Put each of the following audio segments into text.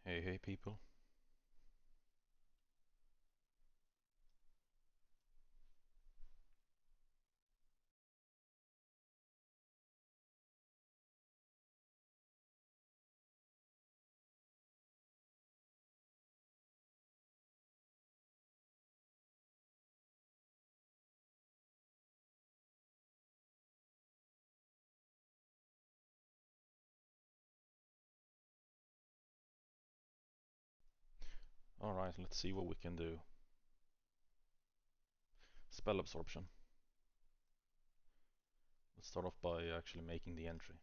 Hey people. Alright, let's see what we can do. Spell absorption. Let's start off by actually making the entry.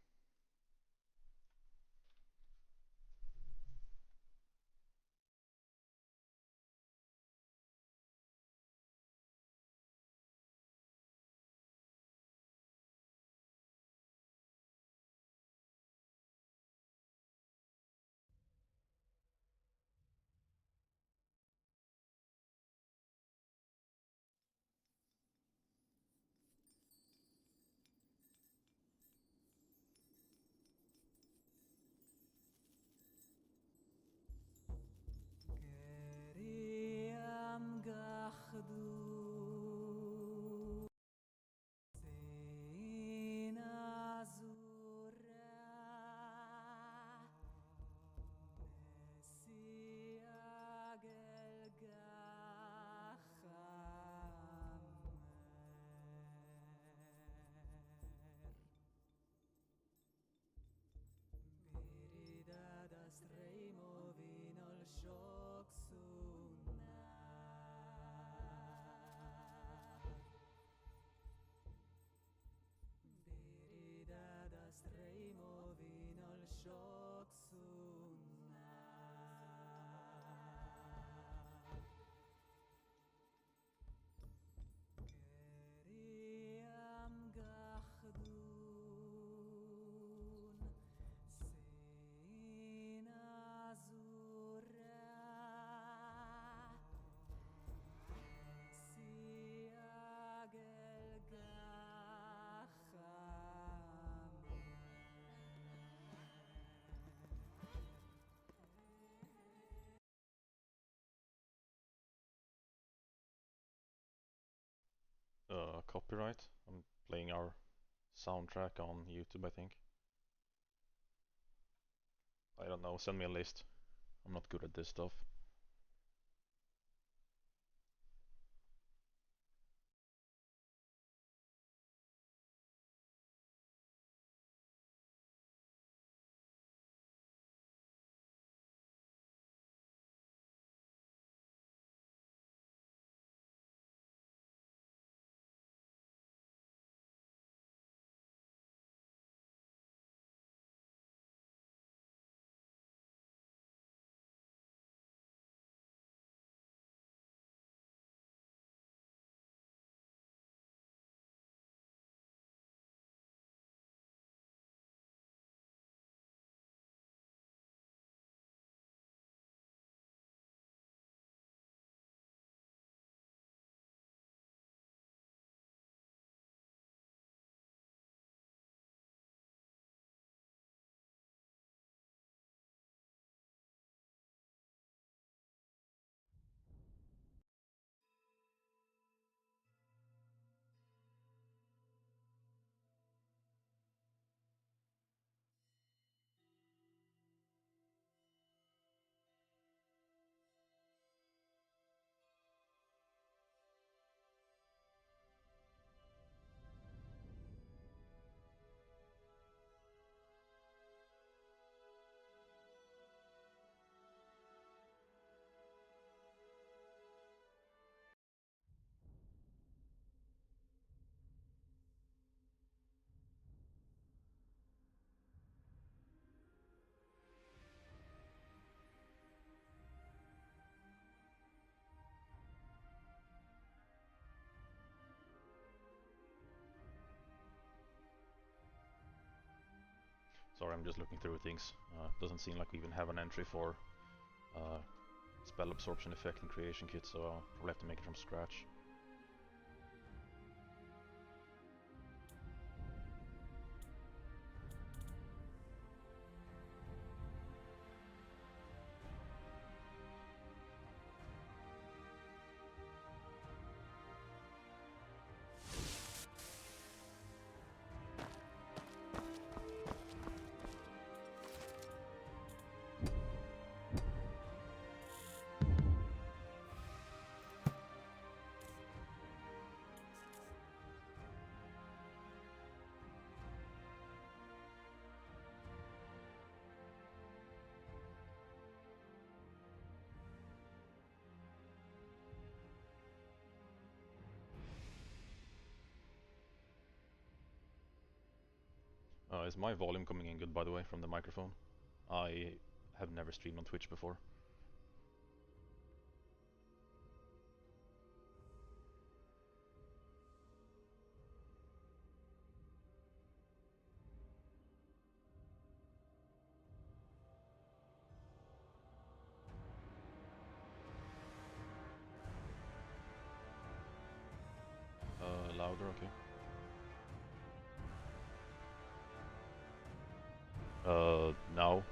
Copyright. I'm playing our soundtrack on YouTube, I think. I don't know, send me a list. I'm not good at this stuff. Sorry, I'm just looking through things. Doesn't seem like we even have an entry for uh, spell absorption effect and creation kit, so I'll probably have to make it from scratch. Is my volume coming in good, by the way, from the microphone? I have never streamed on Twitch before. Louder, okay. Now?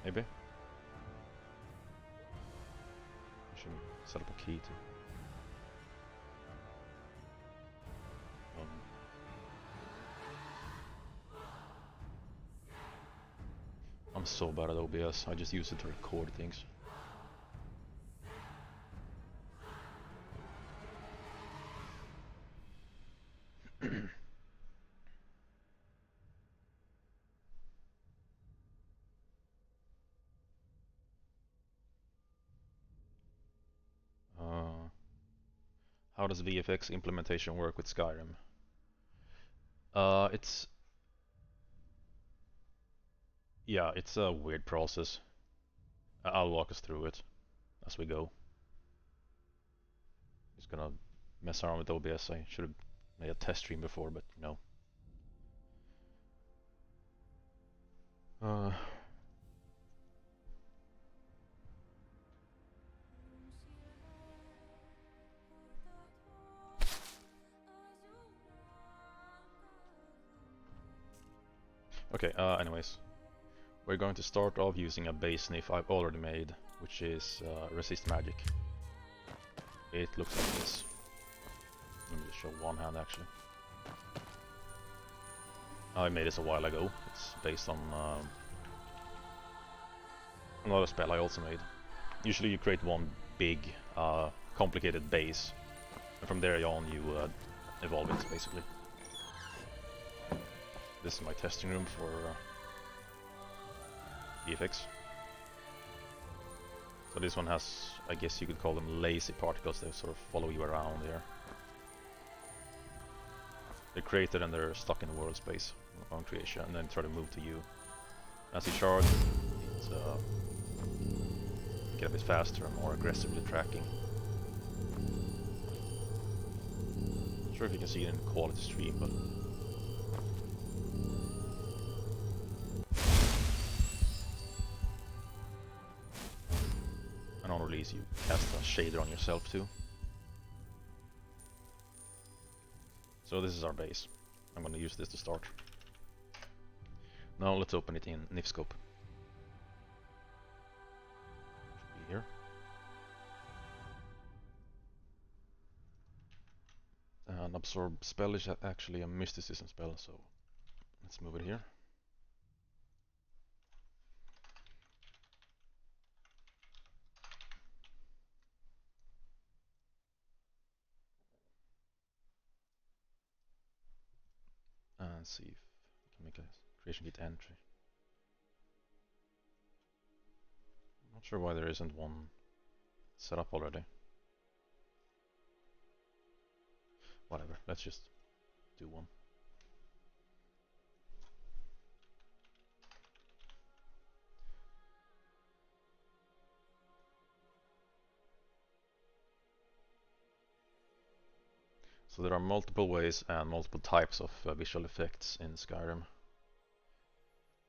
Maybe? I should set up a key to... I'm so bad at OBS, I just use it to record things. How does VFX implementation work with Skyrim? It's a weird process. I'll walk us through it as we go. Just gonna mess around with OBS. I should have made a test stream before, but no. Okay, anyways. We're going to start off using a base sniff I've already made, which is resist magic. It looks like this. Let me just show one hand actually. I made this a while ago. It's based on another spell I also made. Usually you create one big, complicated base, and from there on you evolve it, basically. This is my testing room for VFX. So this one has, I guess you could call them lazy particles. They sort of follow you around here. They're created and they're stuck in the world space on creation, and then try to move to you. As you charge, it get a bit faster and more aggressively tracking. Not sure if you can see it in the quality stream, but and on release you cast a shader on yourself too. So this is our base. I'm going to use this to start. Now let's open it in Nifscope. Should be here. An absorb spell is actually a mysticism spell, so let's move it here. And see if we can make a creation kit entry. I'm not sure why there isn't one set up already. Whatever, let's just do one. So there are multiple ways and multiple types of visual effects in Skyrim.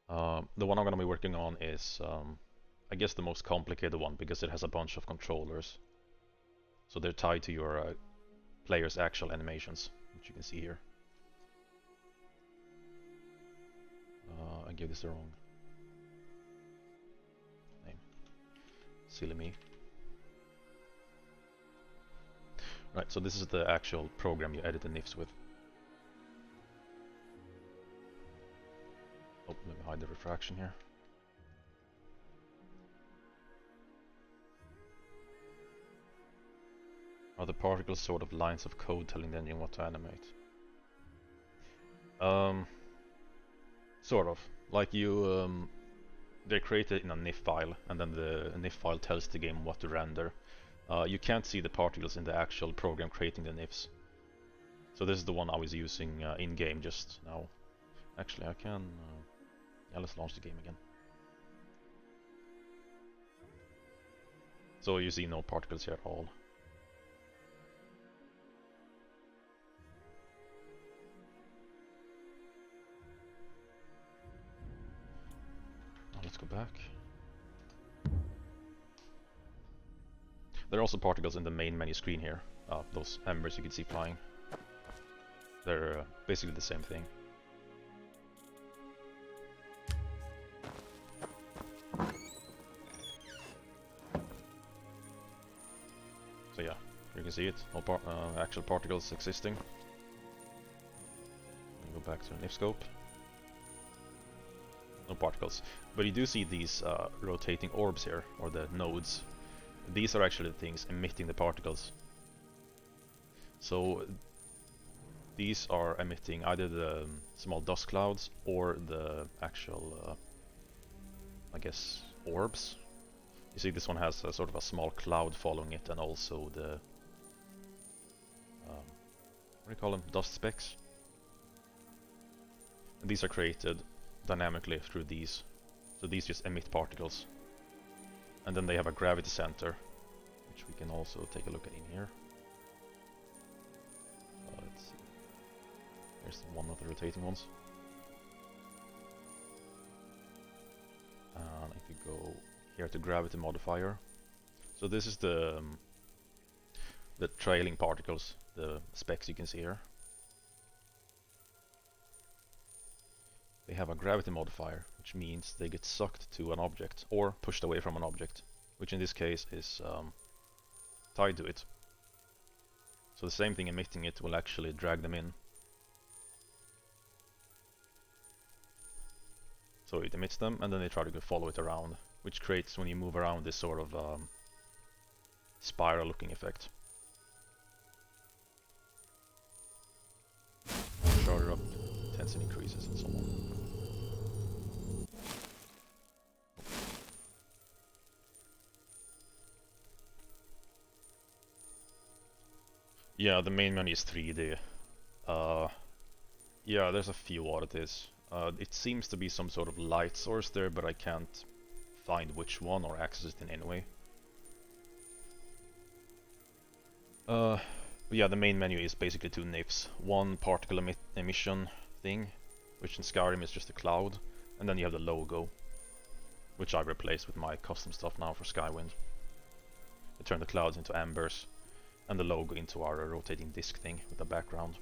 The one I'm going to be working on is, I guess, the most complicated one because it has a bunch of controllers. So they're tied to your player's actual animations, which you can see here. I gave this the wrong name. Silly me. Right, so this is the actual program you edit the NIFs with. Oh, let me hide the refraction here. Are the particles sort of lines of code telling the engine what to animate? Sort of. Like you, they're created in a NIF file, and then the NIF file tells the game what to render. You can't see the particles in the actual program creating the NIFs. So this is the one I was using in-game just now. Actually, I can... yeah, let's launch the game again. So you see no particles here at all. Now let's go back. There are also particles in the main menu screen here. Those embers you can see flying. They're basically the same thing. So yeah, you can see it. No actual particles existing. Go back to the NIF scope. No particles. But you do see these rotating orbs here, or the nodes. These are actually the things emitting the particles. So these are emitting either the small dust clouds or the actual, I guess, orbs. You see this one has a sort of a small cloud following it, and also the, what do you call them, dust specks. And these are created dynamically through these. So these just emit particles. And then they have a gravity center, which we can also take a look at in here. Let's see. Here's one of the rotating ones. And if you go here to gravity modifier, so this is the trailing particles, the specks you can see here. They have a gravity modifier, which means they get sucked to an object or pushed away from an object, which in this case is tied to it. So the same thing emitting it will actually drag them in. So it emits them, and then they try to follow it around, which creates, when you move around, this sort of spiral looking effect. Shorter up, intensity increases and so on. Yeah, the main menu is 3D. Yeah, there's a few oddities. It seems to be some sort of light source there, but I can't find which one or access it in any way. But yeah, the main menu is basically two NIFs. One particle emission thing, which in Skyrim is just a cloud, and then you have the logo, which I've replaced with my custom stuff now for Skywind. I turn the clouds into embers, and the logo into our rotating disc thing with the background.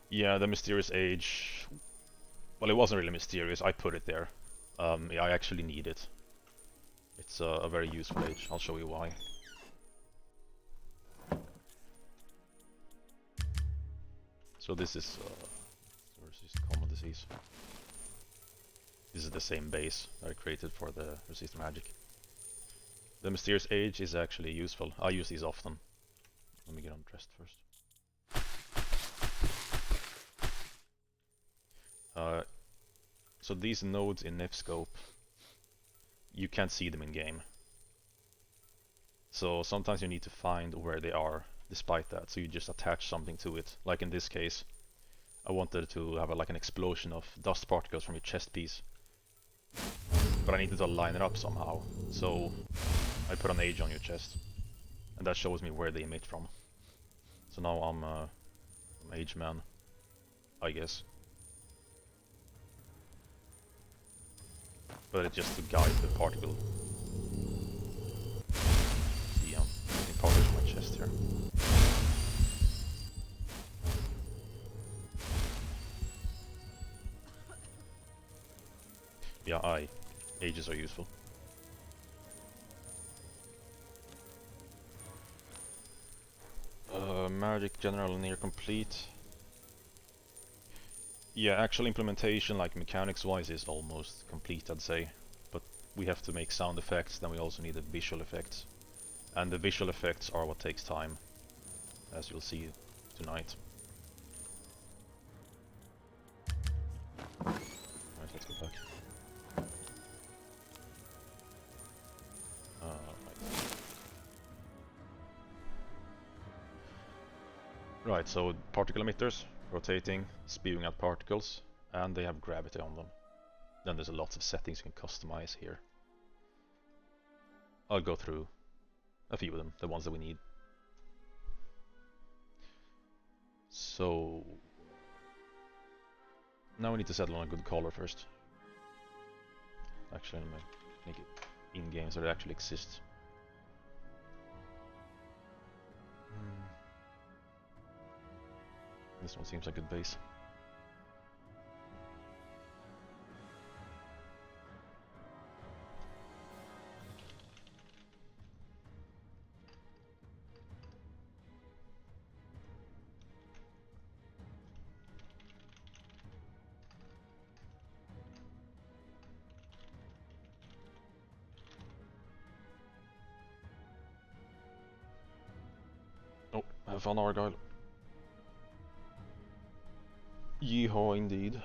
Yeah, the mysterious age. Well, it wasn't really mysterious. I put it there. Yeah, I actually need it. It's a very useful age. I'll show you why. So this is common disease. This is the same base that I created for the resist magic. The mysterious age is actually useful. I use these often. Let me get undressed first. So these nodes in Nifscope, you can't see them in game. So sometimes you need to find where they are despite that, so you just attach something to it. Like in this case, I wanted to have like an explosion of dust particles from your chest piece. But I needed to line it up somehow, so I put an age on your chest. And that shows me where they emit from. So now I'm age man, I guess. But it's just to guide the particle. See, I'm getting particles on my chest here. Yeah, ages are useful. Magic general near complete. Yeah, actual implementation, like mechanics-wise, is almost complete, I'd say. But we have to make sound effects, then we also need the visual effects. And the visual effects are what takes time, as you'll see tonight. Alright, let's go back. Right. Right, so particle emitters, rotating, spewing out particles, and they have gravity on them. Then there's lots of settings you can customize here. I'll go through a few of them, the ones that we need. So now we need to settle on a good color first. Actually, let me make it in-game so it actually exists. This one seems like a good base. Oh, have fun, Argyle. Yeehaw, indeed.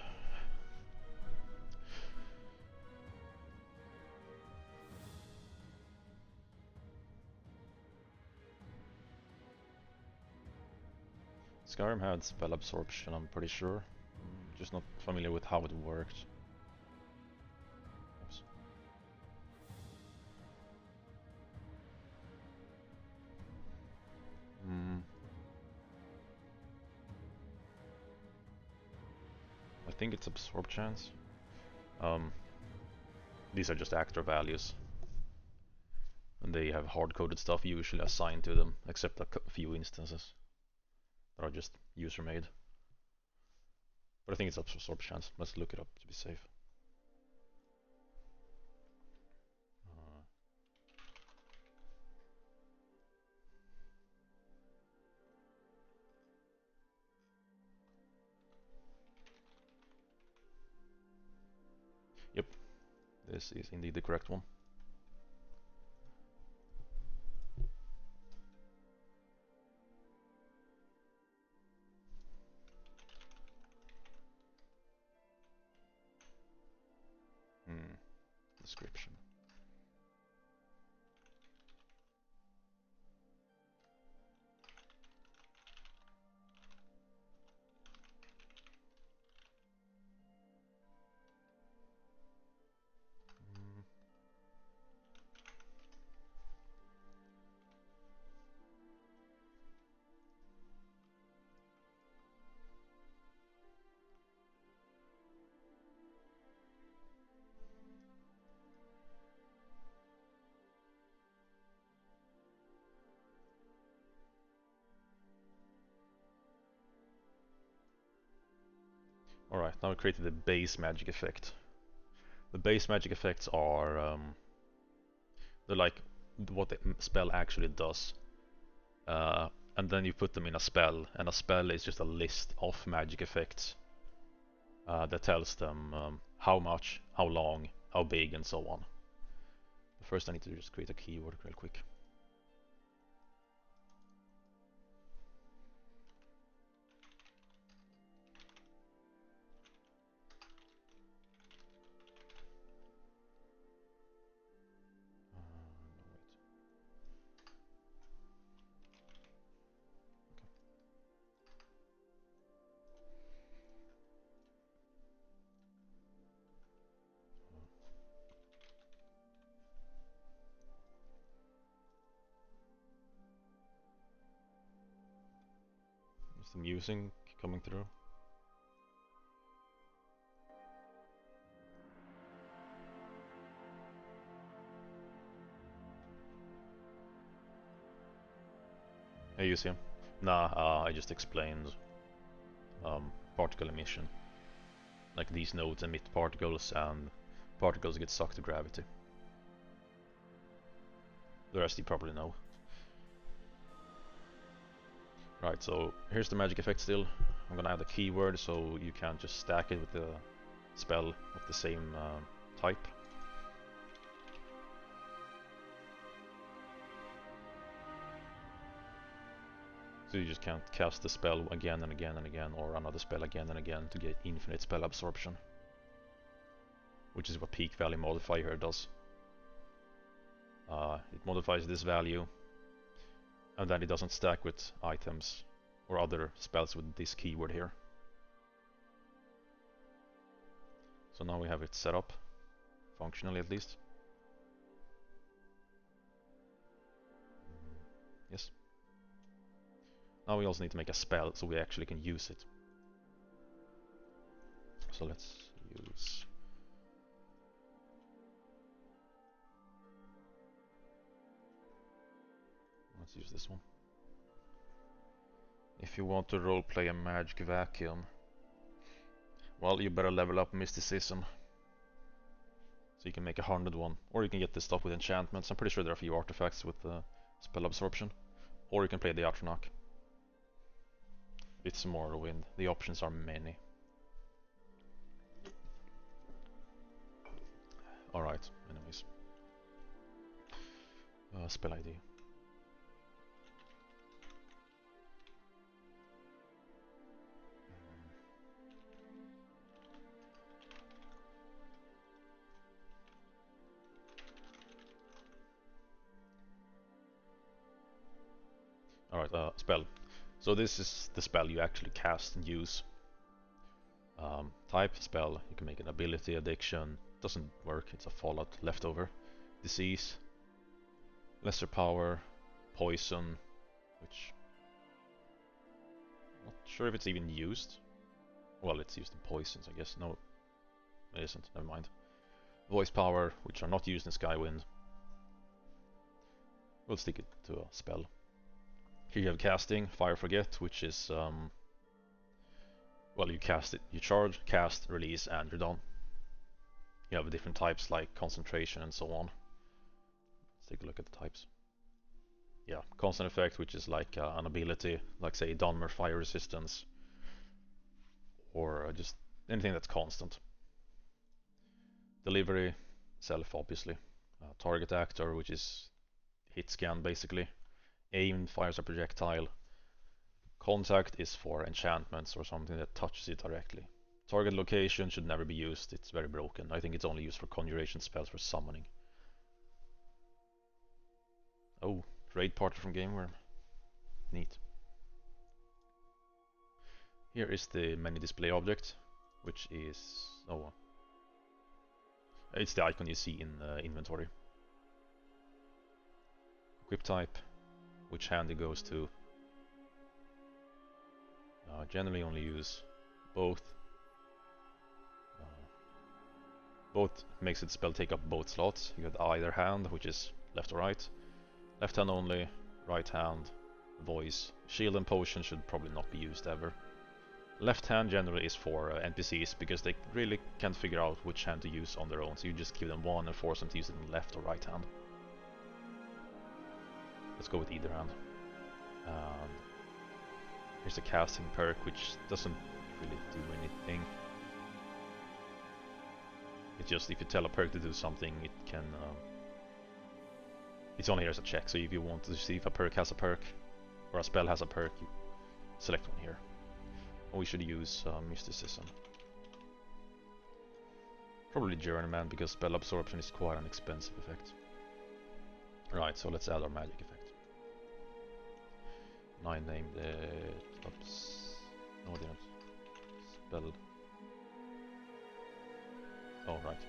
Skyrim had spell absorption, I'm pretty sure. Just not familiar with how it worked. Oops. I think it's absorb chance. These are just actor values. And they have hard-coded stuff usually assigned to them, except a few instances that are just user-made. But I think it's absorb chance. Let's look it up to be safe. Yep, this is indeed the correct one. Description. Alright, now we created the base magic effect. The base magic effects are they're like what the spell actually does. And then you put them in a spell, and a spell is just a list of magic effects that tells them how much, how long, how big, and so on. But first I need to just create a keyword real quick. Is the music coming through? Hey, you see him? Nah, I just explained particle emission. Like these nodes emit particles, and particles get sucked to gravity. The rest you probably know. Right, so here's the magic effect still. I'm gonna add a keyword so you can't just stack it with the spell of the same type. So you just can't cast the spell again and again and again, or another spell again and again to get infinite spell absorption. Which is what peak value modifier does. It modifies this value, and then it doesn't stack with items or other spells with this keyword here. So now we have it set up, functionally at least. Yes. Now we also need to make a spell so we actually can use it. So let's use... Let's use this one. If you want to roleplay a magic vacuum, well, you better level up mysticism. So you can make 101, or you can get this stuff with enchantments. I'm pretty sure there are a few artifacts with spell absorption. Or you can play the Atronach. It's Morrowind. The options are many. Alright, anyways. Spell ID. Alright, spell. So this is the spell you actually cast and use. Type, spell, you can make an ability, addiction, doesn't work, it's a fallout leftover. Disease, lesser power, poison, which... not sure if it's even used. Well, it's used in poisons, I guess. No, it isn't, never mind. Voice power, which are not used in Skywind. We'll stick it to a spell. Here you have casting, fire forget, which is well, you cast it, you charge, cast, release, and you're done. You have different types like concentration and so on. Let's take a look at the types. Yeah, constant effect, which is like an ability, like say Dunmer fire resistance, or just anything that's constant. Delivery, self obviously. Target actor, which is hit scan basically. Aim, fires a projectile. Contact is for enchantments or something that touches it directly. Target location should never be used, it's very broken. I think it's only used for conjuration spells for summoning. Oh, raid party from Gameworm. Neat. Here is the menu display object, which is... oh, it's the icon you see in inventory. Equip type, which hand it goes to. Generally only use both. Both makes it spell take up both slots. You got either hand, which is left or right. Left hand only, right hand, voice. Shield and potion should probably not be used ever. Left hand generally is for NPCs because they really can't figure out which hand to use on their own, so you just give them one and force them to use it in left or right hand. Let's go with either hand. Here's the casting perk, which doesn't really do anything. It's just if you tell a perk to do something, it can... it's only here as a check, so if you want to see if a perk has a perk, or a spell has a perk, you select one here. We should use mysticism. Probably Journeyman, because spell absorption is quite an expensive effect. Right, so let's add our magic effect. And I named it... oops. No, I didn't. Spell... oh, right.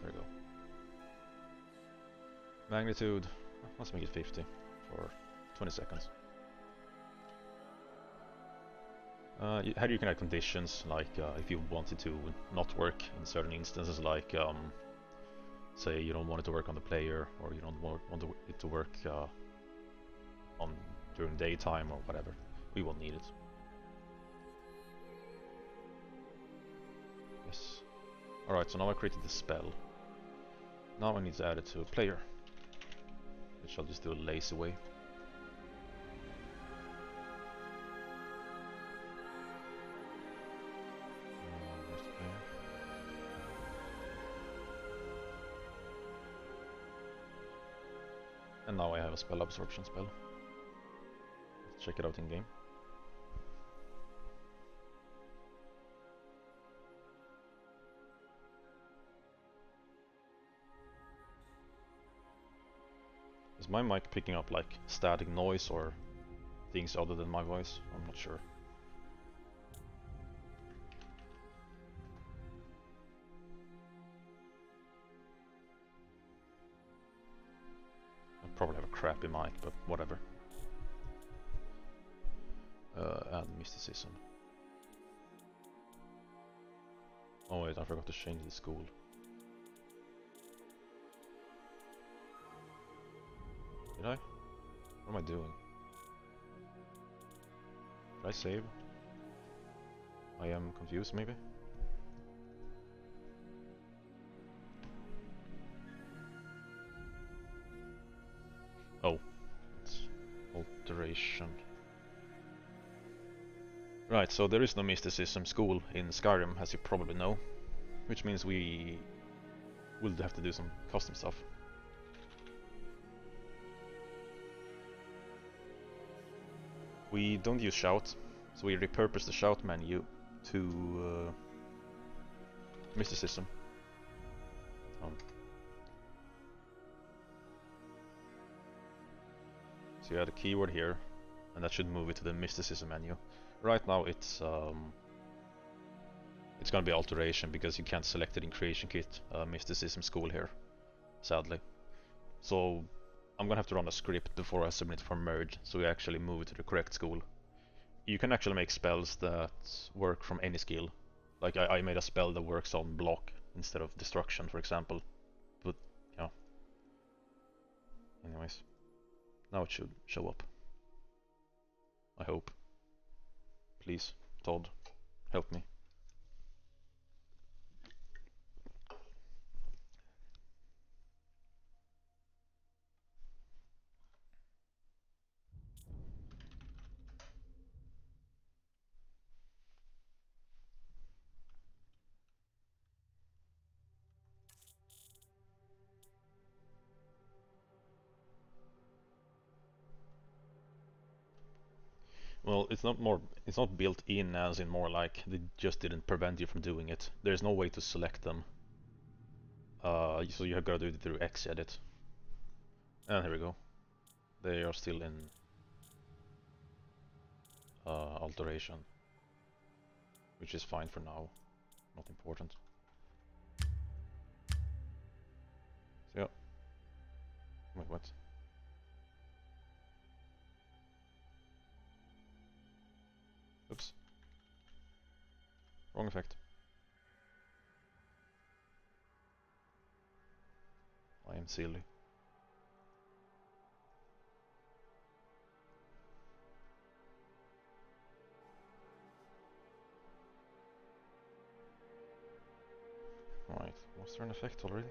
There we go. Magnitude... let's make it 50 for 20 seconds. Here you can add conditions, like if you wanted to not work in certain instances, like say you don't want it to work on the player, or you don't want it to work on during daytime or whatever. We will need it. Yes. Alright, so now I created the spell. Now I need to add it to a player, which I'll just do a lazy way. And now I have a spell absorption spell. Let's check it out in game. Is my mic picking up like static noise or things other than my voice? I'm not sure. I probably have a crappy mic, but whatever. Add mysticism. Oh wait, I forgot to change the school. Did I? What am I doing? Did I save? I am confused, maybe? Oh, it's alteration. Right, so there is no mysticism school in Skyrim, as you probably know, which means we will have to do some custom stuff. We don't use shout, so we repurpose the shout menu to mysticism. So you add a keyword here, and that should move it to the mysticism menu. Right now it's gonna be alteration because you can't select it in creation kit mysticism school here, sadly. So I'm gonna have to run a script before I submit for merge, so we actually move it to the correct school. You can actually make spells that work from any skill. Like I made a spell that works on block instead of destruction, for example. But yeah. Anyways, now it should show up. I hope. Please, Todd, help me. Well, it's not built in as in more like they just didn't prevent you from doing it. There's no way to select them. So you have got to do it through Xedit. And here we go. They are still in alteration, which is fine for now. Not important. So yeah. Wait, what? Oops. Wrong effect. I am silly. Right, was there an effect already?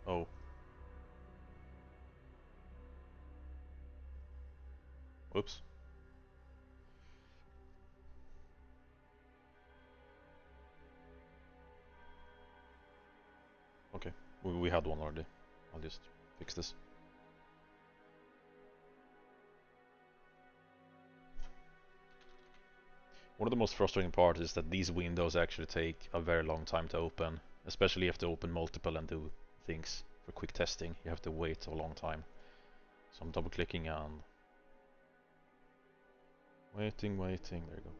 Oh. Whoops. Okay, we had one already. I'll just fix this. One of the most frustrating parts is that these windows actually take a very long time to open, especially if you have to open multiple and do things for quick testing. You have to wait a long time. So I'm double clicking and waiting, there you go.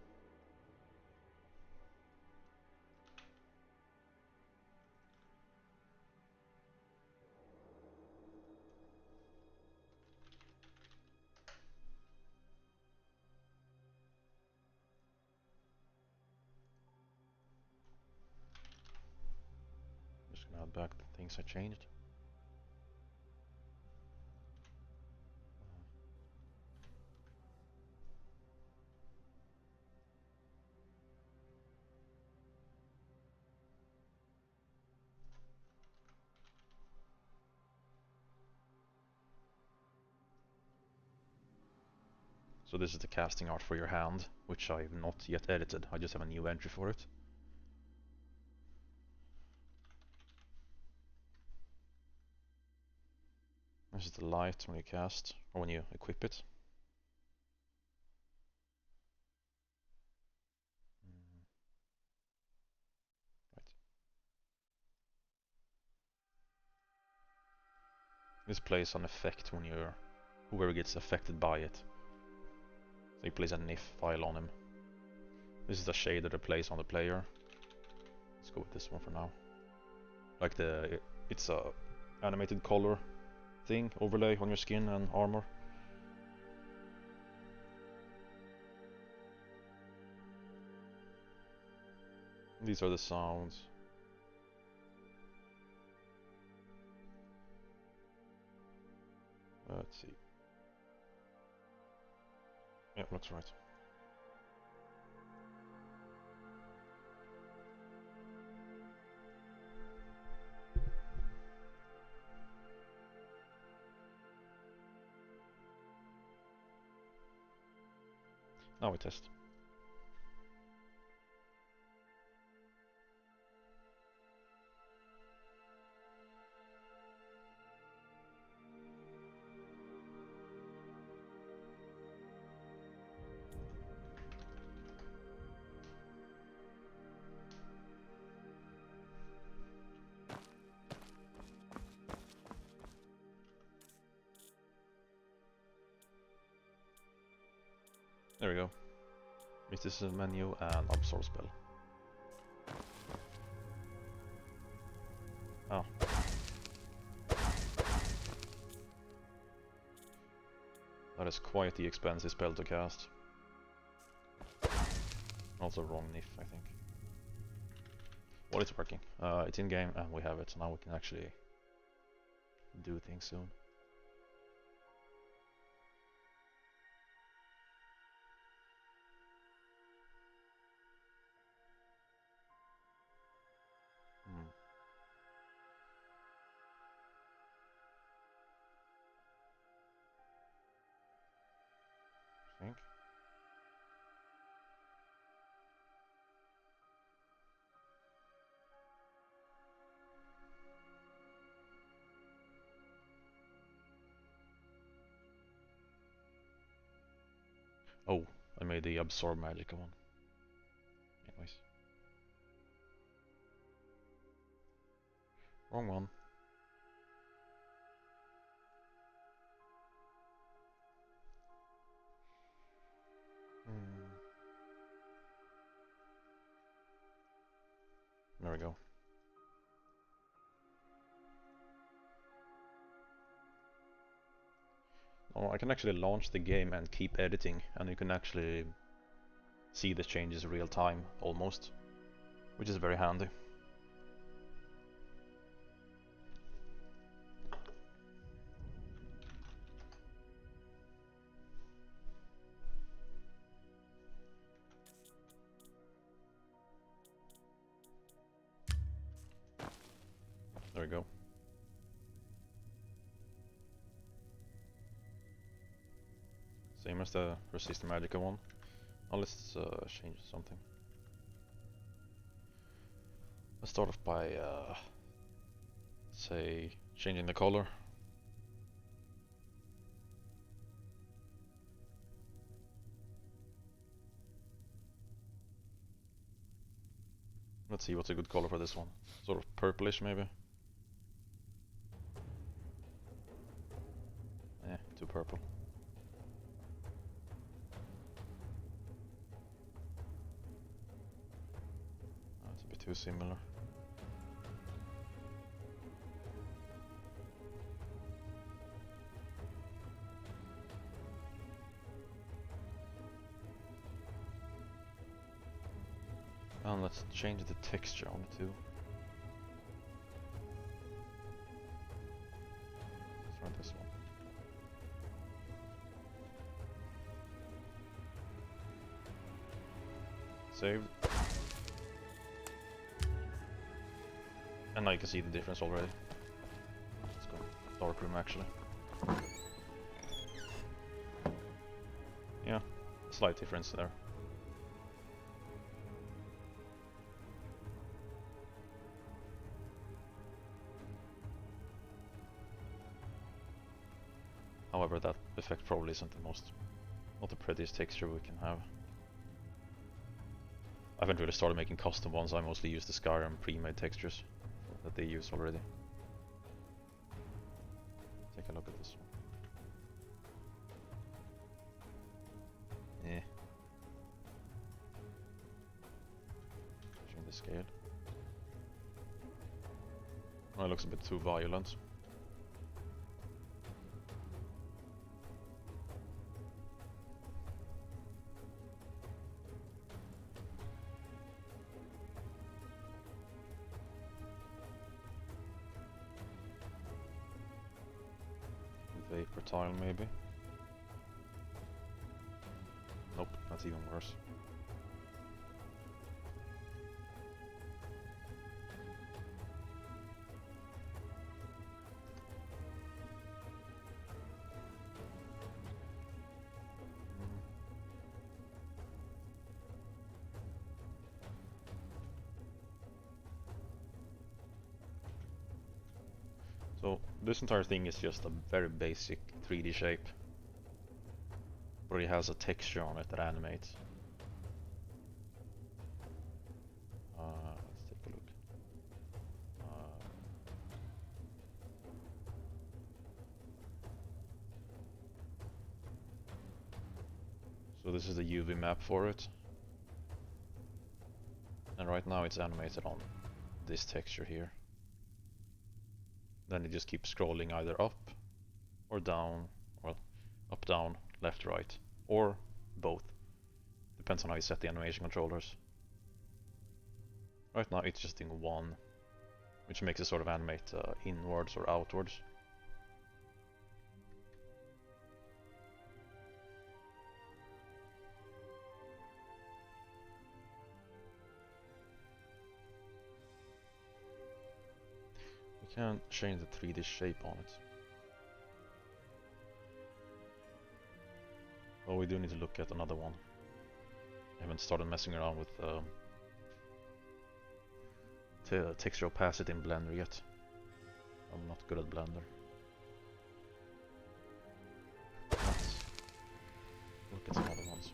Just gonna add back the things I changed. So this is the casting art for your hand, which I've not yet edited. I just have a new entry for it. This is the light when you cast, or when you equip it. Right. This plays an effect when you're whoever gets affected by it. So you place a NIF file on him. This is a shader that plays on the player. Let's go with this one for now. Like it's a animated color thing overlay on your skin and armor. These are the sounds. Let's see. Yeah, looks right. Now we test. There we go. This is a menu and absorb spell. Oh. That is quite the expensive spell to cast. Also wrong NIF, I think. Well, it's working. It's in game and we have it, so now we can actually do things soon. I think. Oh, I made the absorb magic one. Anyways. Wrong one. There we go. Oh, I can actually launch the game and keep editing, and you can actually see the changes real time, almost, which is very handy. There we go. Same as the resist magica one. Now let's change something. Let's start off by say changing the color. Let's see what's a good color for this one. Sort of purplish maybe. Eh, too purple. That's a bit too similar. And let's change the texture on it too. Let's try this one. Saved. And now you can see the difference already. Let's go darkroom actually. Yeah, slight difference there. However, that effect probably isn't not the prettiest texture we can have. I haven't really started making custom ones. I mostly use the Skyrim pre-made textures that they use already. Take a look at this one. Eh. Change the scale. Oh, it looks a bit too violent. Vapor tile maybe? Nope, that's even worse. So this entire thing is just a very basic 3D shape, but it has a texture on it that animates. Let's take a look. So this is the UV map for it, and right now it's animated on this texture here. Then it just keeps scrolling either up or down, well, up, down, left, right, or both. Depends on how you set the animation controllers. Right now it's just doing one, which makes it sort of animate inwards or outwards. We can change the 3D shape on it. Oh, we do need to look at another one. I haven't started messing around with texture opacity in Blender yet. I'm not good at Blender. Let's look at some other ones.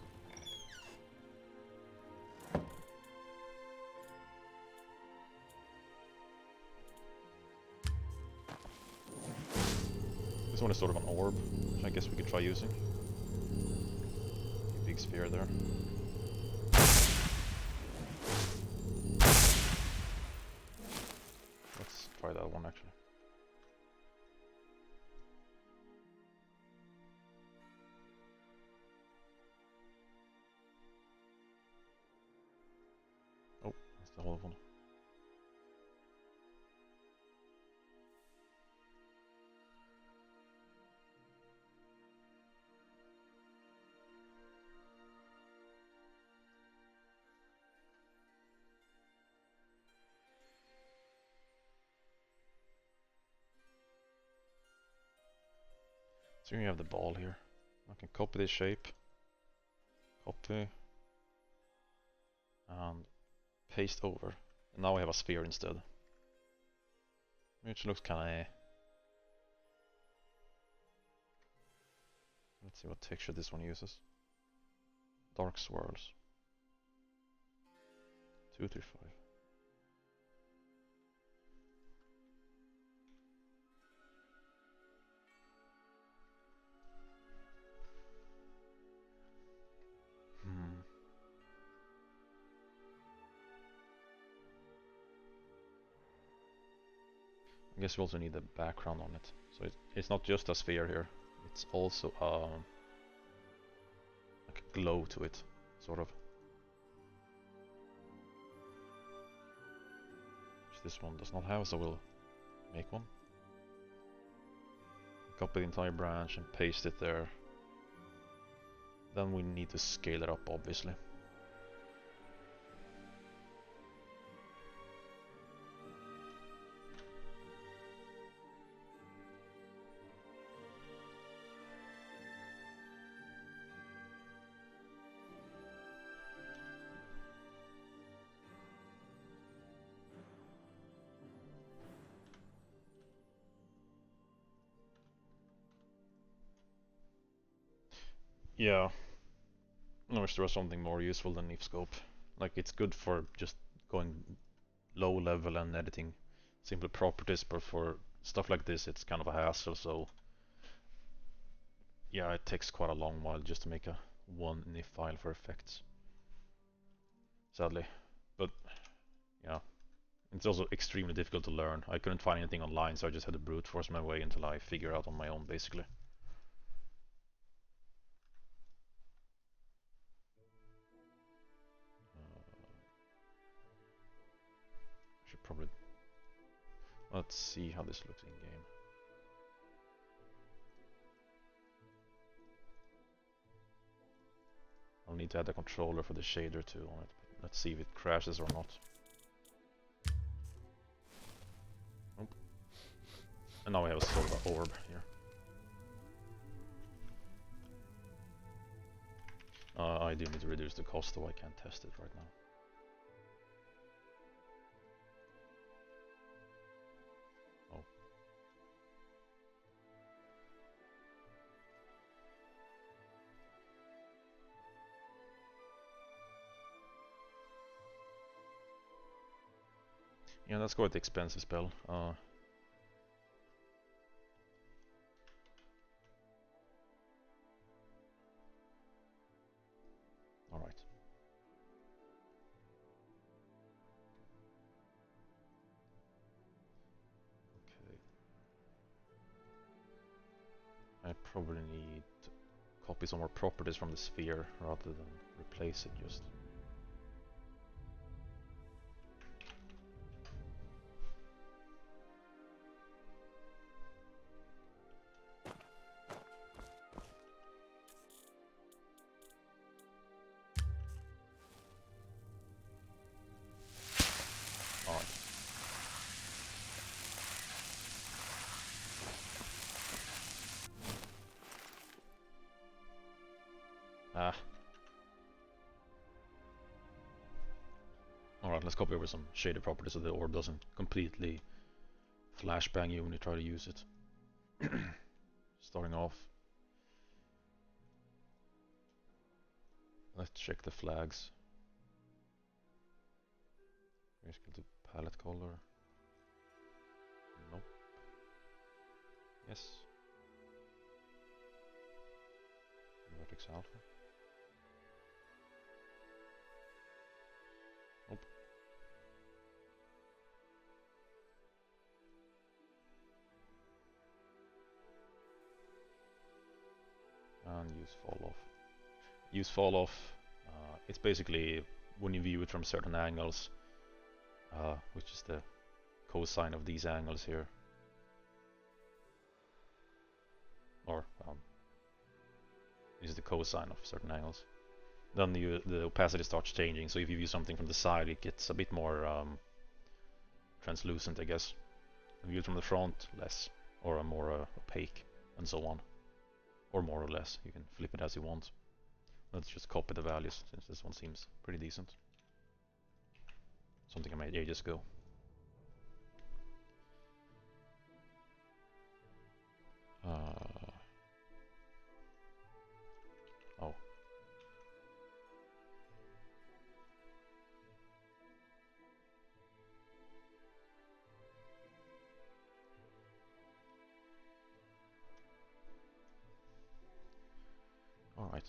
This one is sort of an orb, which I guess we could try using. Big sphere there. Let's try that one actually. Oh, that's the whole one. So you have the ball here. I can copy this shape, copy, and paste over. And now we have a sphere instead, which looks kind of. Let's see what texture this one uses. Dark swirls. 235. I guess we also need the background on it. So it's not just a sphere here, it's also like a glow to it, sort of. Which this one does not have, so we'll make one. Copy the entire branch and paste it there. Then we need to scale it up, obviously. Yeah, I wish there was something more useful than if scope. Like, it's good for just going low level and editing simple properties, but for stuff like this it's kind of a hassle, so yeah, it takes quite a long while just to make a one NIF file for effects, sadly. But yeah, it's also extremely difficult to learn. I couldn't find anything online, so I just had to brute force my way until I figure out on my own, basically. Should probably... Let's see how this looks in game. I'll need to add a controller for the shader too on it. But let's see if it crashes or not. Nope. And now we have a sort of orb here. I do need to reduce the cost, though I can't test it right now. Oh. Yeah, that's quite the expensive spell. Alright. Okay. I probably need to copy some more properties from the sphere rather than replace it just. Alright. Ah. Alright, let's copy over some shaded properties so the orb doesn't completely flashbang you when you try to use it. Starting off, let's check the flags. Rescale to palette color. Nope. Yes. Vertex alpha. Nope. And use fall off. Use fall off. It's basically when you view it from certain angles, which is the cosine of these angles here, or this is the cosine of certain angles. Then the opacity starts changing. So if you view something from the side, it gets a bit more translucent, I guess. If you view it from the front, less, or more opaque, and so on, or more or less. You can flip it as you want. Let's just copy the values, since this one seems pretty decent. Something I made ages ago. Oh. Alright.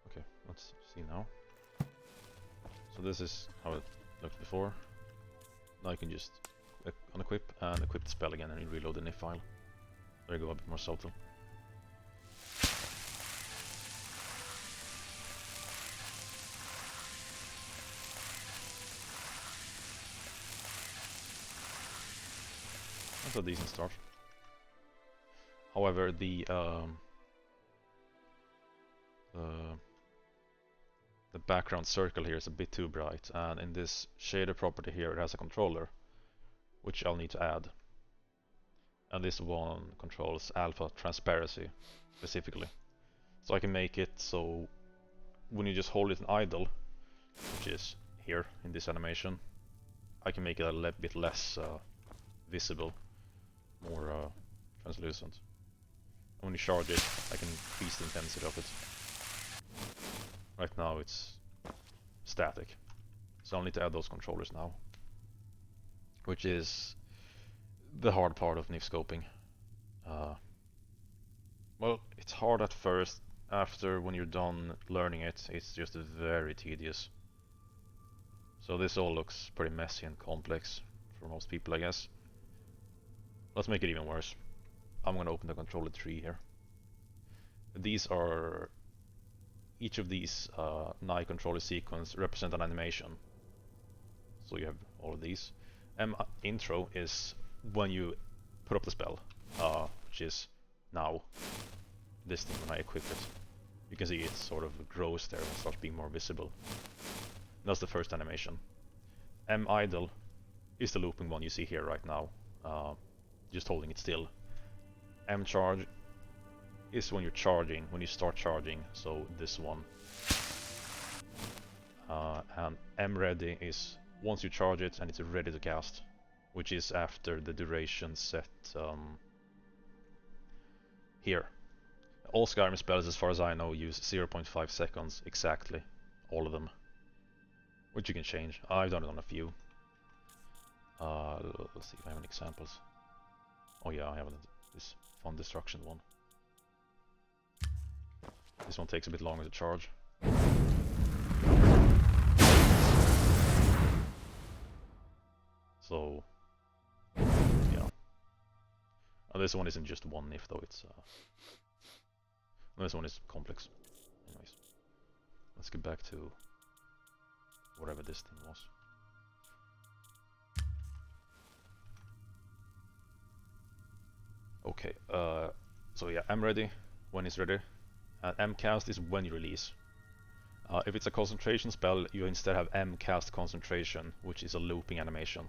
Okay, let's see now. So this is how it looked before. Now you can just unequip and equip the spell again and you reload the NIF file. There you go, a bit more subtle. That's a decent start. However, the background circle here is a bit too bright, and in this shader property here it has a controller, which I'll need to add. And this one controls alpha transparency specifically. So I can make it so when you just hold it in idle, which is here in this animation, I can make it a bit less visible, more translucent. When you charge it, I can increase the intensity of it. Right now it's static, so I'll need to add those controllers now, which is the hard part of NIF scoping. Well, it's hard at first. After, when you're done learning it, it's just very tedious. So this all looks pretty messy and complex for most people, I guess. Let's make it even worse. I'm gonna open the controller tree here. These are... Each of these NI controller sequence represent an animation. So you have all of these. Intro is when you put up the spell, which is now. This thing when I equip it. You can see it sort of grows there and starts being more visible. That's the first animation. idle is the looping one you see here right now, just holding it still. charge is when you're charging, when you start charging, so this one. And ready is once you charge it and it's ready to cast, which is after the duration set here. All Skyrim spells, as far as I know, use 0.5 seconds exactly, all of them, which you can change. I've done it on a few. Let's see if I have any examples. Oh yeah, I have this fun destruction one. This one takes a bit longer to charge. So, yeah. This one isn't just one if though, it's this one is complex. Anyways, let's get back to whatever this thing was. Okay, so yeah, ready when it's ready. Cast is when you release. If it's a concentration spell, you instead have cast concentration, which is a looping animation.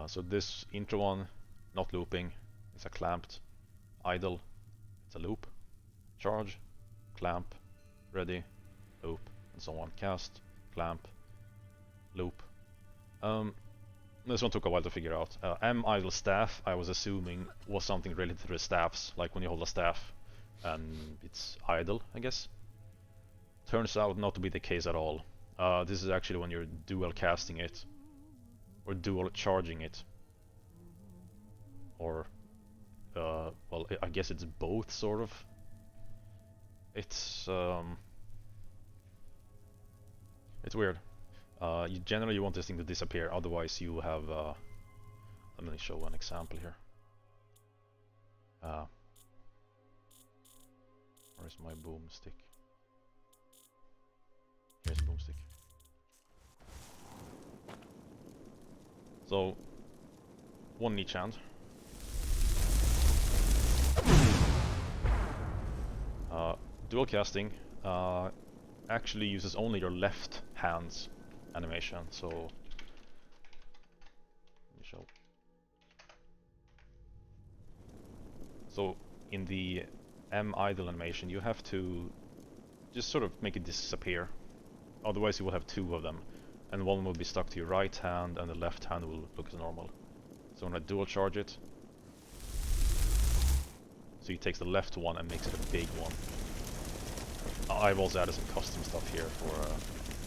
So this intro one, not looping, it's a clamped. Idle, it's a loop. Charge, clamp, ready, loop, and so on. Cast, clamp, loop. This one took a while to figure out. idle staff, I was assuming was something related to the staffs, like when you hold a staff and it's idle, I guess. Turns out not to be the case at all. This is actually when you're dual casting it, or dual charging it, or well, I guess it's both, sort of. It's weird. You generally want this thing to disappear, otherwise you have let me show an example here. Where's my boomstick? Here's a boomstick. So, one in each hand. Dual casting actually uses only your left hand's animation, so let me show. So in the idle animation you have to just sort of make it disappear, otherwise you will have two of them, and one will be stuck to your right hand and the left hand will look as normal. So when I dual charge it, so he takes the left one and makes it a big one. I've also added some custom stuff here for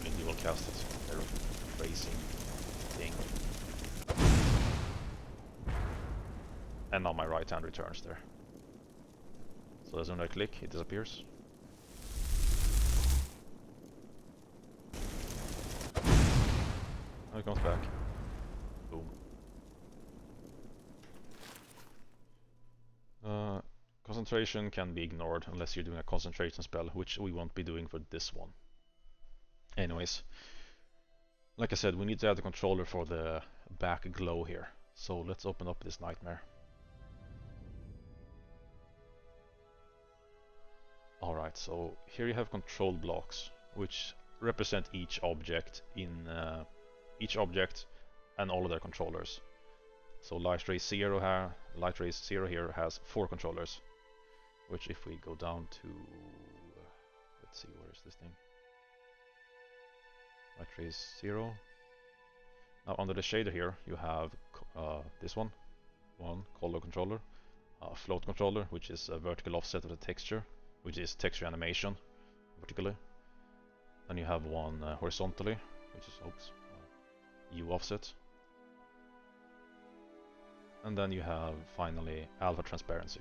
when you dual cast it, their tracing thing. And now my right hand returns there. So as soon as I click, it disappears. Now it comes back. Boom. Concentration can be ignored unless you're doing a concentration spell, which we won't be doing for this one. Anyways, like I said, we need to add the controller for the back glow here. So let's open up this nightmare. Alright, so here you have control blocks, which represent each object in each object and all of their controllers. So Light Ray 0 here has 4 controllers, which if we go down to, let's see, where is this thing? Light Ray 0, Now under the shader here, you have this one color controller, float controller, which is a vertical offset of the texture, which is texture animation, vertically. Then you have one horizontally, which is U offset. And then you have finally alpha transparency,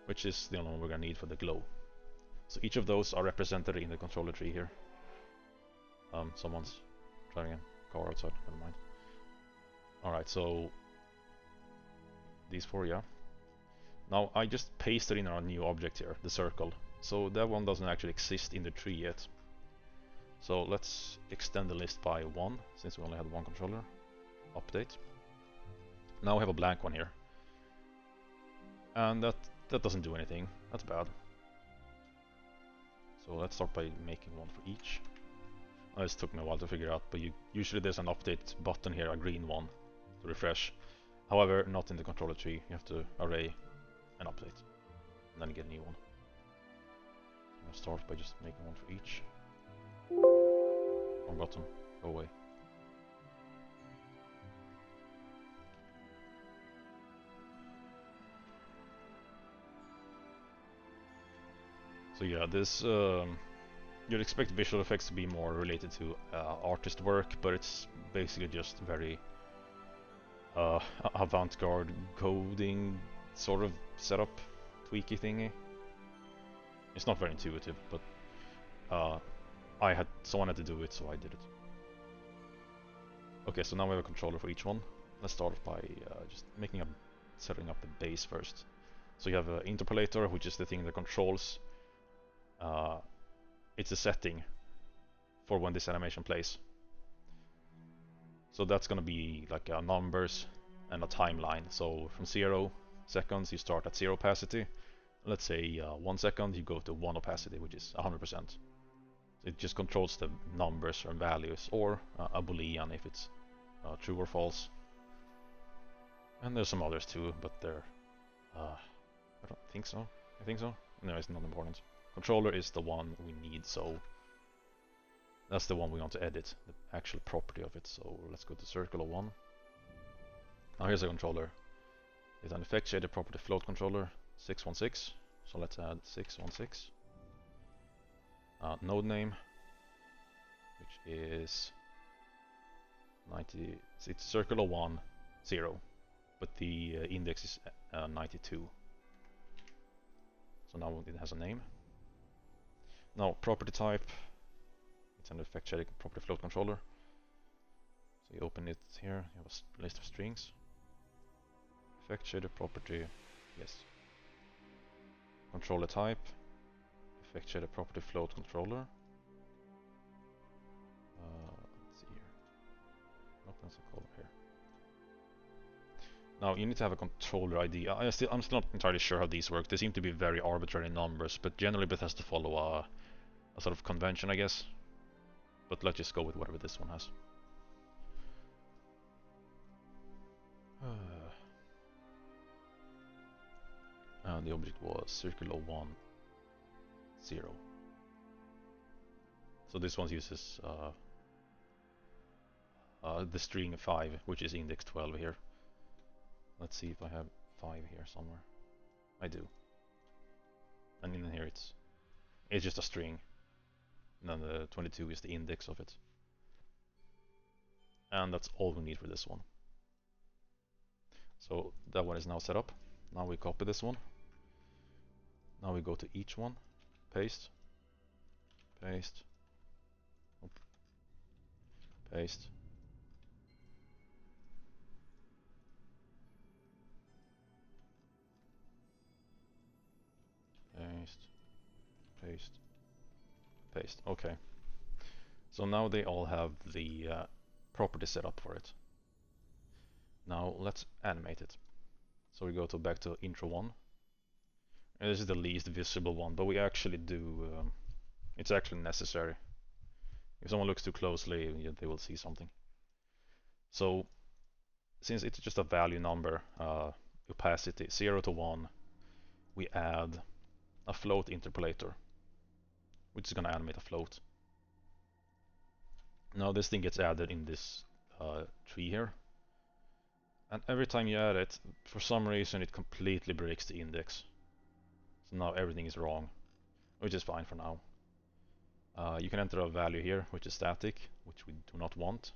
which is the only one we're gonna need for the glow. So each of those are represented in the controller tree here. Someone's driving a car outside, never mind. Alright, so these four, yeah. Now I just pasted in our new object here, the circle. So that one doesn't actually exist in the tree yet. So let's extend the list by one, since we only had one controller. Update. Now we have a blank one here. And that doesn't do anything. That's bad. So let's start by making one for each. This took me a while to figure out, but usually there's an update button here, a green one, to refresh. However, not in the controller tree. You have to array and update, and then get a new one. I'll start by just making one for each. Wrong button. Go away. So yeah, this you'd expect visual effects to be more related to artist work, but it's basically just very avant-garde coding sort of setup, tweaky thingy. It's not very intuitive, but someone had to do it, so I did it. Okay, so now we have a controller for each one. Let's start by just setting up the base first. So you have an interpolator, which is the thing that controls. It's a setting for when this animation plays. So that's gonna be like numbers and a timeline. So from 0 seconds you start at 0 opacity. Let's say 1 second you go to 1 opacity, which is 100%. So it just controls the numbers and values, or a boolean if it's true or false. And there's some others too, but they're I don't think so. I think so. No, it's not important. Controller is the one we need, so that's the one we want to edit, the actual property of it. So let's go to circle of 1. Now here's a controller. It's an effect shader property float controller 616. So let's add 616. Node name, which is 90. It's circle of 1 0, but the index is 92. So now it has a name. Now property type. It's an effect shader property float controller. So you open it here, you have a list of strings. Effect shader property, yes. Controller type, effect shader property float controller. Let's see here. Nope, that's a column here. Now you need to have a controller ID. I'm still not entirely sure how these work. They seem to be very arbitrary numbers, but generally it has to follow a sort of convention, I guess. But let's just go with whatever this one has. And the object was circle 01 0. So this one uses the string 5, which is index 12 here. Let's see if I have 5 here somewhere. I do. And in here it's just a string. And then the 22 is the index of it. And that's all we need for this one. So that one is now set up. Now we copy this one. Now we go to each one, paste, paste, paste, paste, paste, paste. Okay. So now they all have the property set up for it. Now let's animate it. So we go back to intro 1. And this is the least visible one, but we actually do. It's actually necessary. If someone looks too closely, they will see something. So since it's just a value number, opacity 0 to 1, we add a float interpolator, which is going to animate a float. Now this thing gets added in this tree here, and every time you add it, for some reason it completely breaks the index. So now everything is wrong, which is fine for now. You can enter a value here, which is static, which we do not want.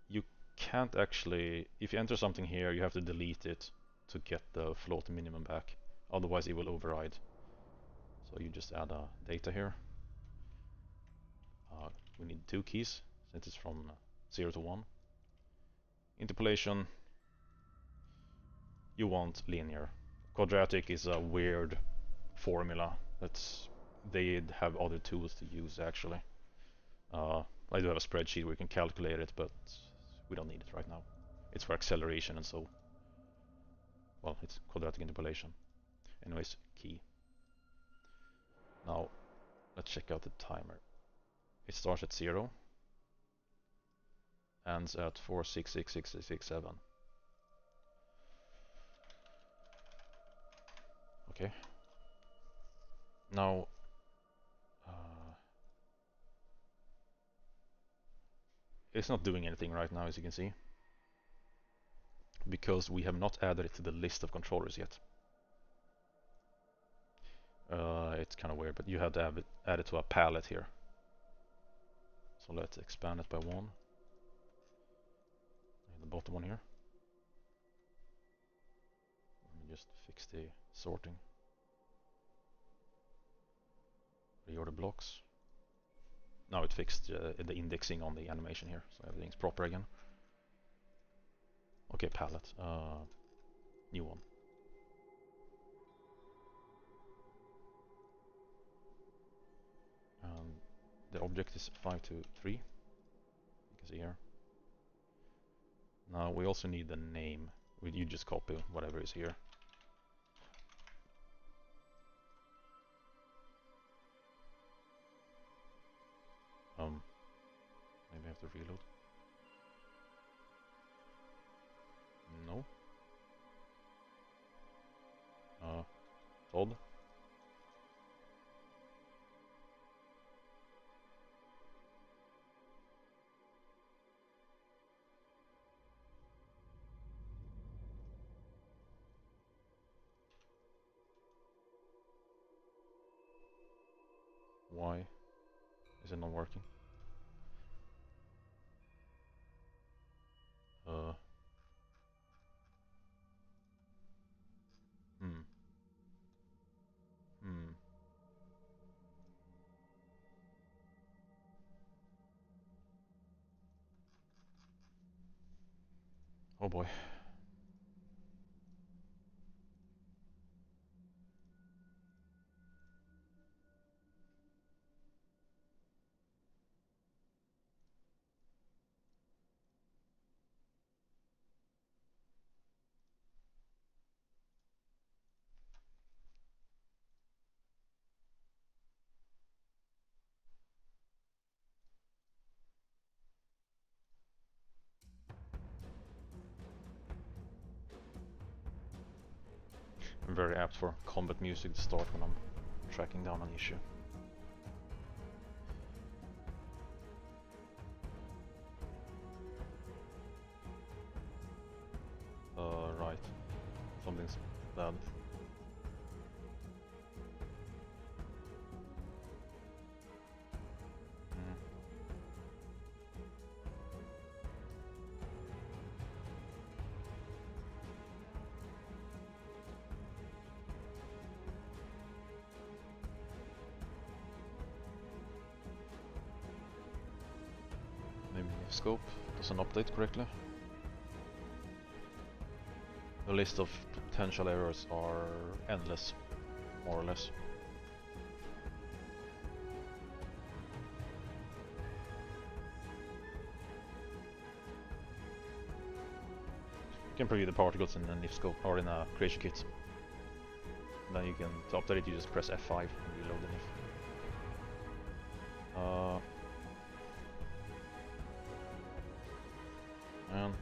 You can't actually, if you enter something here, you have to delete it to get the float minimum back. Otherwise it will override. So you just add data here. We need 2 keys, since it's from 0 to 1. Interpolation, you want linear. Quadratic is a weird formula. They'd have other tools to use actually. I do have a spreadsheet where you can calculate it, but we don't need it right now. It's for acceleration and so, well, it's quadratic interpolation. Anyways, key. Now, let's check out the timer. It starts at 0, ends at 4666667. Okay. Now, it's not doing anything right now, as you can see, because we have not added it to the list of controllers yet. It's kind of weird, but you have to add it to a palette here. So let's expand it by 1. And the bottom one here. Let me just fix the sorting. Reorder blocks. Now it fixed the indexing on the animation here, so everything's proper again. Okay, palette. New one. The object is 523. You can see here. Now we also need the name. You just copy whatever is here. Maybe I have to reload. No. Todd. Why is it not working? Oh boy. I'm very apt for combat music to start when I'm tracking down an issue. Right. Something's bad. Maybe scope doesn't update correctly. The list of potential errors are endless, more or less. You can preview the particles in an if scope or in a creation kit. And then you can, to update it, you just press F5 and reload the if. And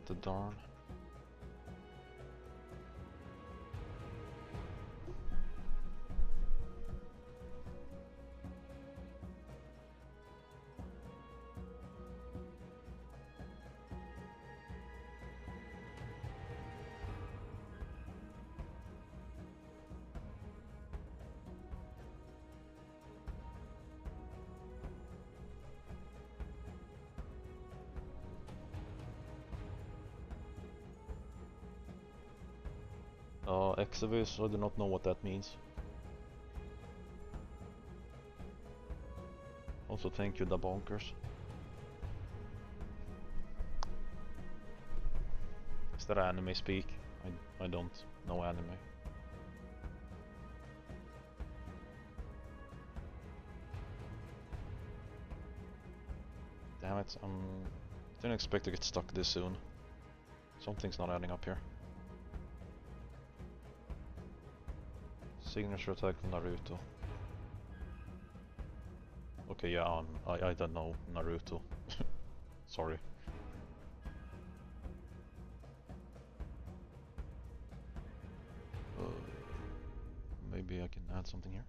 the darn. Exodus, I do not know what that means. Also thank you, the bonkers. Is that anime speak? I don't know anime. Damn it, didn't expect to get stuck this soon. Something's not adding up here. Signature attack from Naruto. Okay, yeah, I don't know Naruto. Sorry. Maybe I can add something here.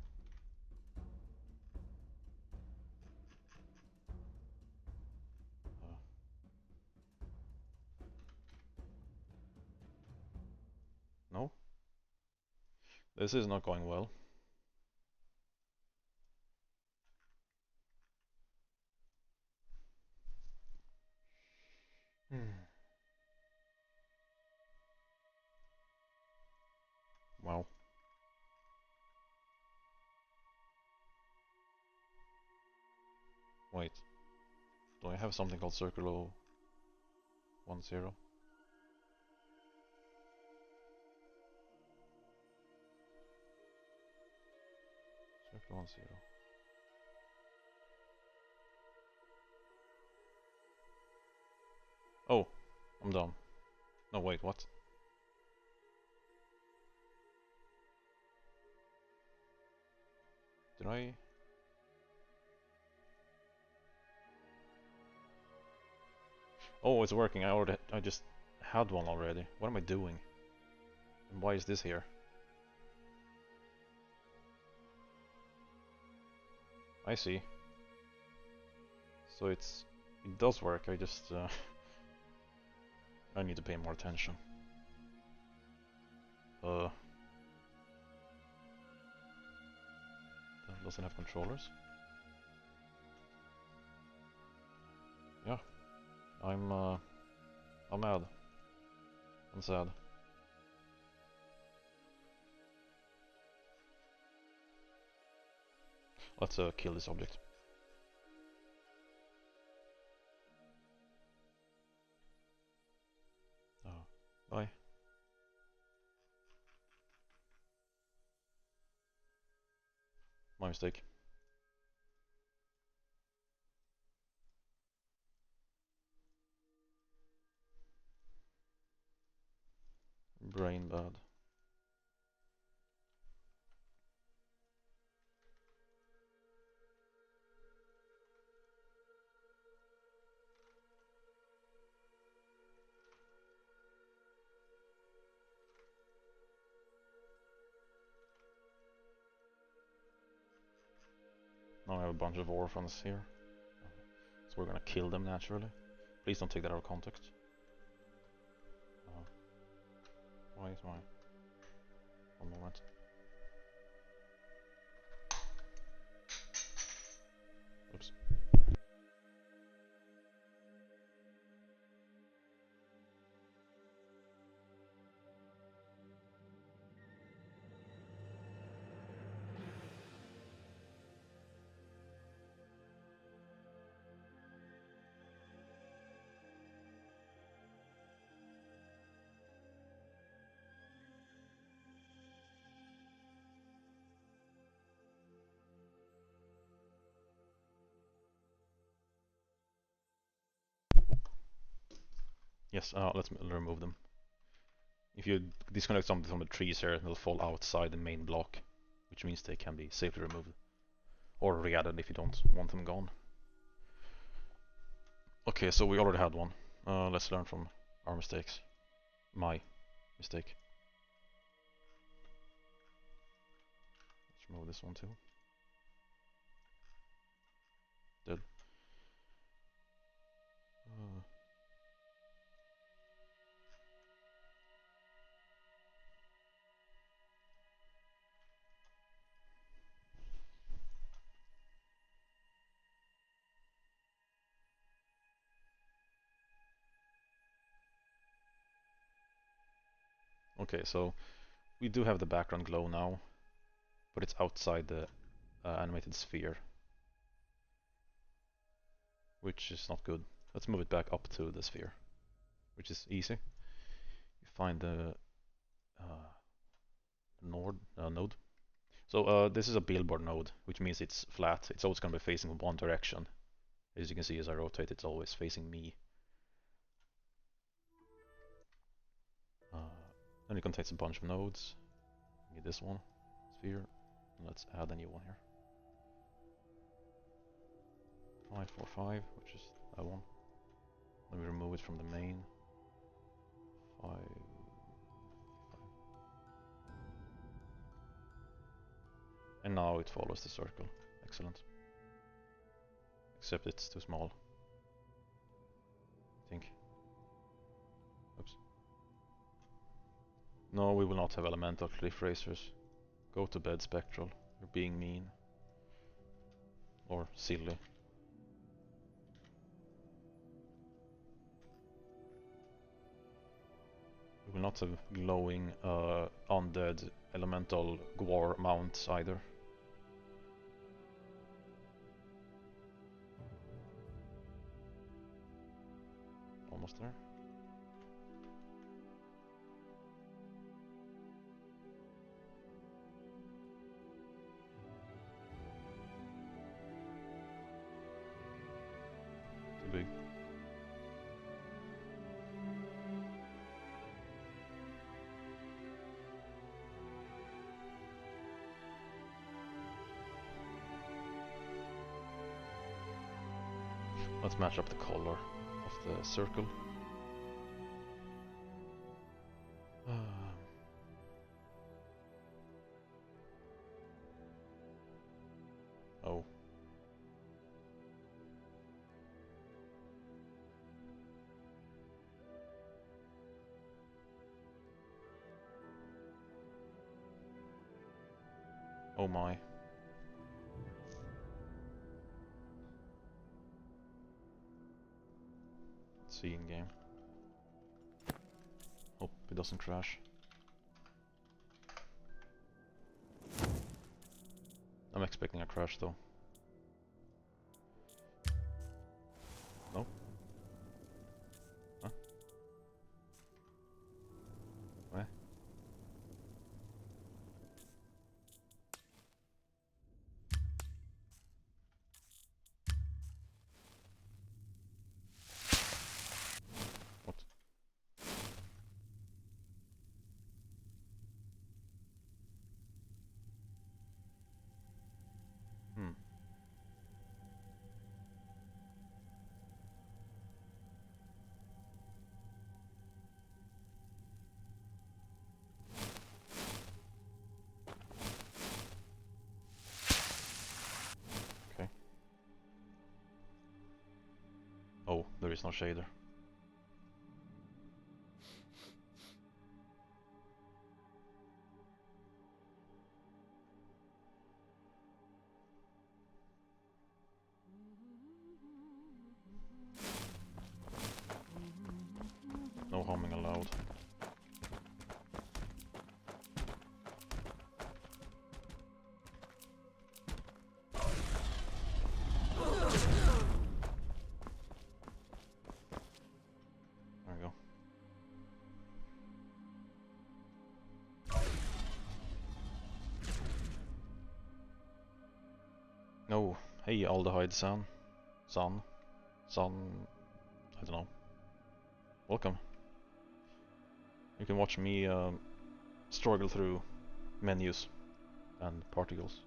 No? This is not going well. Wow. Wait. Do I have something called Circulo 10? Circulo 10. Oh, I'm done. No, wait, what? Did I? Oh, it's working. I just had one already. What am I doing? And why is this here? I see. So it does work. I just I need to pay more attention. That doesn't have controllers. Yeah, I'm mad. I'm sad. Let's kill this object. Bye. My mistake. Brain bad. Now I have a bunch of orphans here. So we're gonna kill them naturally. Please don't take that out of context. Why? One moment. Oops. Yes, let's remove them. If you disconnect something from the trees here, they'll fall outside the main block, which means they can be safely removed. Or re-added if you don't want them gone. Okay, so we already had one. Let's learn from Our mistakes. My mistake. Let's remove this one too. Dead. Okay, so we do have the background glow now, but it's outside the animated sphere, which is not good. Let's move it back up to the sphere, which is easy. You find the node. So this is a billboard node, which means it's flat. It's always going to be facing one direction. As you can see, as I rotate, it's always facing me. Then it contains a bunch of nodes. Get this one, sphere. And let's add a new one here. 545, which is that one. Then we remove it from the main. 5. And now it follows the circle. Excellent. Except it's too small. I think. Oops. No, we will not have elemental cliff racers. Go to bed, Spectral. You're being mean. Or silly. We will not have glowing undead elemental Gwar mounts either. Almost there. Too big. Let's match up the color of the circle. Oh. Oh my. Let's see in game. Hope it doesn't crash. I'm expecting a crash though. No? Huh? Where? What? Hmm. Okay. Oh, there is no shader. No humming allowed. There we go. No. Hey, aldehyde son. Son. I don't know. Welcome. You can watch me struggle through menus and particles.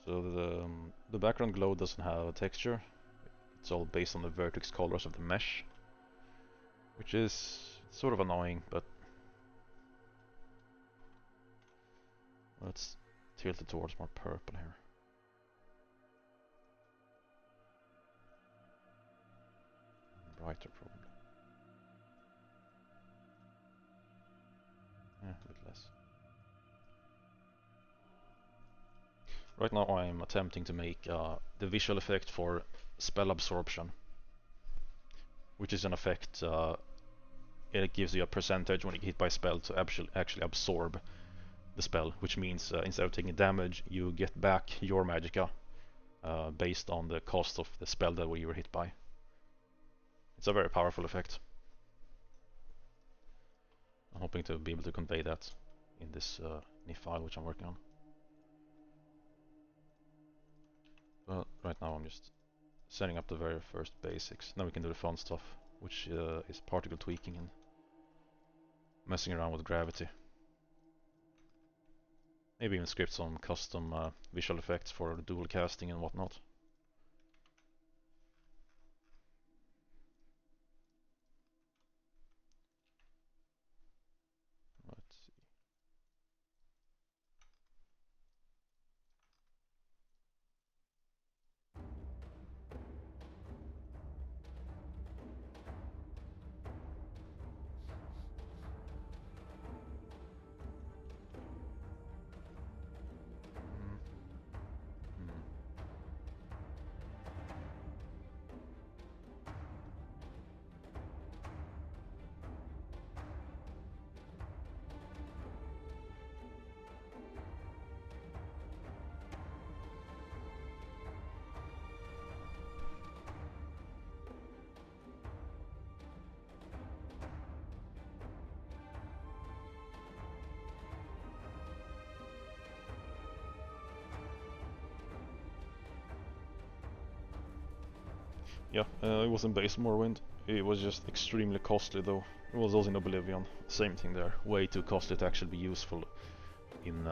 So the background glow doesn't have a texture. It's all based on the vertex colors of the mesh, which is sort of annoying, but let's tilt it towards more purple here. Brighter probably. Yeah, a bit less. Right now I'm attempting to make the visual effect for spell absorption, which is an effect, it gives you a percentage when you get hit by a spell to actually absorb the spell, which means instead of taking damage, you get back your magicka based on the cost of the spell that you were hit by. It's a very powerful effect. I'm hoping to be able to convey that in this NIF file which I'm working on. But right now I'm just setting up the very first basics. Now we can do the fun stuff, which is particle tweaking and messing around with gravity. Maybe even script some custom visual effects for dual casting and whatnot. Let's see. Yeah, it was in base Morrowind. It was just extremely costly though. It was also in Oblivion. Same thing there. Way too costly to actually be useful in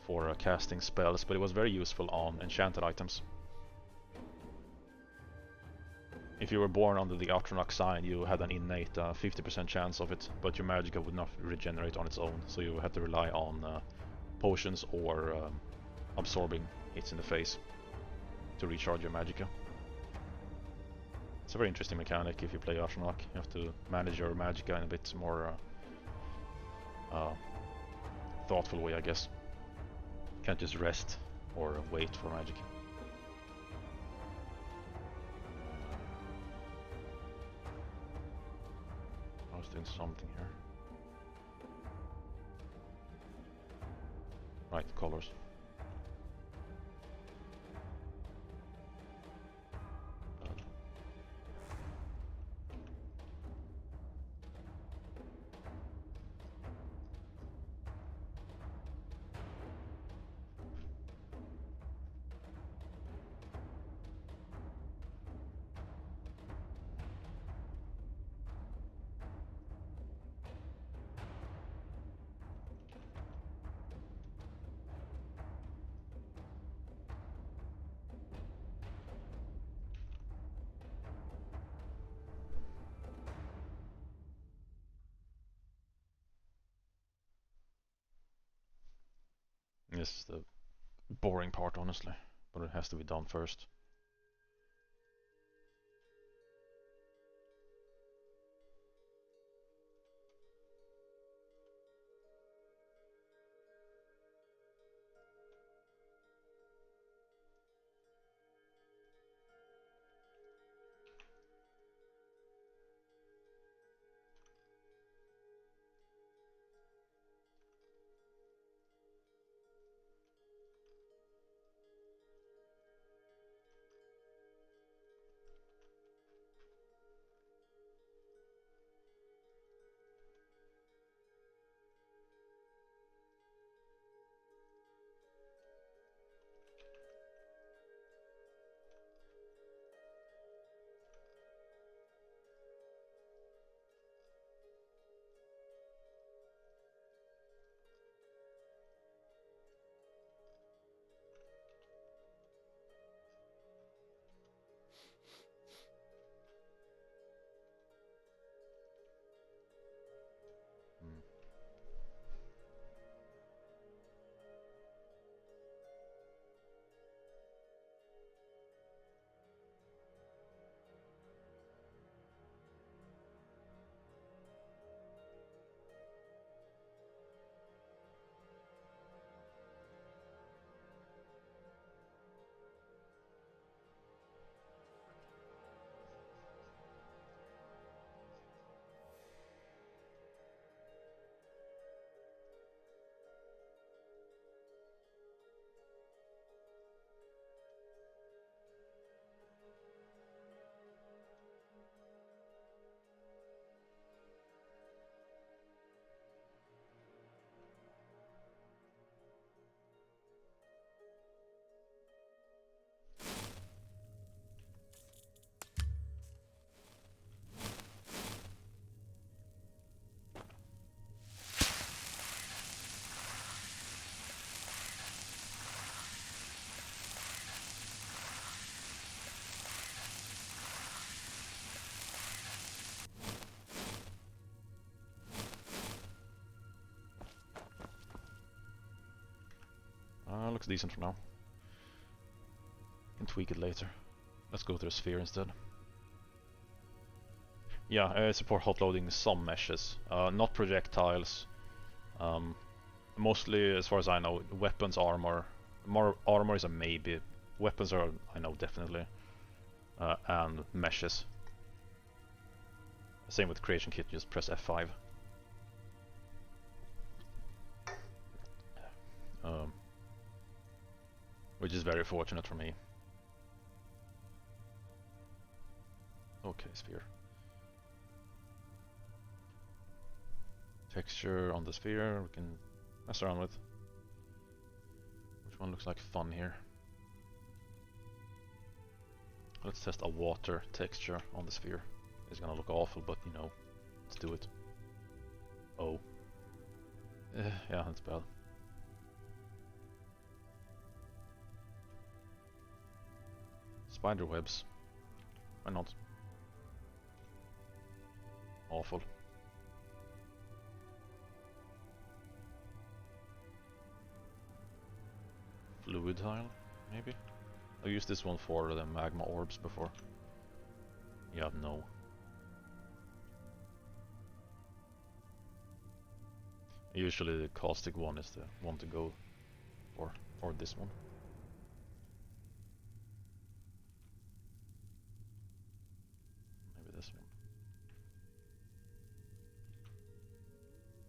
for casting spells, but it was very useful on enchanted items. If you were born under the Atronach sign, you had an innate 50% chance of it, but your magicka would not regenerate on its own, so you had to rely on potions or absorbing hits in the face to recharge your magicka. It's a very interesting mechanic if you play Atronach. You have to manage your magicka in a bit more thoughtful way, I guess. Can't just rest or wait for magicka. I was doing something here. Right, colors. This is the boring part, honestly, but it has to be done first. Looks decent for now. Can tweak it later. Let's go to the sphere instead. Yeah, support hot loading some meshes, not projectiles. Mostly, as far as I know, weapons, armor. More armor is a maybe. Weapons are, I know, definitely. And meshes. Same with creation kit, just press F5. Which is very fortunate for me. Okay, sphere. Texture on the sphere we can mess around with. Which one looks like fun here? Let's test a water texture on the sphere. It's gonna look awful, but you know, let's do it. Oh. Yeah, that's bad. Spider webs. Why not? Awful. Fluid tile, maybe? I used this one for the magma orbs before. Yeah, no. Usually the caustic one is the one to go for, or this one. Maybe this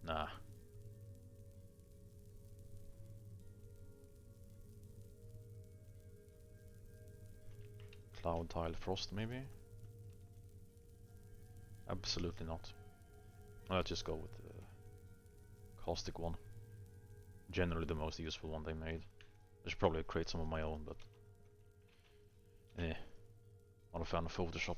one. Nah. Cloud tile frost, maybe? Absolutely not. Let's just go with the caustic one. Generally the most useful one they made. I should probably create some of my own, but not a fan of Photoshop.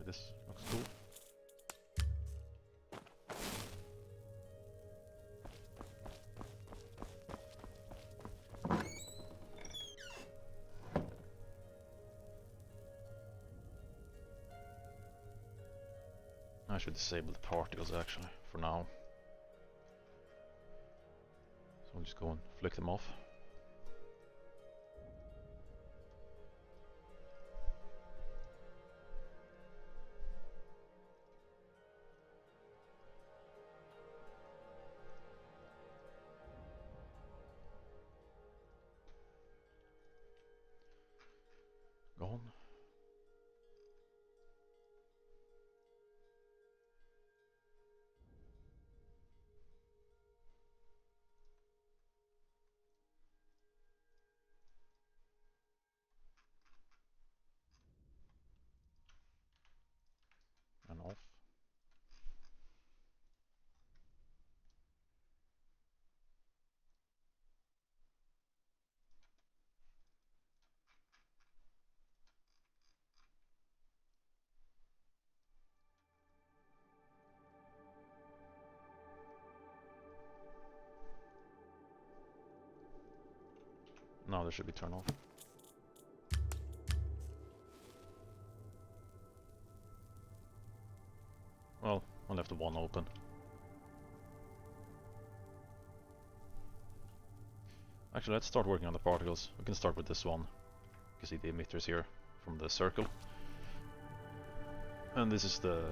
This looks cool. I should disable the particles actually, for now. So I'll just go and flick them off. Gone. And off. Now they should be turned off. Well, I left the one open. Actually, let's start working on the particles. We can start with this one. You can see the emitters here from the circle. And this is the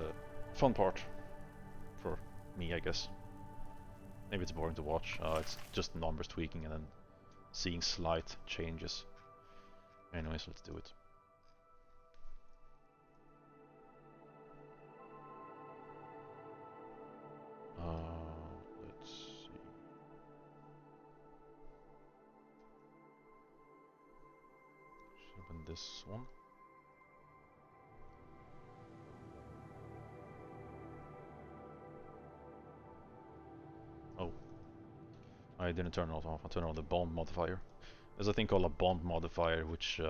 fun part for me, I guess. Maybe it's boring to watch. It's just numbers tweaking and then seeing slight changes. Anyways, let's do it. Let's see. Should have been this one. Oh, I didn't turn it off. I turned on the bomb modifier. There's a thing called a bomb modifier, which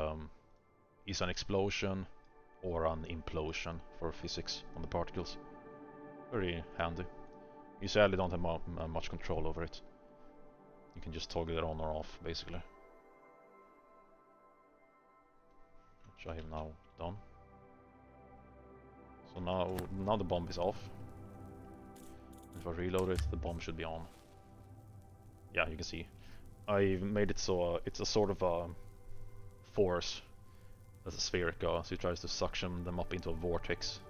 is an explosion or an implosion for physics on the particles. Very handy. You sadly don't have much control over it. You can just toggle it on or off, basically. Which I have now done. So now the bomb is off. If I reload it, the bomb should be on. Yeah, you can see. I made it so it's a sort of a force as a spheric so it tries to suction them up into a vortex.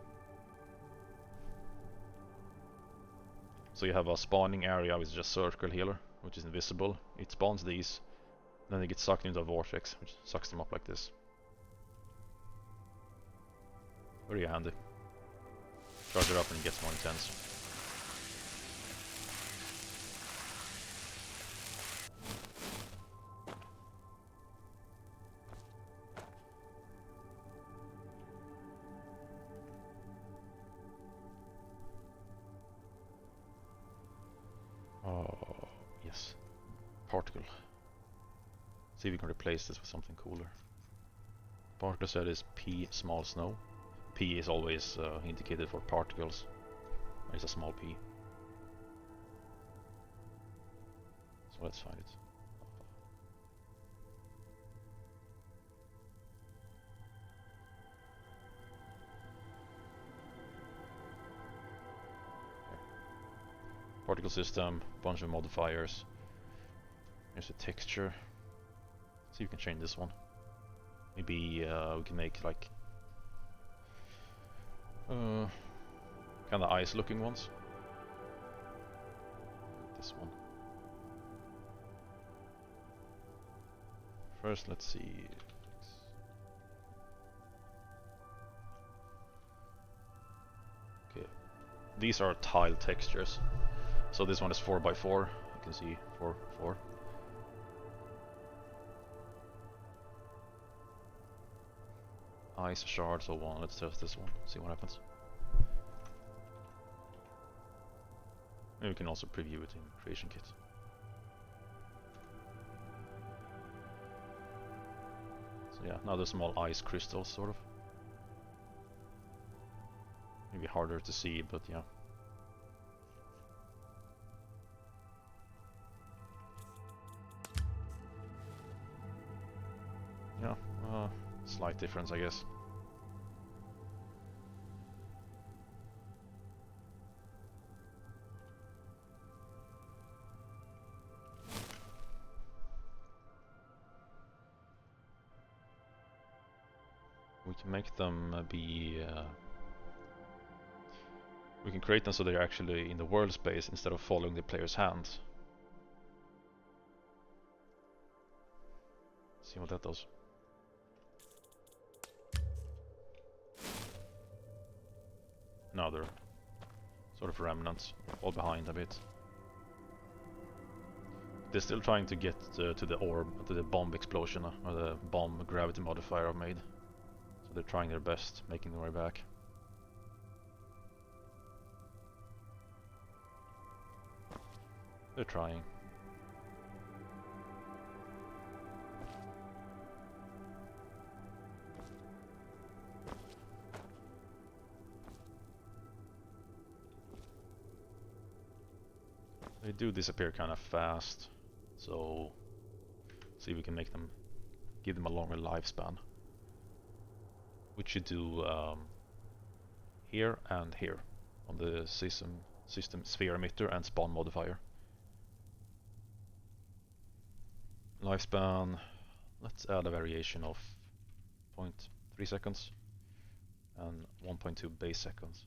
So you have a spawning area with just circle here, which is invisible. It spawns these, then they get sucked into a vortex, which sucks them up like this. Very handy. Charge it up and it gets more intense. Oh, yes. Particle. See if we can replace this with something cooler. Particle set is P small snow. P is always indicated for particles. It's a small p. So let's find it. Particle system, bunch of modifiers. Here's a texture. See if we can change this one. Maybe we can make like kind of ice looking ones. This one. First, let's see. Okay, these are tile textures. So this one is 4x4. You can see 4x4. Ice shard, so one. Let's test this one. See what happens. Maybe we can also preview it in Creation Kit. So yeah, now there's small ice crystals, sort of. Maybe harder to see, but yeah. Yeah, slight difference, I guess. We can make them be... we can create them so they're actually in the world space instead of following the player's hands. See what that does. Now they're sort of remnants, all behind a bit. They're still trying to get to the orb, to the bomb explosion, or the bomb gravity modifier I've made. So they're trying their best, making their way back. They're trying. They do disappear kind of fast, so see if we can make them, give them a longer lifespan. Which you do here and here on the system sphere emitter and spawn modifier. Lifespan, let's add a variation of 0.3 seconds and 1.2 base seconds.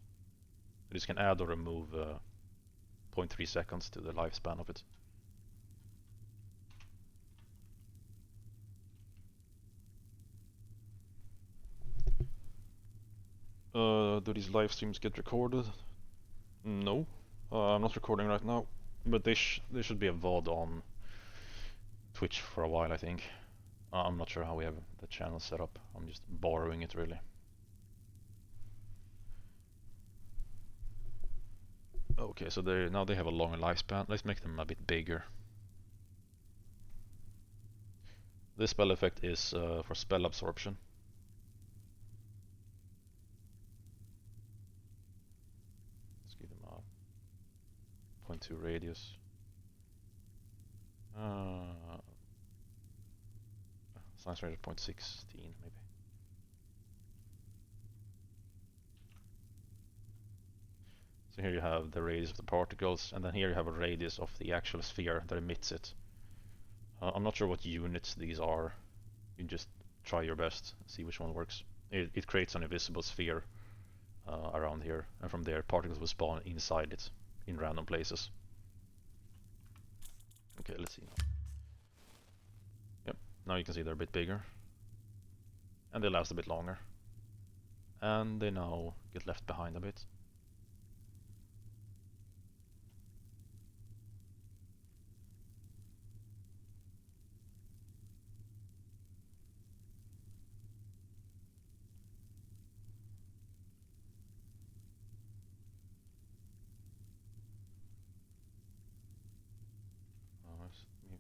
You just can add or remove 0.3 seconds to the lifespan of it. Do these live streams get recorded? No, I'm not recording right now, but they should be a VOD on Twitch for a while, I think. I'm not sure how we have the channel set up. I'm just borrowing it, really. Okay, so now they have a longer lifespan. Let's make them a bit bigger. This spell effect is for spell absorption. Let's give them a 0.2 radius. Science range 0.16 maybe. So here you have the radius of the particles, and then here you have a radius of the actual sphere that emits it. I'm not sure what units these are. You just try your best, see which one works. It creates an invisible sphere around here, and from there particles will spawn inside it in random places. Okay, let's see now. Yep, now you can see they're a bit bigger. And they last a bit longer. And they now get left behind a bit.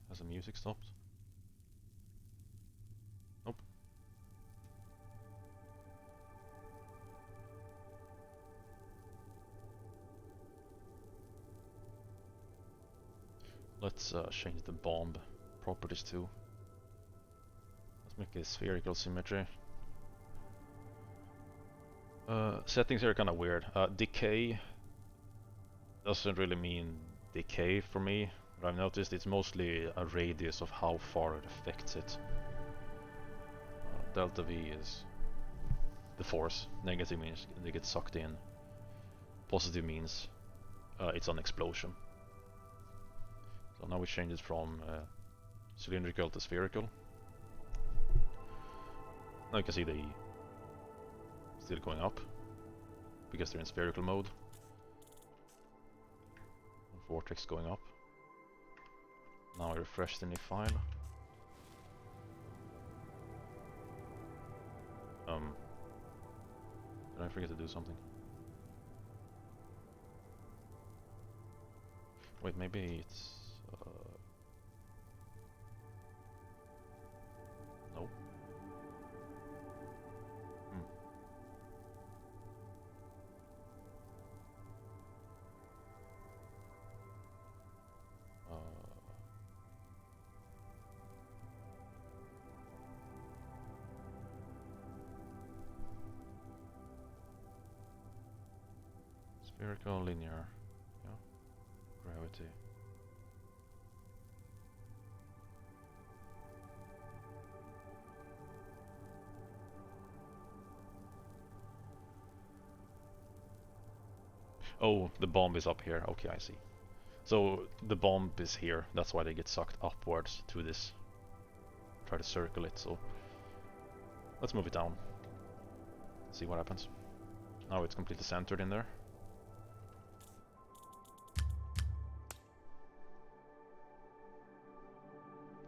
Has the music stopped? Nope. Let's change the bomb properties too. Let's make a spherical symmetry. Settings here are kind of weird. Decay doesn't really mean decay for me. What I've noticed, it's mostly a radius of how far it affects it. Delta V is the force. Negative means they get sucked in. Positive means it's an explosion. So now we change it from cylindrical to spherical. Now you can see they still going up because they're in spherical mode. Vortex going up. Now I refresh the new file. Did I forget to do something? Wait, maybe it's no. Spherical, linear, yeah, gravity. Oh, the bomb is up here. Okay, I see. So the bomb is here. That's why they get sucked upwards to this. Try to circle it. So let's move it down. See what happens. Now it's completely centered in there.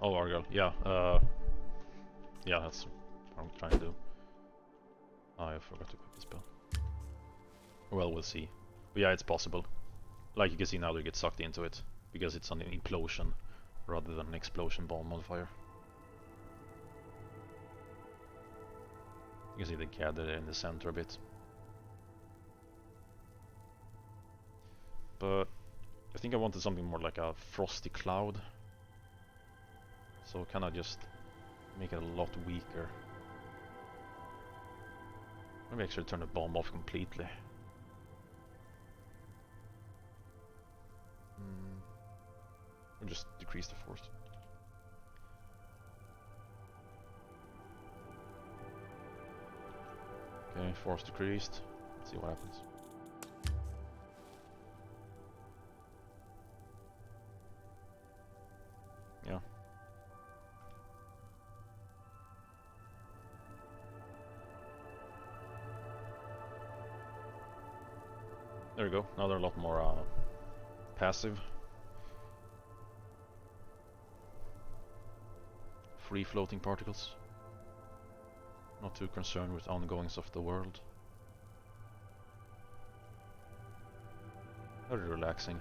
Oh, Argyle. Yeah. Yeah, that's what I'm trying to do. I forgot to equip the spell. Well, we'll see. But yeah, it's possible. Like you can see now, they get sucked into it because it's an implosion rather than an explosion bomb modifier. You can see they gather in the center a bit. But I think I wanted something more like a frosty cloud. So can I just make it a lot weaker? Maybe actually turn the bomb off completely. Or just decrease the force. Okay, force decreased. Let's see what happens. Yeah. There we go. Now they're a lot more passive. Free floating particles. Not too concerned with ongoings of the world. Very relaxing.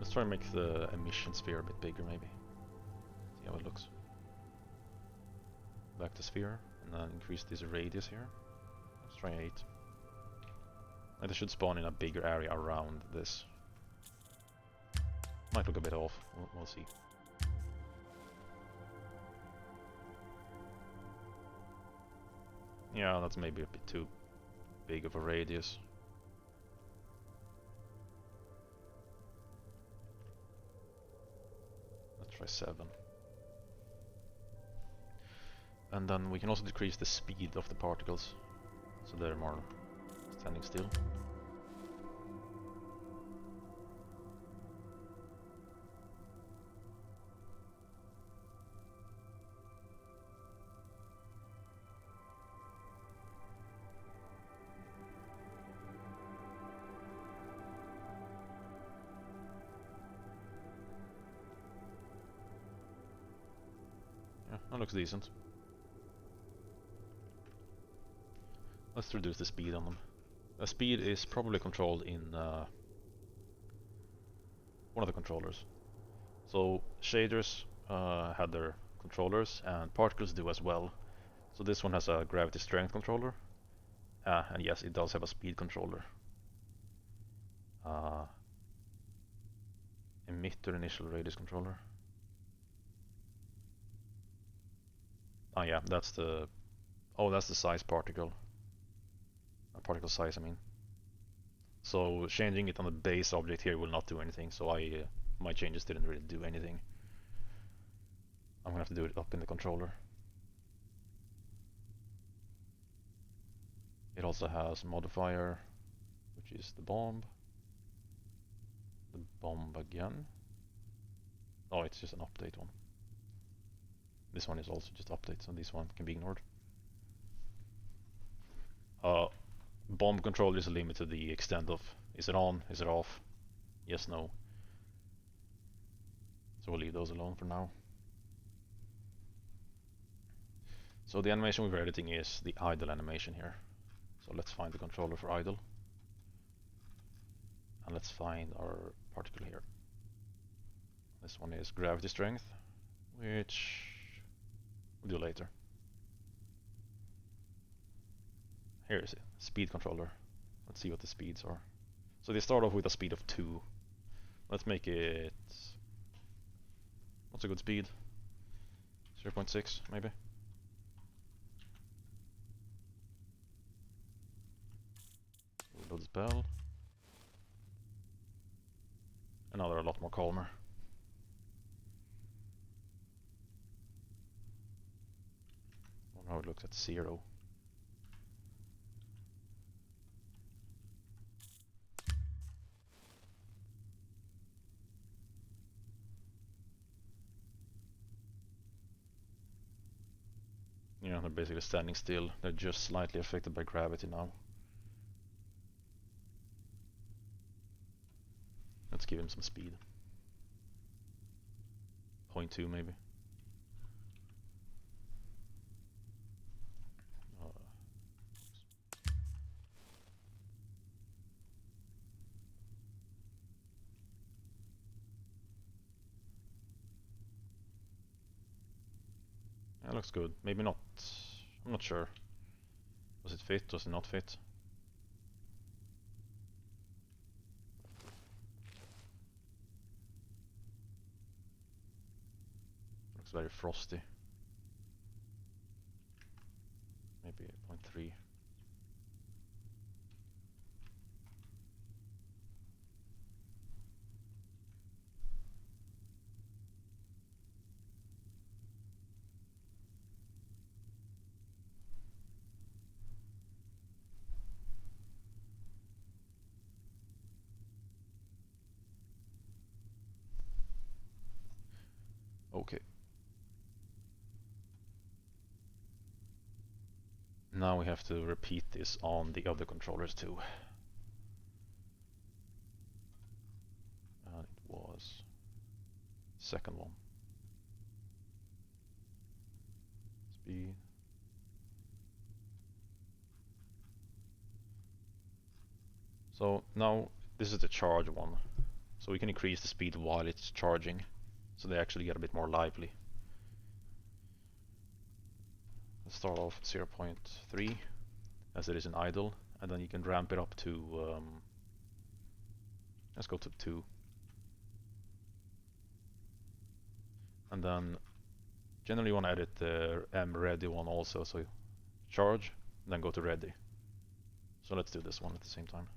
Let's try and make the emission sphere a bit bigger, maybe. See how it looks. Back to sphere, and then increase this radius here. Let's try 8. And it should spawn in a bigger area around this. Might look a bit off, we'll see. Yeah, that's maybe a bit too big of a radius. Let's try 7. And then we can also decrease the speed of the particles, so they're more standing still. Yeah, that looks decent. Let's reduce the speed on them. The speed is probably controlled in one of the controllers. So shaders had their controllers, and particles do as well. So this one has a gravity strength controller, and yes, it does have a speed controller. Emitter initial radius controller. Oh yeah, that's the size particle. Particle size, I mean. So changing it on the base object here will not do anything, so my changes didn't really do anything. I'm gonna have to do it up in the controller. It also has modifier, which is the bomb. The bomb again. Oh, it's just an update one. This one is also just update, so this one can be ignored. Bomb controller is limited to the extent of, is it on, is it off, yes, no. So we'll leave those alone for now. So the animation we're editing is the idle animation here. So let's find the controller for idle. And let's find our particle here. This one is gravity strength, which we'll do later. Here is it, speed controller. Let's see what the speeds are. So they start off with a speed of 2. Let's make it... what's a good speed? 0.6 maybe? Load the spell. And now they're a lot more calmer. I wonder how it looks at 0. Yeah, they're basically standing still. They're just slightly affected by gravity now. Let's give him some speed. 0.2 maybe. That looks good. Maybe not. I'm not sure. Does it fit? Does it not fit? Looks very frosty. Maybe 0.3. Okay. Now we have to repeat this on the other controllers too. And it was second one. Speed. So now this is the charge one. So we can increase the speed while it's charging, so they actually get a bit more lively. Let's start off 0.3, as it is an idle, and then you can ramp it up to, let's go to 2. And then generally you want to edit the ready one also, so charge, then go to ready. So let's do this one at the same time.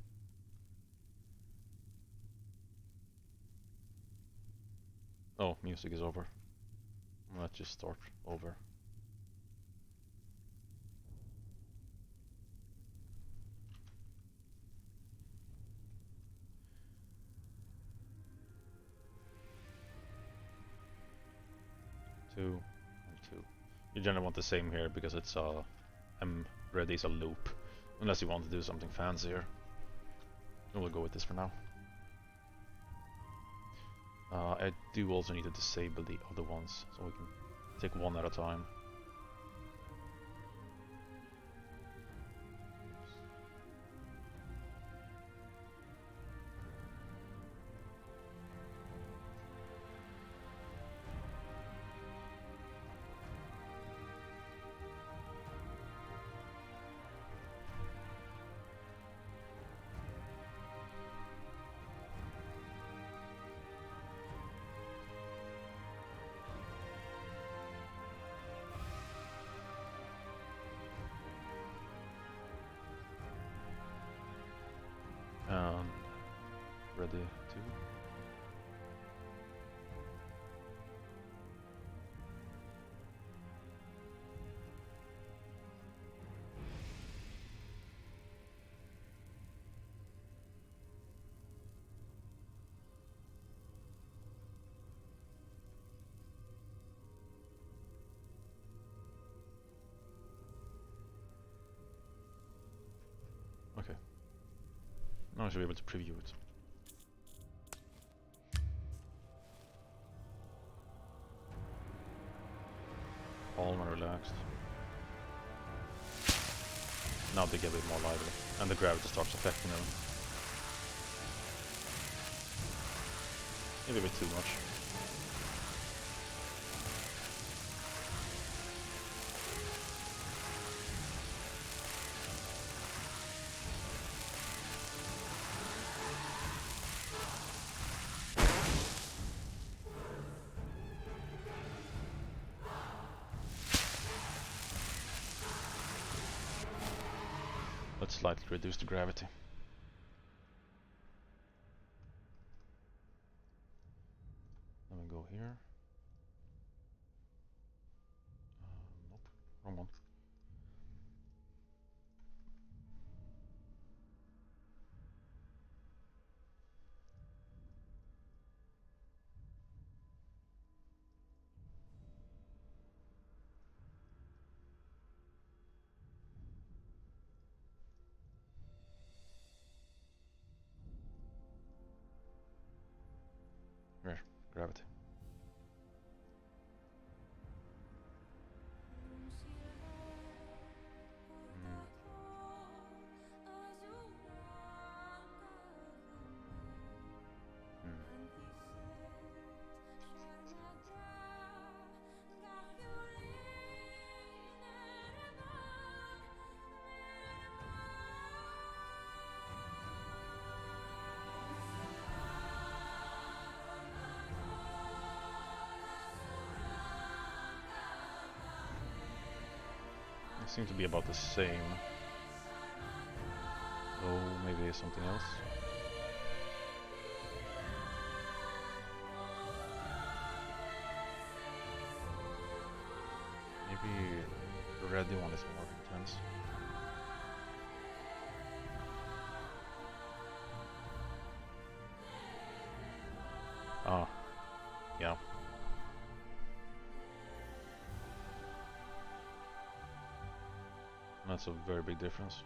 Oh, music is over. Let's just start over. Two and 2. You generally want the same here because it's ready is a loop, unless you want to do something fancier. We'll go with this for now. I do also need to disable the other ones, so we can take one at a time. Ready to. Okay. Now I should be able to preview it. Calm and relaxed. Now they get a bit more lively, and the gravity starts affecting them. Maybe a bit too much. Let's slightly reduce the gravity. Then we go here. Nope, wrong one. Here, gravity. It seems to be about the same. Oh, maybe something else. Maybe the ready one is more intense. Ah, yeah. That's a very big difference.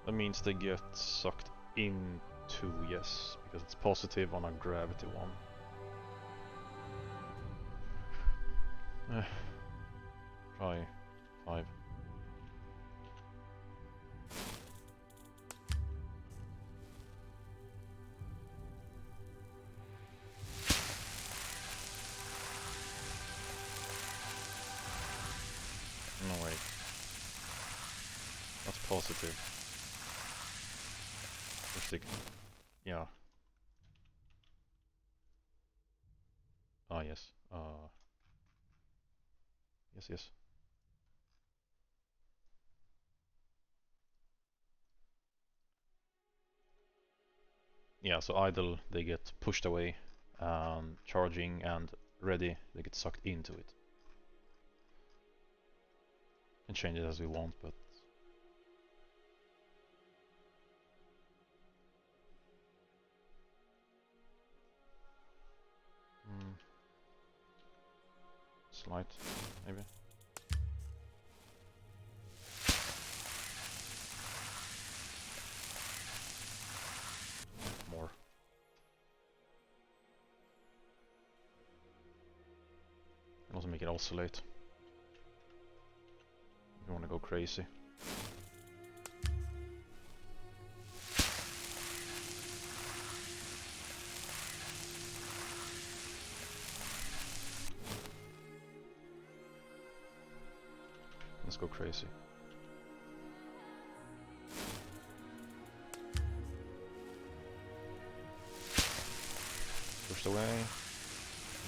That means they get sucked into, yes, because it's positive on a gravity one. Try 5. No, wait. That's positive. Yeah. Ah, yes. Yes. Yeah, so idle, they get pushed away. Charging and ready, they get sucked into it. Can change it as we want, but... Slight, maybe. More. Can also make it oscillate. If you want to go crazy. Let's go crazy. Pushed away,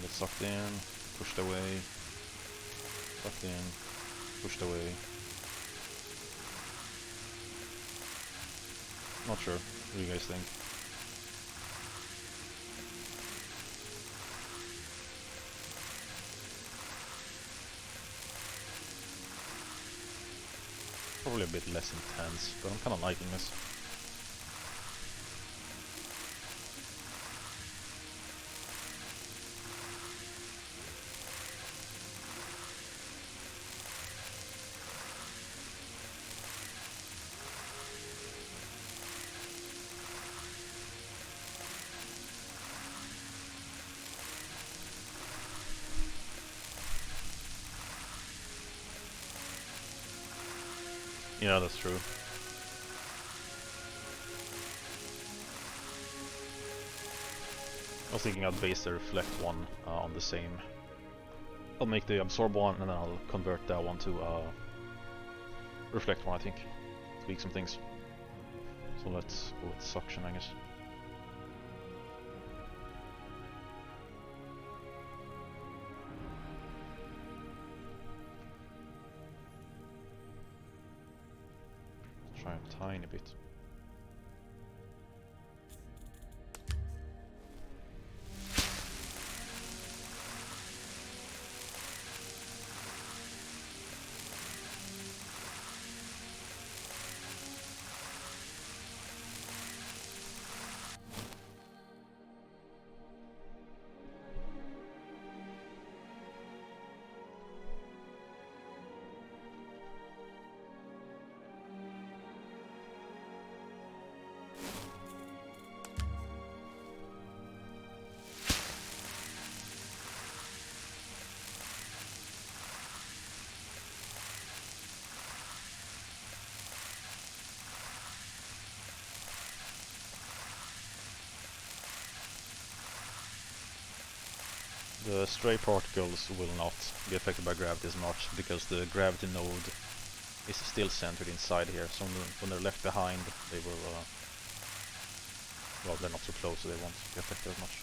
get sucked in, pushed away, sucked in, pushed away. Not sure. What do you guys think? Probably a bit less intense, but I'm kind of liking this. Yeah, that's true. I was thinking I'd base the reflect one on the same. I'll make the absorb one and then I'll convert that one to reflect one, I think. Tweak some things. So let's go with suction, I guess. Let's try a tiny bit. The stray particles will not be affected by gravity as much because the gravity node is still centered inside here, so when they're left behind they will, well, they're not so close so they won't be affected as much.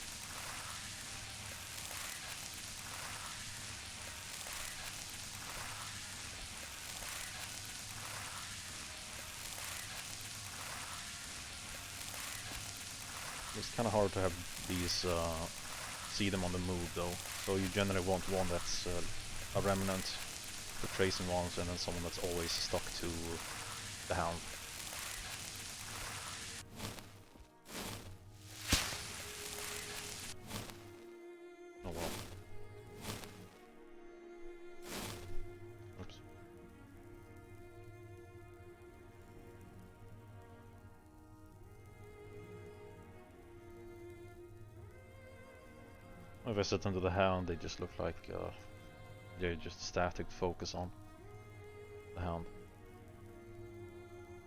It's kind of hard to have these see them on the move though, so you generally want one that's a remnant for tracing ones and then someone that's always stuck to the hound. Oh well. Oops. If I set them to the hound, they just look like they're just static focus on the hound.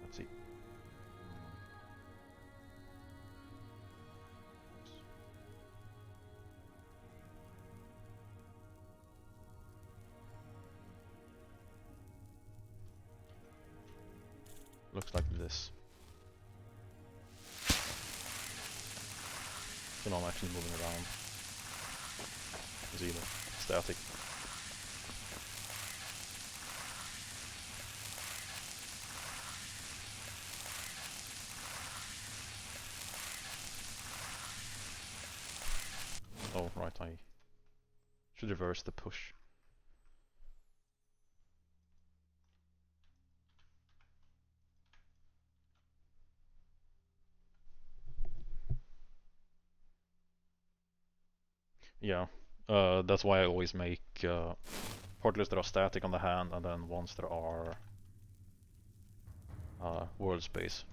Let's see. this. So now I'm actually moving around. It's either static. Oh, right, I should reverse the push. Yeah, that's why I always make portlets that are static on the hand, and then ones that are world space.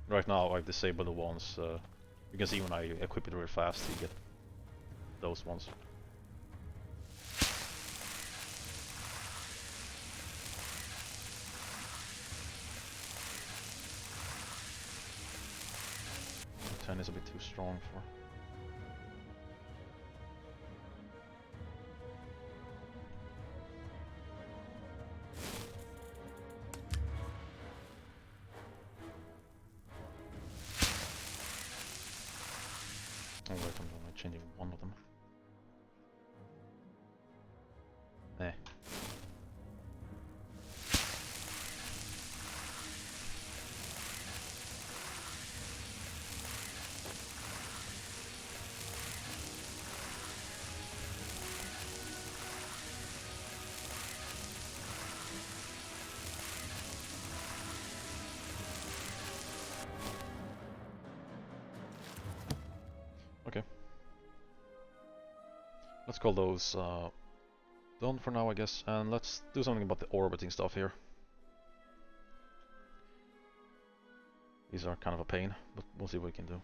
Right now I've disabled the ones, you can see when I equip it really fast, you get those ones. The 10 is a bit too strong for... Oh wait, I'm only changing one of them. Eh. Okay. Let's call those done for now, I guess, and let's do something about the orbiting stuff here. These are kind of a pain, but we'll see what we can do.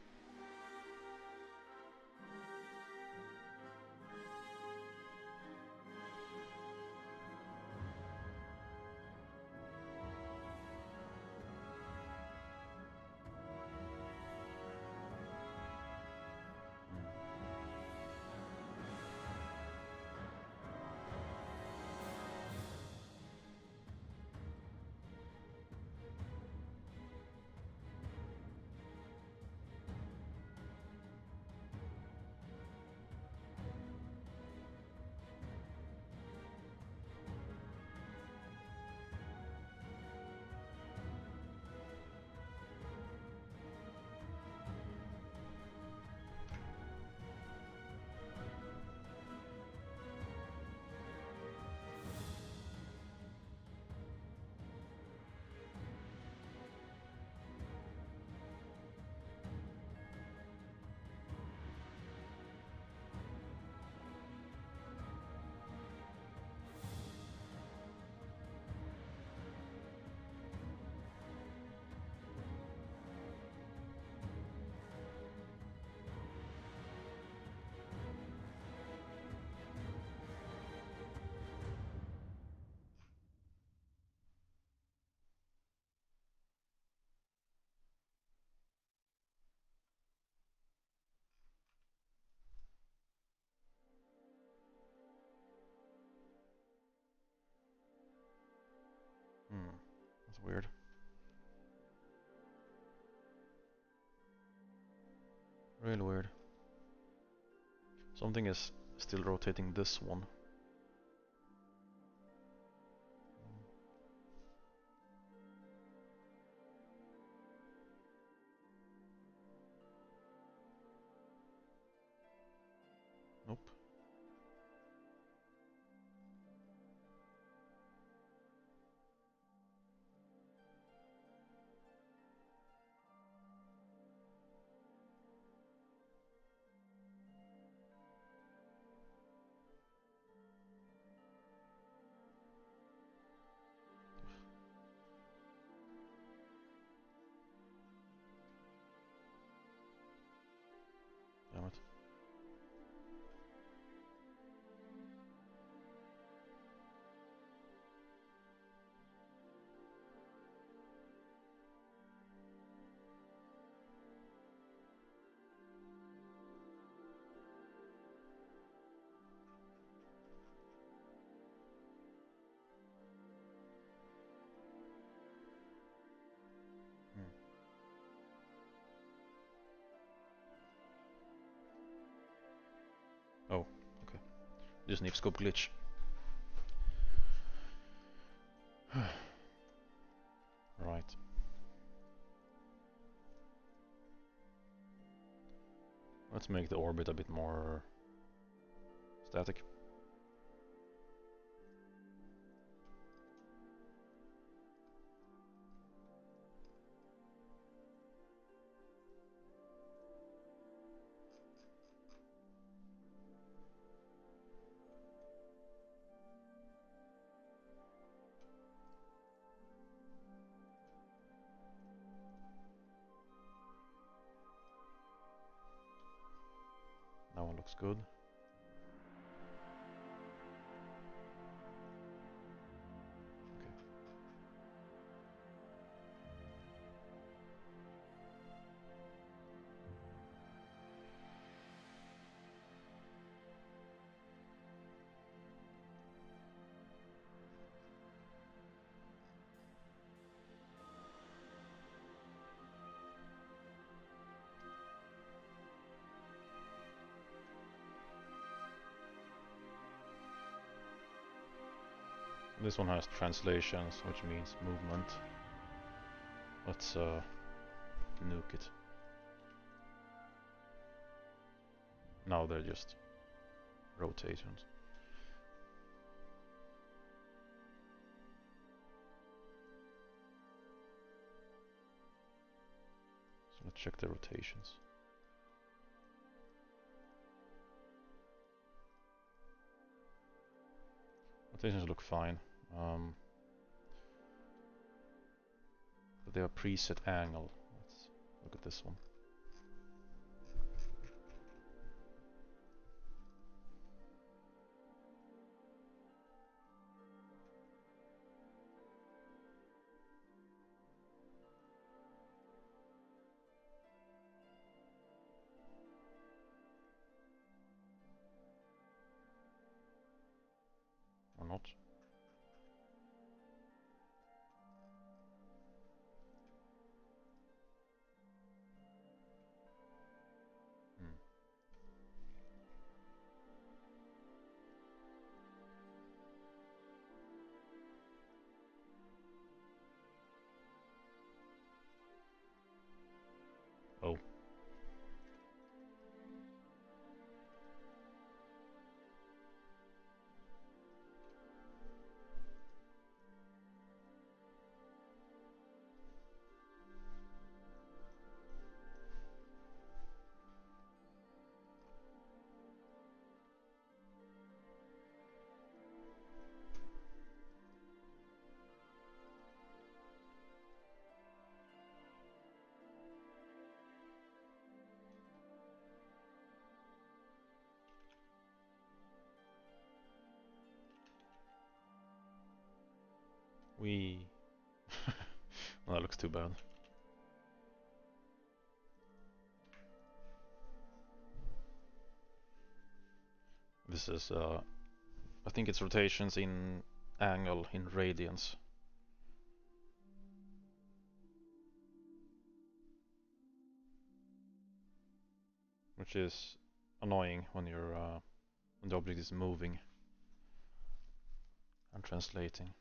That's weird. Really weird. Something is still rotating this one. Nope. Just need scope glitch. Right. Let's make the orbit a bit more static. That one looks good. Okay. This one has translations, which means movement. Let's nuke it. Now they're just rotations. So let's check the rotations. Rotations look fine. But they are preset angle. Let's look at this one. Or not. Hmm. Oh. We. Well, that looks too bad. This is, I think it's rotations in angle in radians. Which is annoying when you're when the object is moving and translating.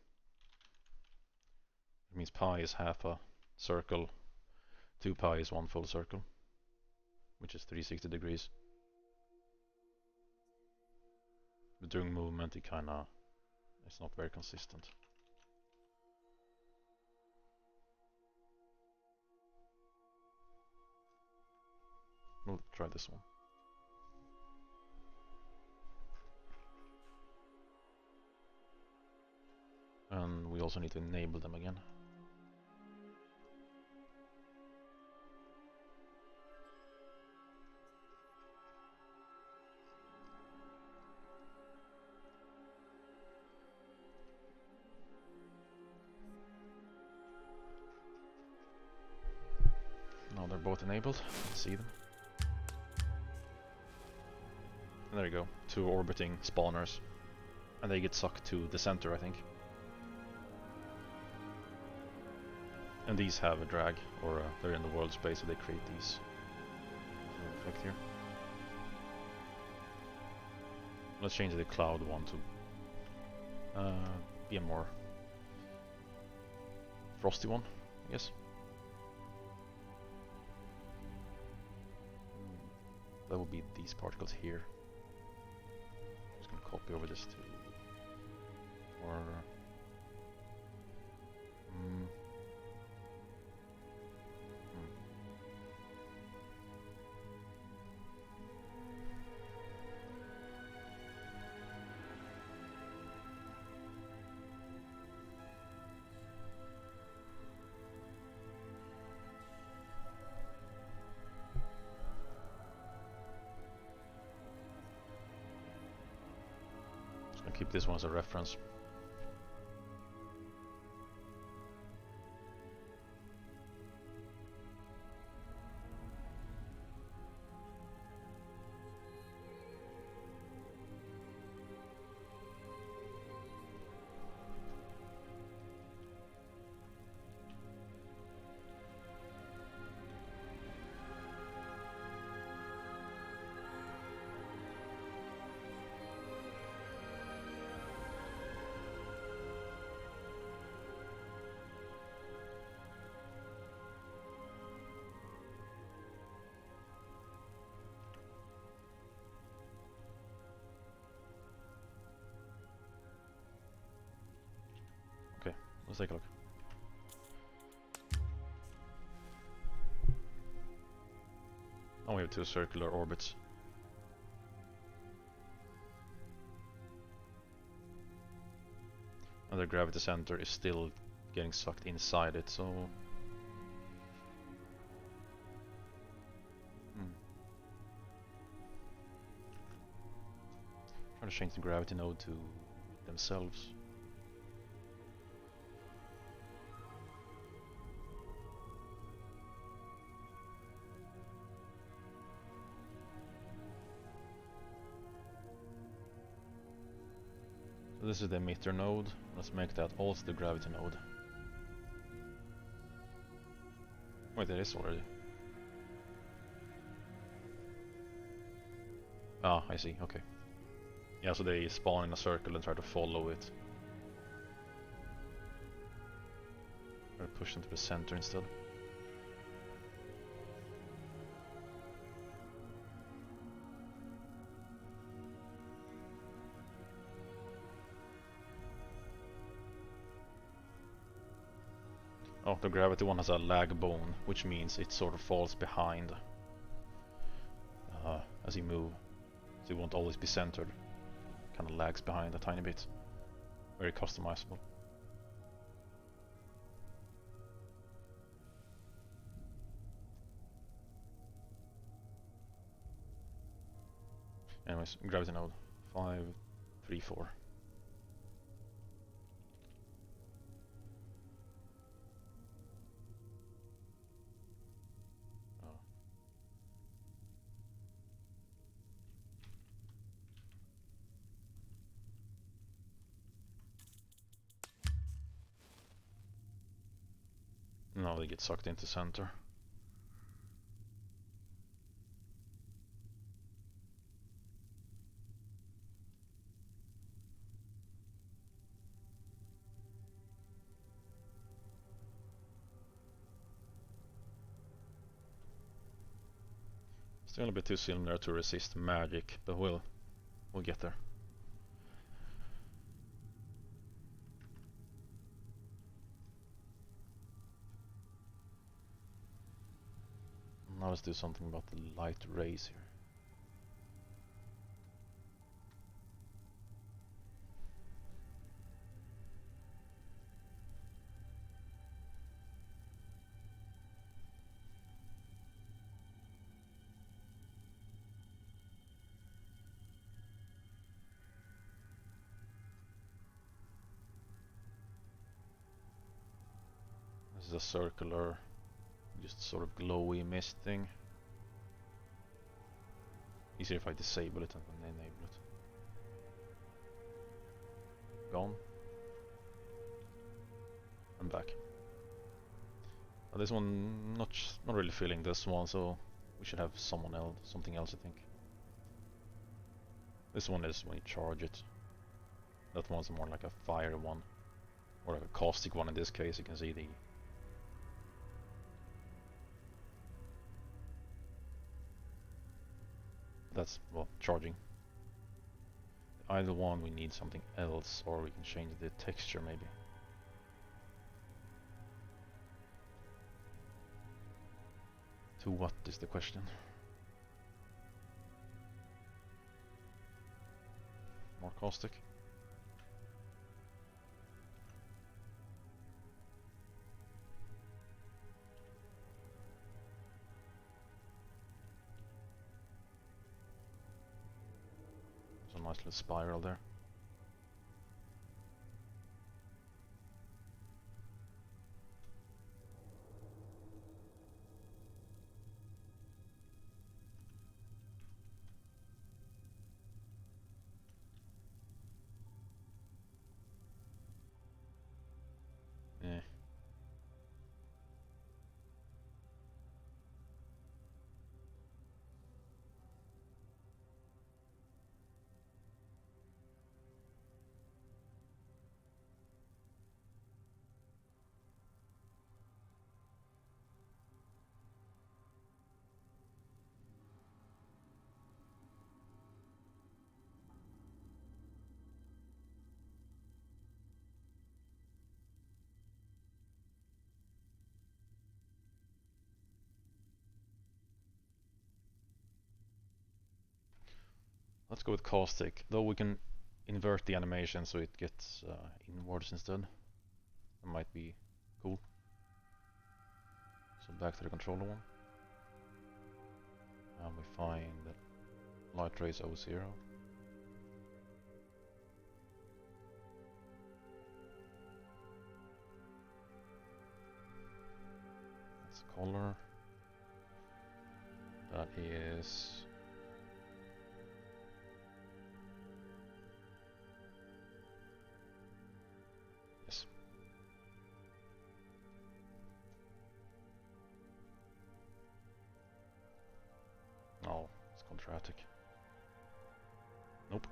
It means pi is half a circle, 2 pi is one full circle, which is 360 degrees. But during movement it kinda, it's not very consistent. We'll try this one. And we also need to enable them again. Now they're both enabled. Let's see them. And there you go, 2 orbiting spawners. And they get sucked to the center, I think. And these have a drag, or they're in the world space, so they create these effect here. Let's change the cloud one to be a more frosty one, I guess. That would be these particles here. Just gonna copy over this to or just gonna keep this one as a reference. Okay, let's take a look. Oh, we have two circular orbits. And the gravity center is still getting sucked inside it, so... Trying to change the gravity node to themselves. So this is the emitter node. Let's make that also the gravity node. Wait, it is already. Ah, I see, okay. Yeah, so they spawn in a circle and try to follow it. Or push them to the center instead. Oh, the gravity one has a lag bone, which means it sort of falls behind as you move. So it won't always be centered. Kind of lags behind a tiny bit. Very customizable. Anyways, gravity node 5, 3, 4. Now they get sucked into center. Still a bit too similar to resist magic, but we'll get there. Now let's do something about the light rays here. This is a circular, just sort of glowy mist thing. Easier if I disable it and then enable it. Gone. And back. This one, not really feeling this one, so we should have something else, I think. This one is when you charge it. That one's more like a fire one. Or like a caustic one in this case. You can see the... That's, well, charging. The idle one we need something else, or we can change the texture maybe. To what is the question? More caustic? There's a nice little spiral there. Eh. Let's go with caustic, though we can invert the animation so it gets inwards instead. That might be cool. So back to the controller one. And we find light trace 0. That's color. That is... Yes. Oh, it's quadratic. Nope.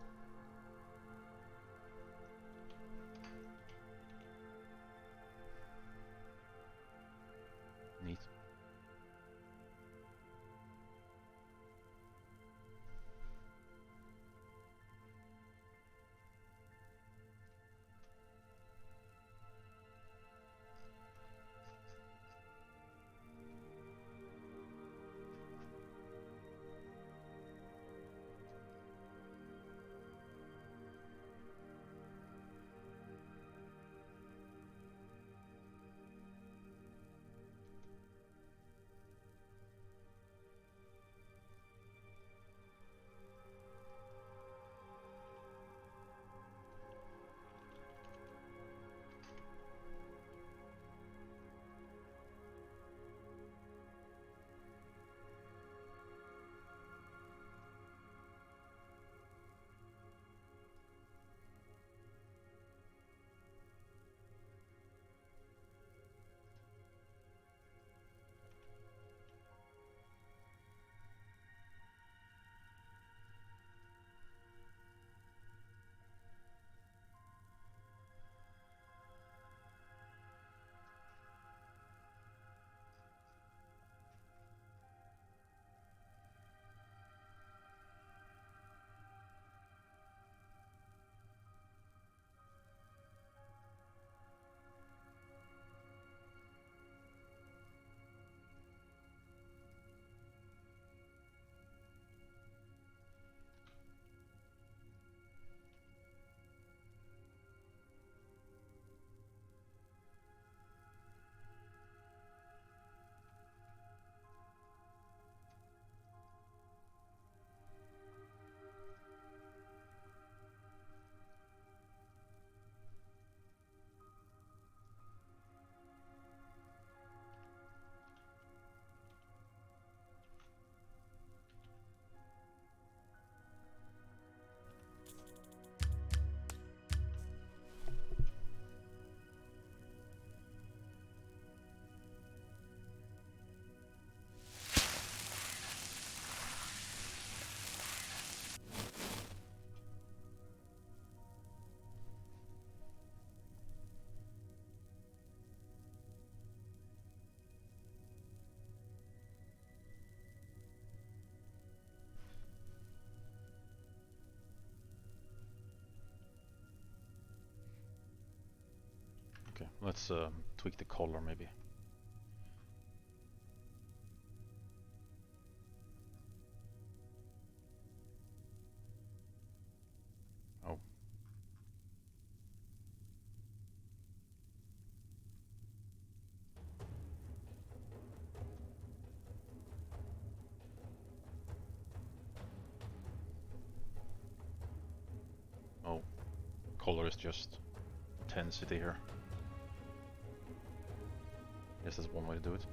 Neat. Let's tweak the color maybe. Oh. Oh. Color is just intensity here. Guess that's one way to do it.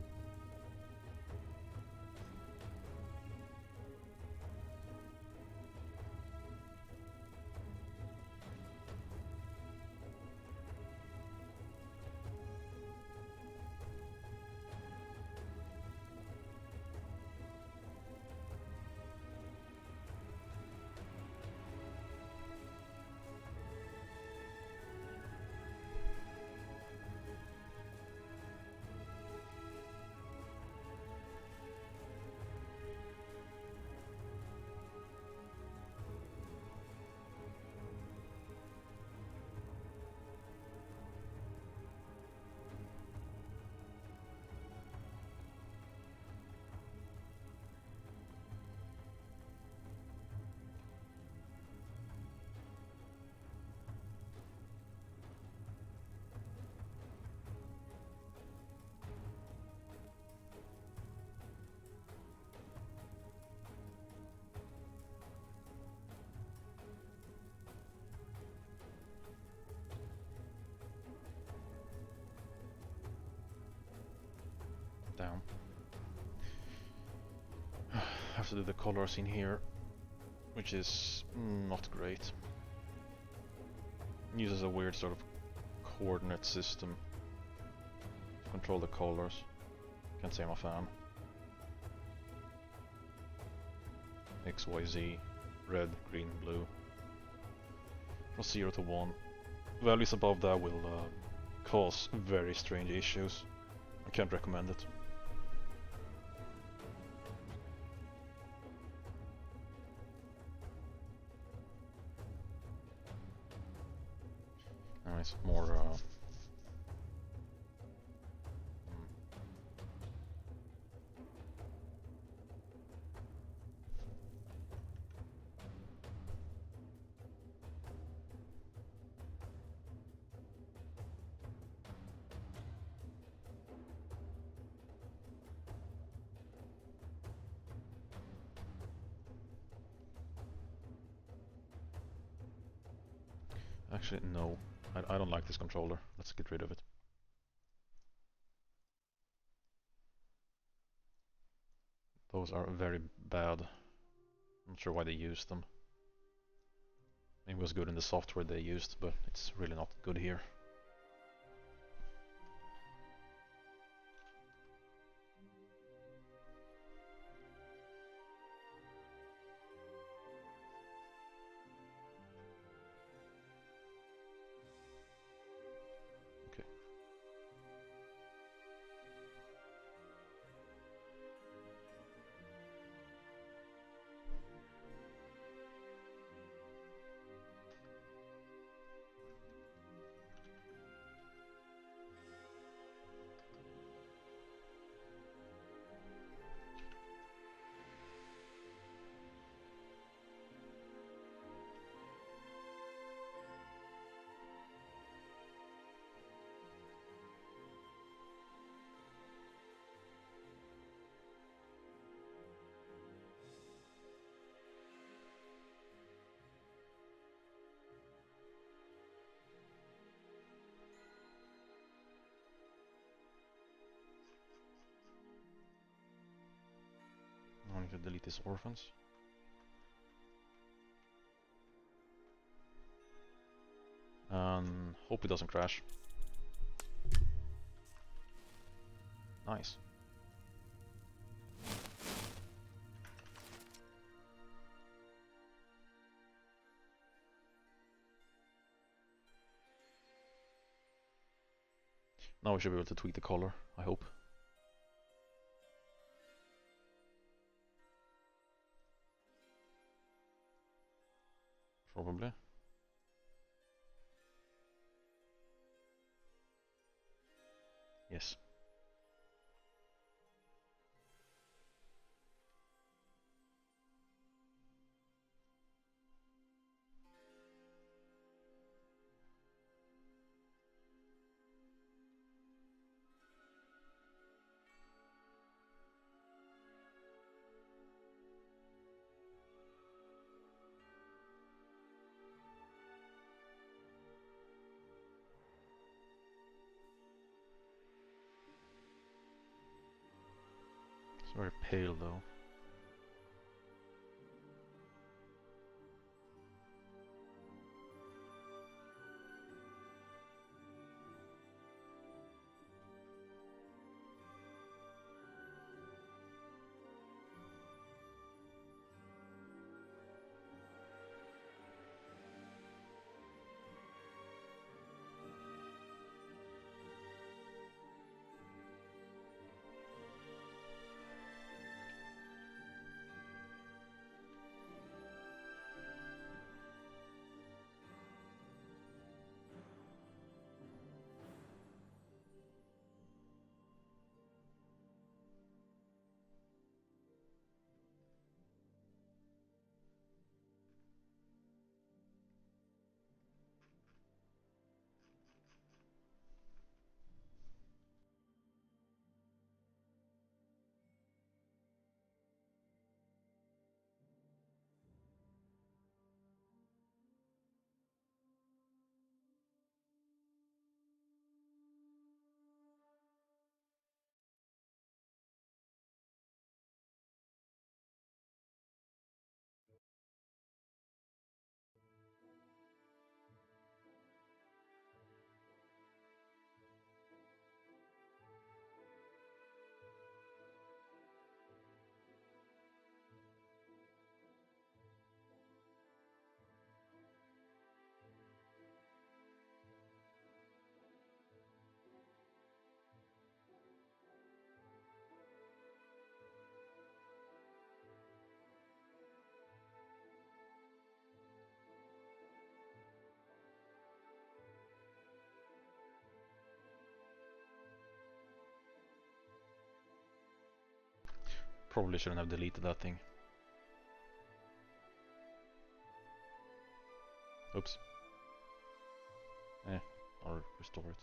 Down. Have to do the colors in here, which is not great. Uses a weird sort of coordinate system to control the colors. Can't say I'm a fan. X, Y, Z, red, green, blue. From 0 to 1. Values above that will cause very strange issues. I can't recommend it. Nice, more actually, no. I don't like this controller. Let's get rid of it. Those are very bad. Not sure why they used them. It was good in the software they used, but it's really not good here. I need to delete these orphans. And hope it doesn't crash. Nice. Now we should be able to tweak the color, I hope. Probably. Yes. It's very pale though. Probably shouldn't have deleted that thing. Oops. Or restore it.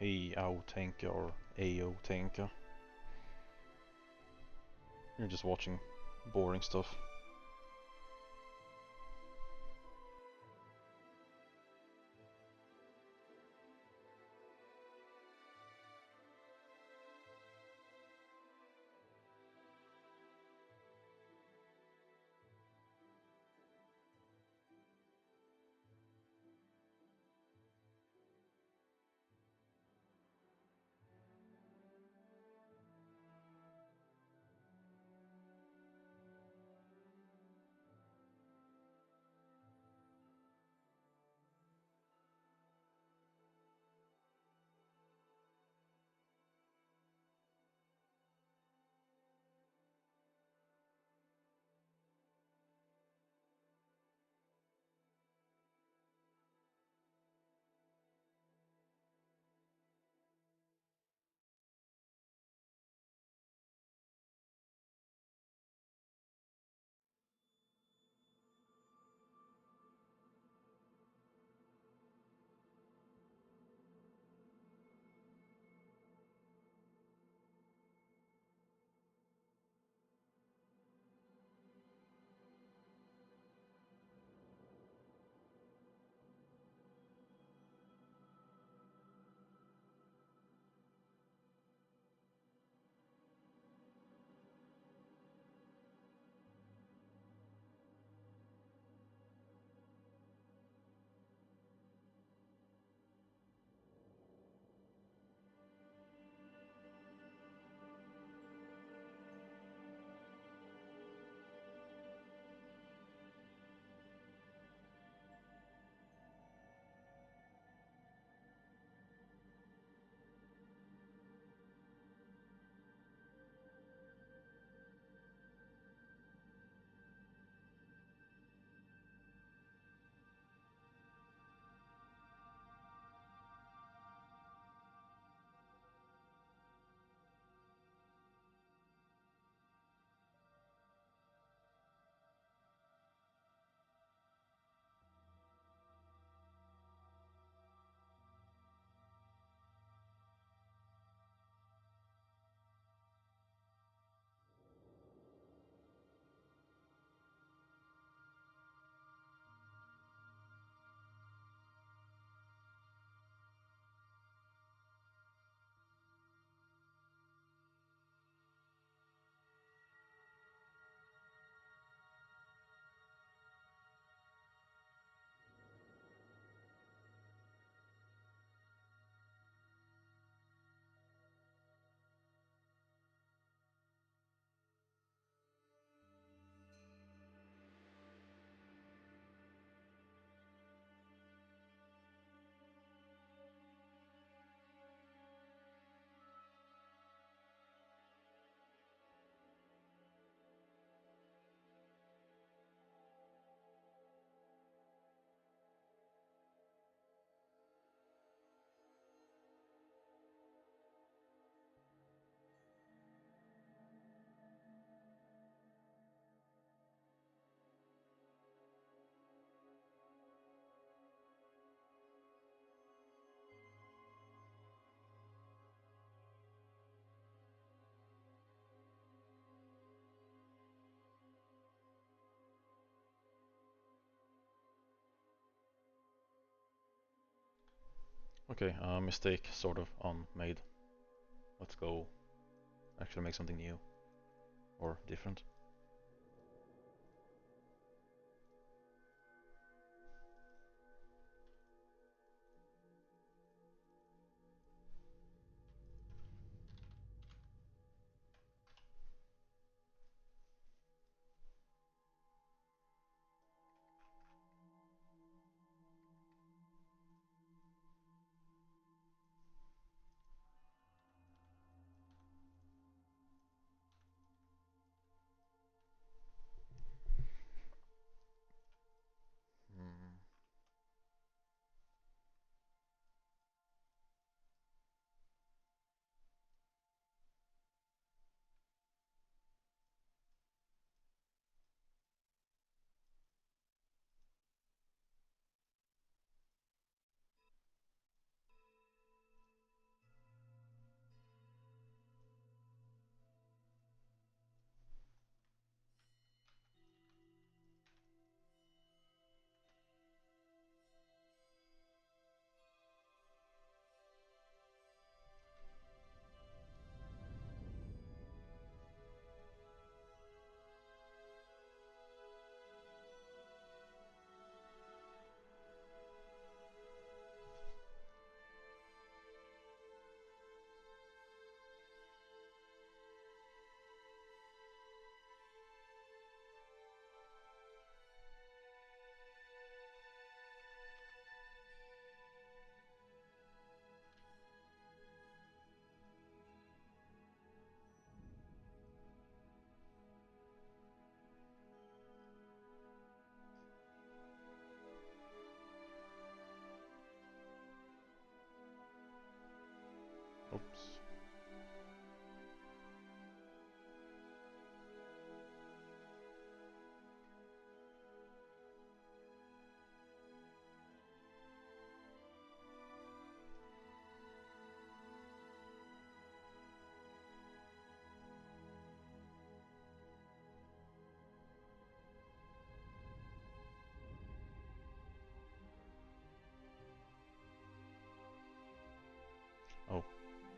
AO tänka or AO tänka. You're just watching boring stuff. Okay, mistake sort of made. Let's go actually make something new or different.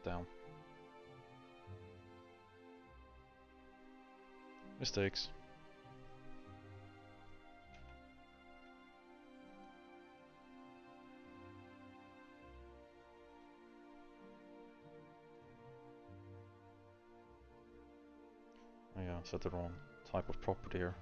down. Mistakes. Oh yeah, set the wrong type of property here.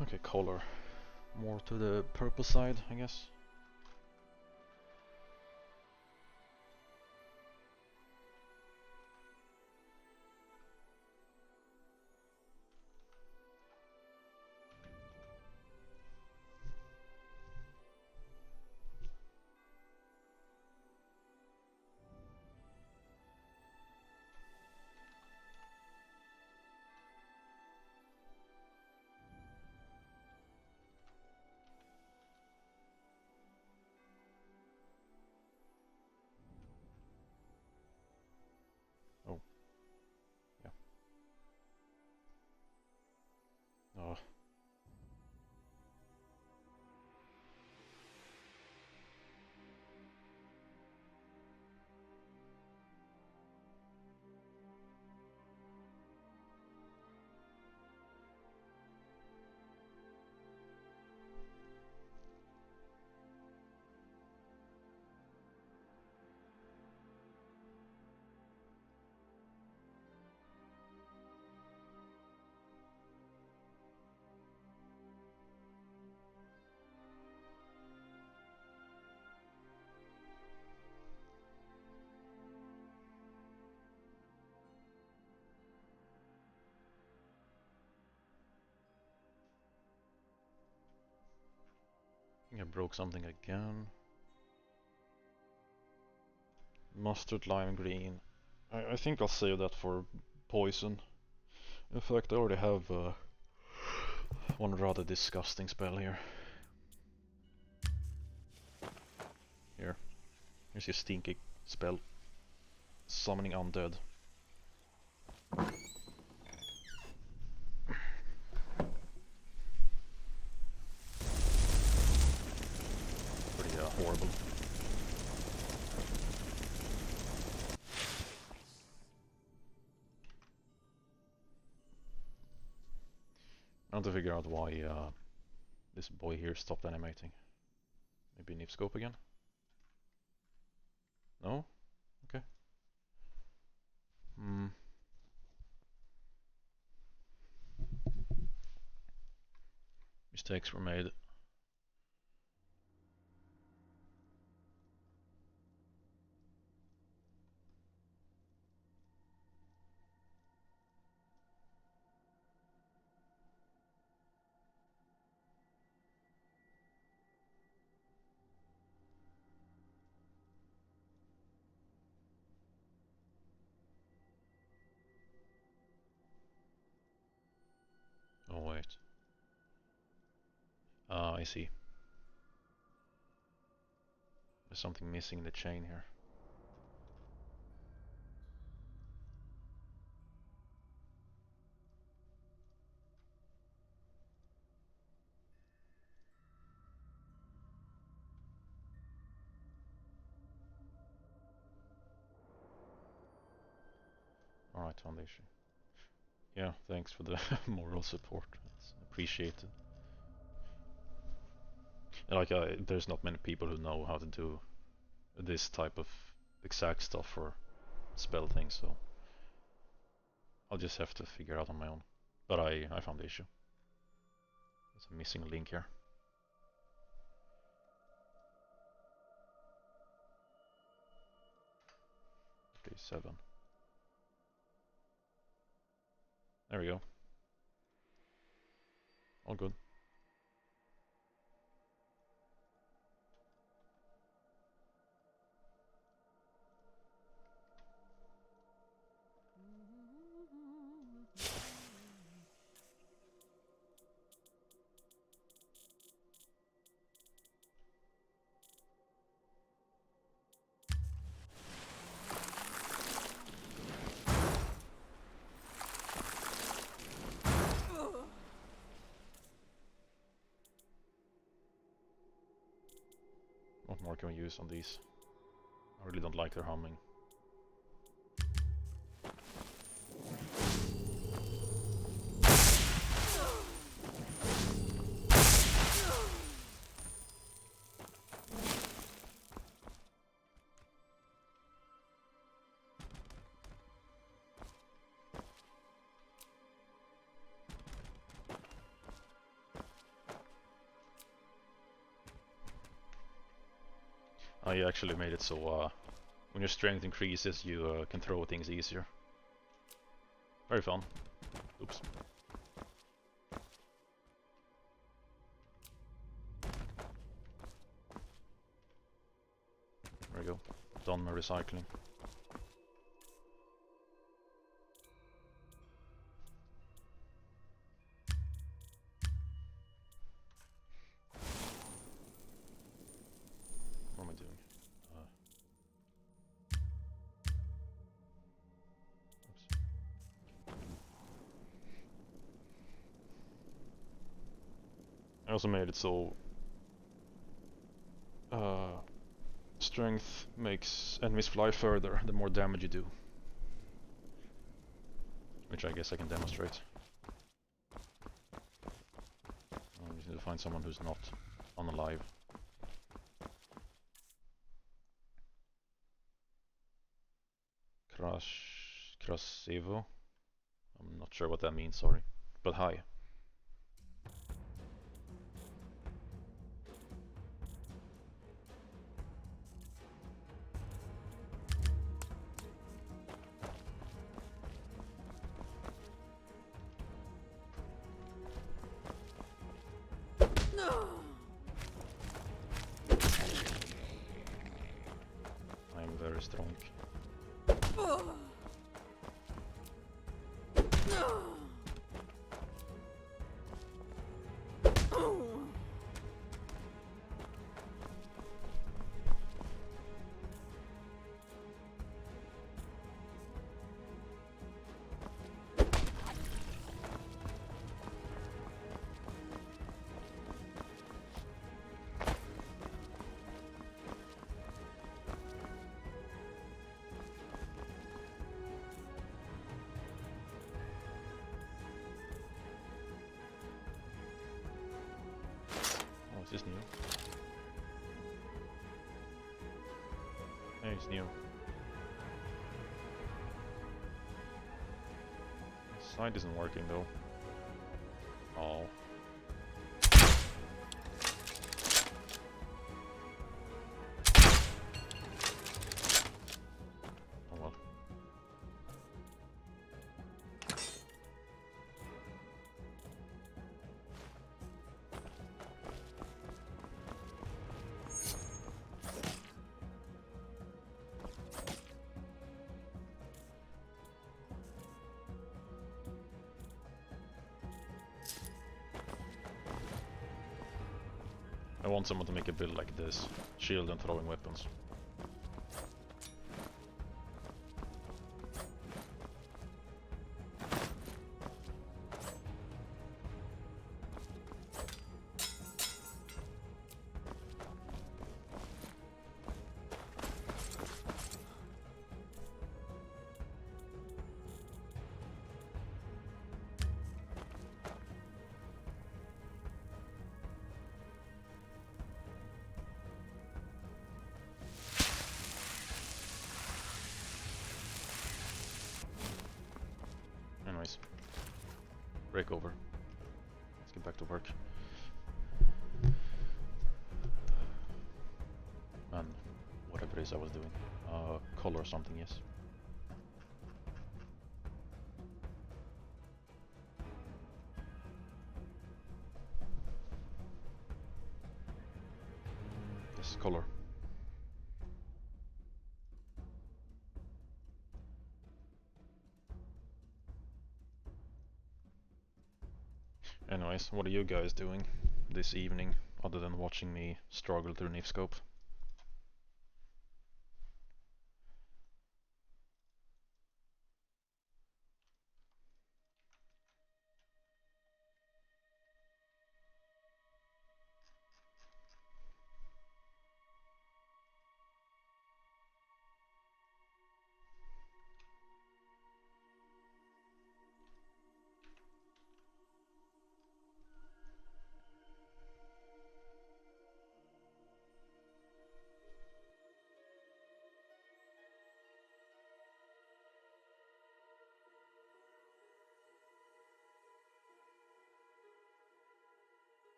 Okay, color. More to the purple side, I guess. Oh, yeah. Oh. I think I broke something again. Mustard, lime green. I think I'll save that for poison. In fact, I already have one rather disgusting spell here. Here's your stinky spell. Summoning undead. Pretty horrible. I want to figure out why this boy here stopped animating. Maybe Nip Scope again? No? Okay. Mistakes were made. Oh wait. I see. There's something missing in the chain here. Alright, foundation. Yeah, thanks for the moral support. It's appreciated. And like, there's not many people who know how to do this type of exact stuff for spell things, so I'll just have to figure out on my own. But I found the issue. There's a missing link here. Okay, 7. There we go. All good. What more can we use on these? I really don't like their humming. I actually made it so when your strength increases, you can throw things easier. Very fun. Oops. There we go. Done my recycling. What am I doing? Oops. I also made it so strength makes enemies fly further the more damage you do. Which I guess I can demonstrate. I just need to find someone who's not unalive. Krasivo. I'm not sure what that means, sorry. But hi. I'm very strong. Is this new? Hey, it's new. The side isn't working though. Oh. Oh well. I want someone to make a build like this. Shield and throwing weapons. break over. Let's get back to work. And whatever it is I was doing. Color something, yes. Yes, color. Anyways, what are you guys doing this evening, other than watching me struggle through Nifscope?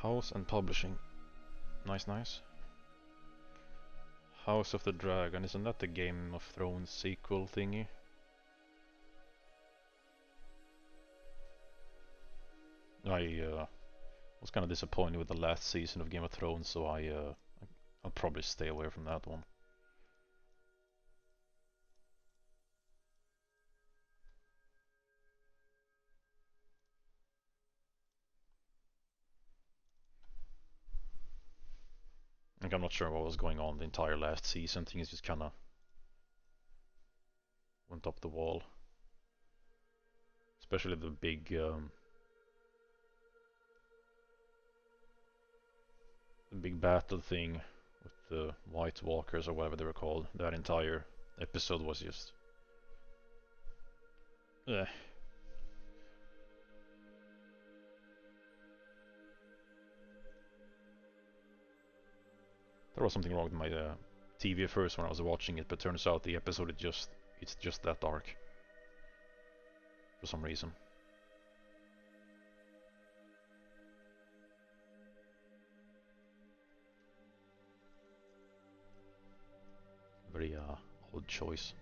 House and Publishing. Nice, nice. House of the Dragon, isn't that the Game of Thrones sequel thingy? I was kind of disappointed with the last season of Game of Thrones, so I'll probably stay away from that one. Like, I'm not sure what was going on the entire last season. Things just kind of went up the wall. Especially the big battle thing with the White Walkers or whatever they were called. That entire episode was just... eh. There was something wrong with my TV at first when I was watching it, but turns out the episode it's just that dark. For some reason. Very odd choice.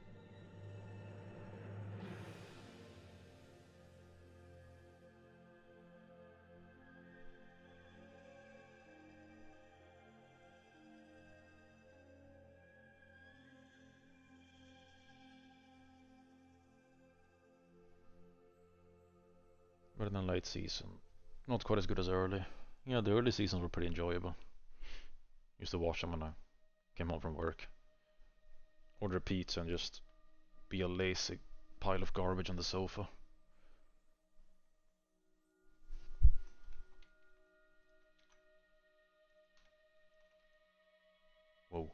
Better than late season. Not quite as good as early. Yeah, the early seasons were pretty enjoyable. Used to watch them when I came home from work. Order pizza and just be a lazy pile of garbage on the sofa. Whoa.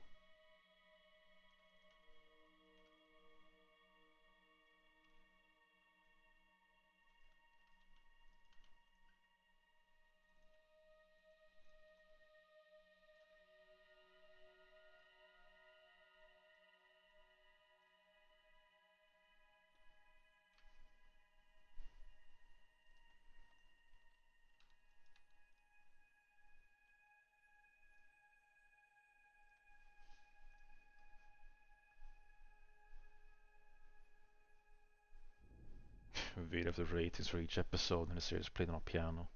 Video of the ratings for each episode in the series played on a piano.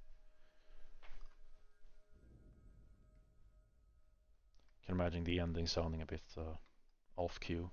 Can imagine the ending sounding a bit off cue.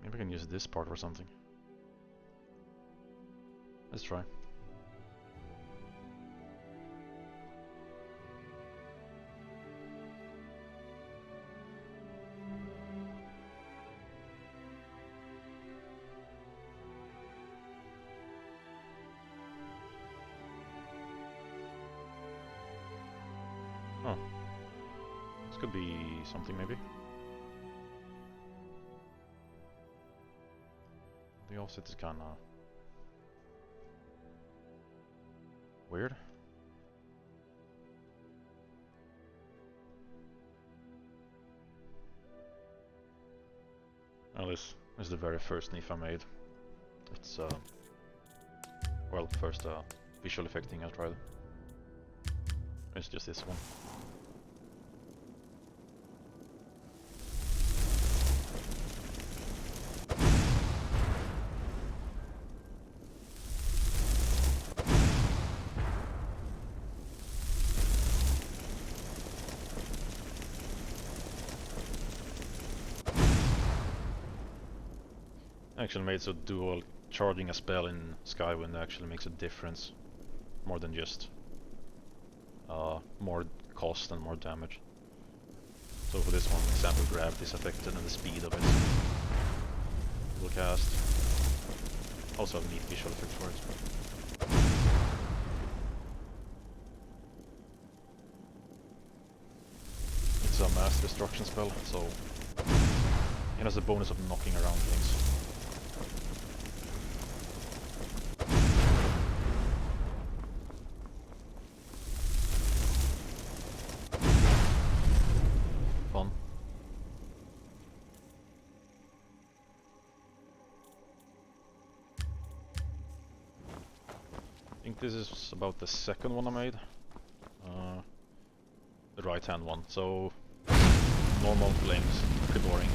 Maybe I can use this part or something. Let's try. Oh. This could be something maybe. The offset is kinda weird. Well, this is the very first NIF I made. It's well, first visual effect thing I tried. It's just this one. Actually made so dual charging a spell in Skywind actually makes a difference, more than just more cost and more damage. So for this one, example, gravity is affected and the speed of it will cast. Also have a neat visual effect for it. It's a mass destruction spell, so it has the bonus of knocking around things. Fun. I think this is about the second one I made. The right hand one, so normal flames, pretty boring.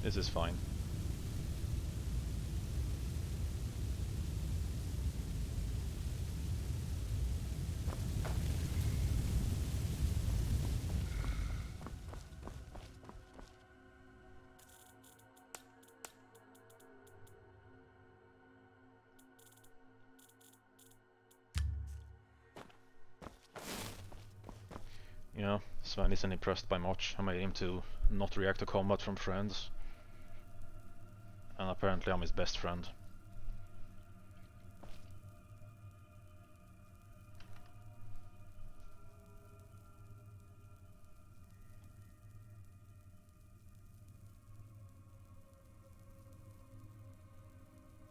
This is fine. You know, Sven isn't impressed by much. I made him to not react to combat from friends. And apparently I'm his best friend.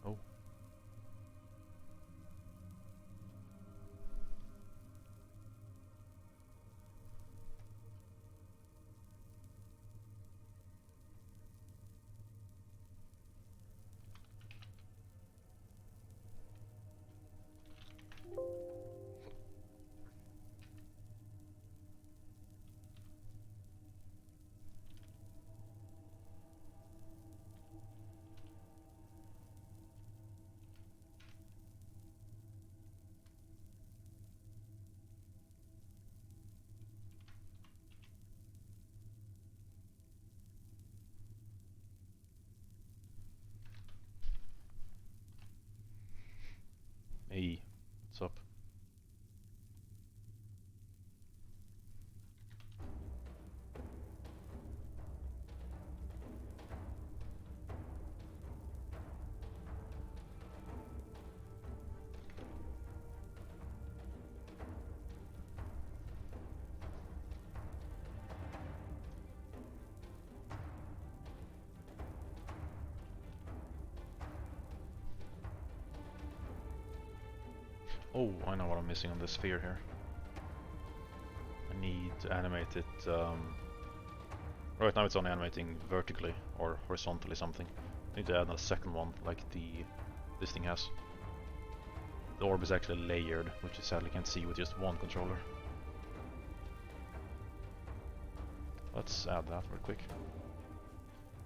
Oh. Hey, what's up? Oh, I know what I'm missing on this sphere here. I need to animate it. Right now it's only animating vertically or horizontally something. I need to add a second one like this thing has. The orb is actually layered, which you sadly can't see with just one controller. Let's add that real quick.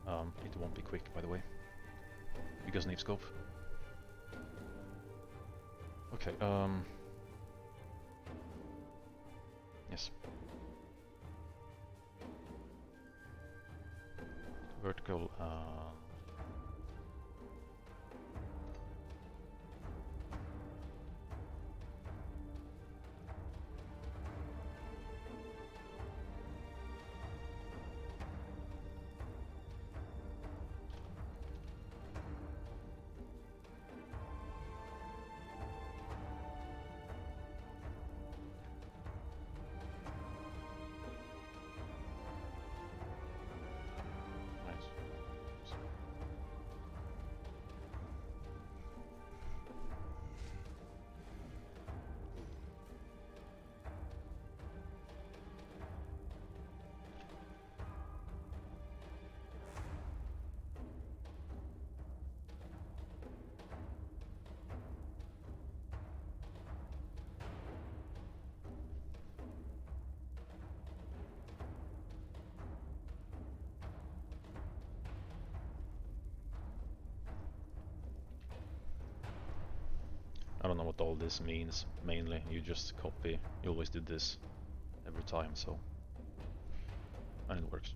It won't be quick, by the way, because need scope. Okay, yes. Vertical, I don't know what all this means, mainly. You just copy, you always do this every time, so... and it works.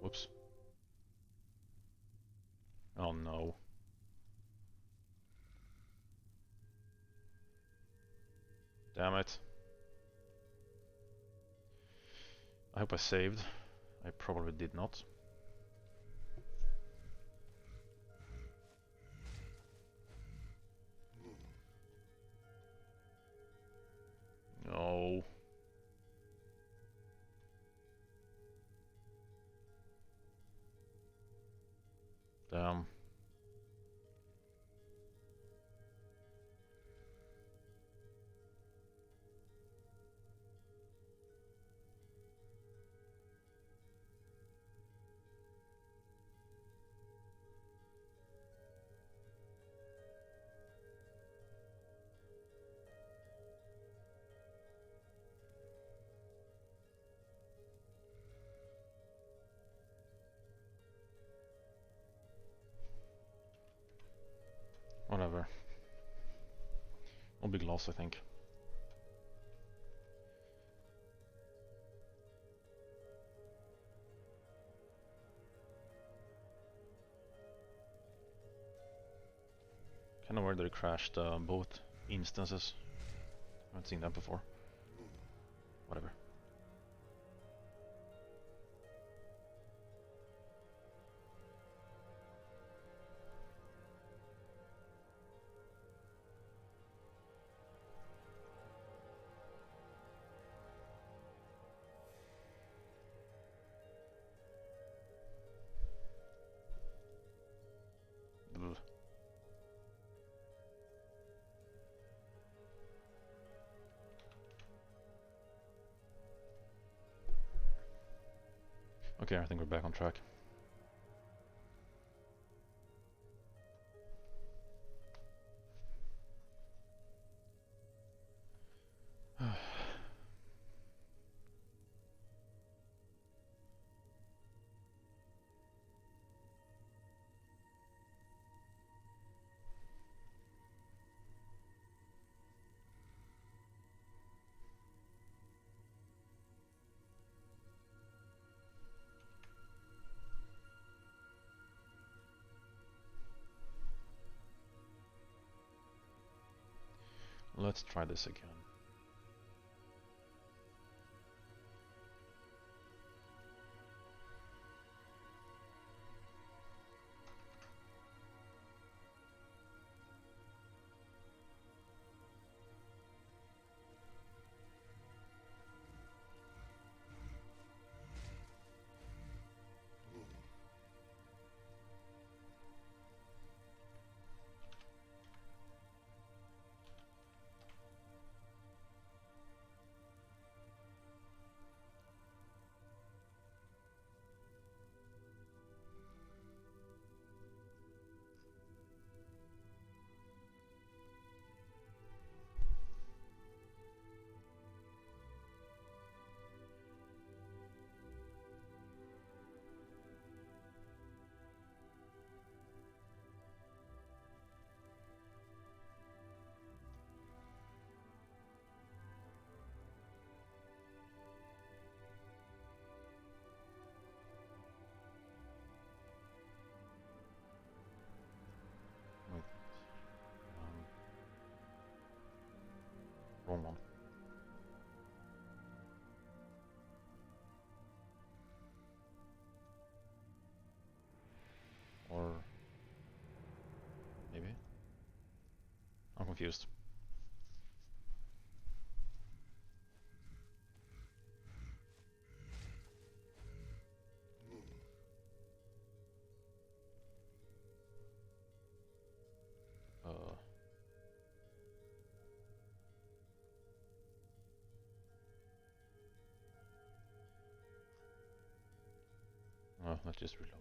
Whoops. Oh no. Damn it. I hope I saved. I probably did not. No. Damn. Whatever. No big loss, I think. Kinda weird that it crashed both instances. I haven't seen that before. Whatever. Ugh. Okay, I think we're back on track. Let's try this again. Wrong one. Or maybe? I'm confused. Let's just reload.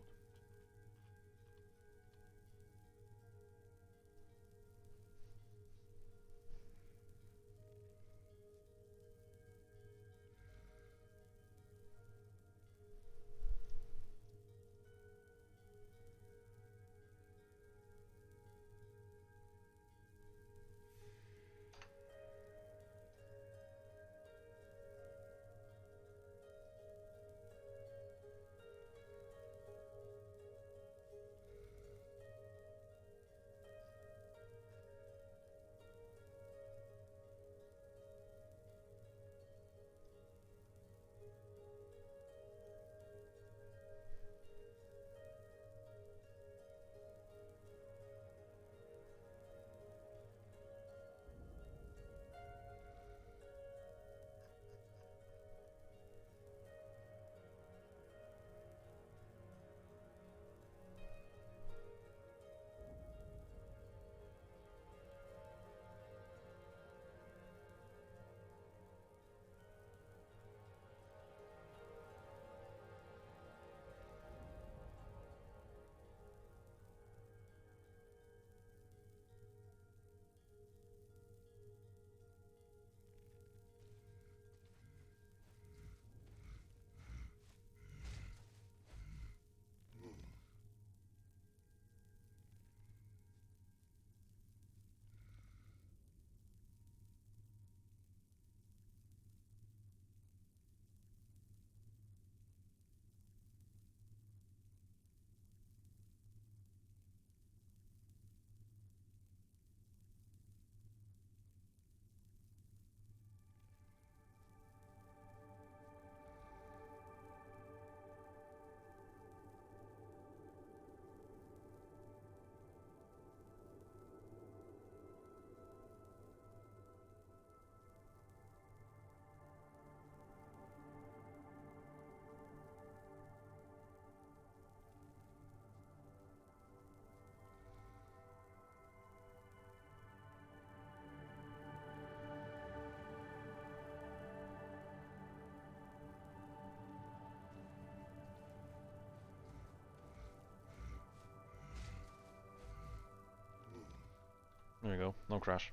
There you go, no crash.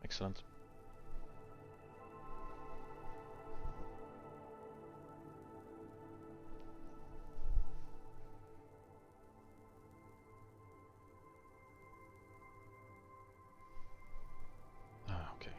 Excellent. Okay.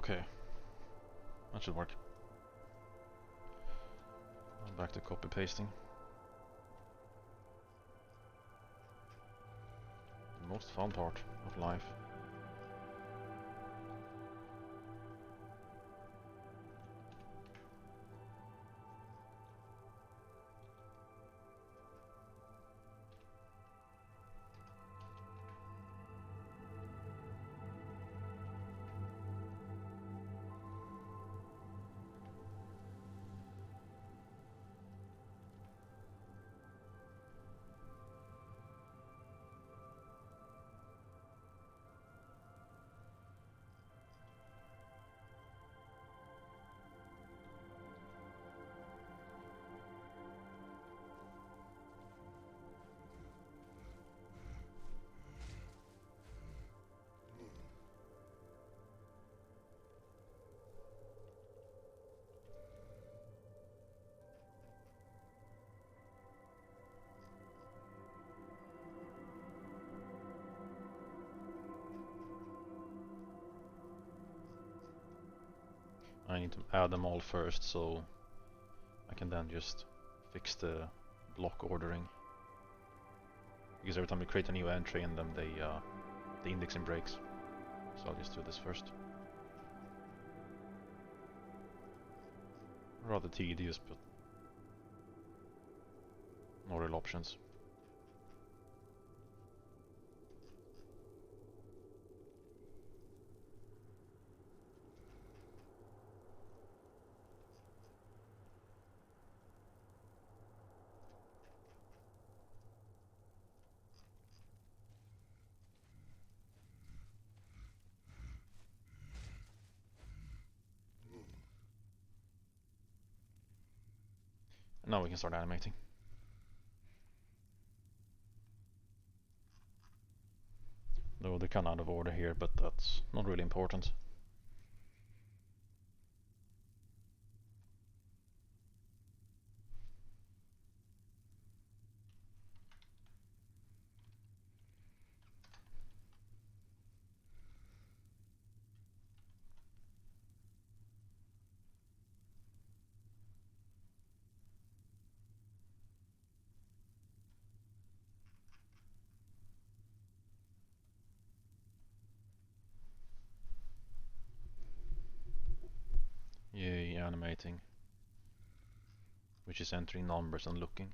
Okay, that should work. Back to copy pasting. The most fun part of life. I need to add them all first, so I can then just fix the block ordering. Because every time you create a new entry in them, the indexing breaks. So I'll just do this first. Rather tedious, but no real options. And now we can start animating. Though they're kind of out of order here, but that's not really important. Yay, animating. Which is entering numbers and looking.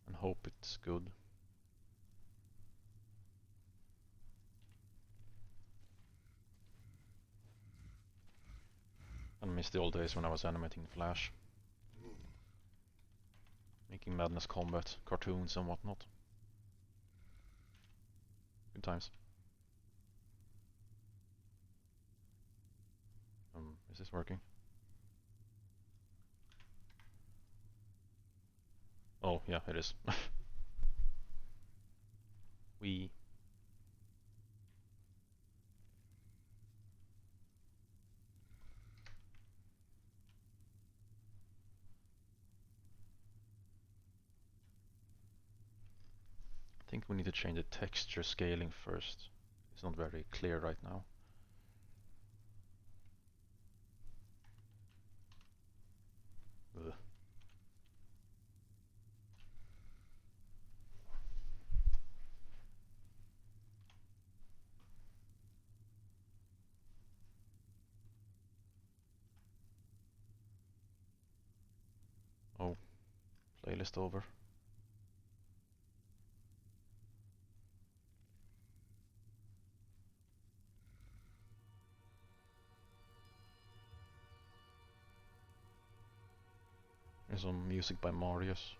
And hope it's good. I miss the old days when I was animating Flash. Making Madness Combat, cartoons and whatnot. Good times. Is this working? Oh, yeah, it is. We... I think we need to change the texture scaling first. It's not very clear right now. Ugh. Oh, playlist over. There's some music by Marius.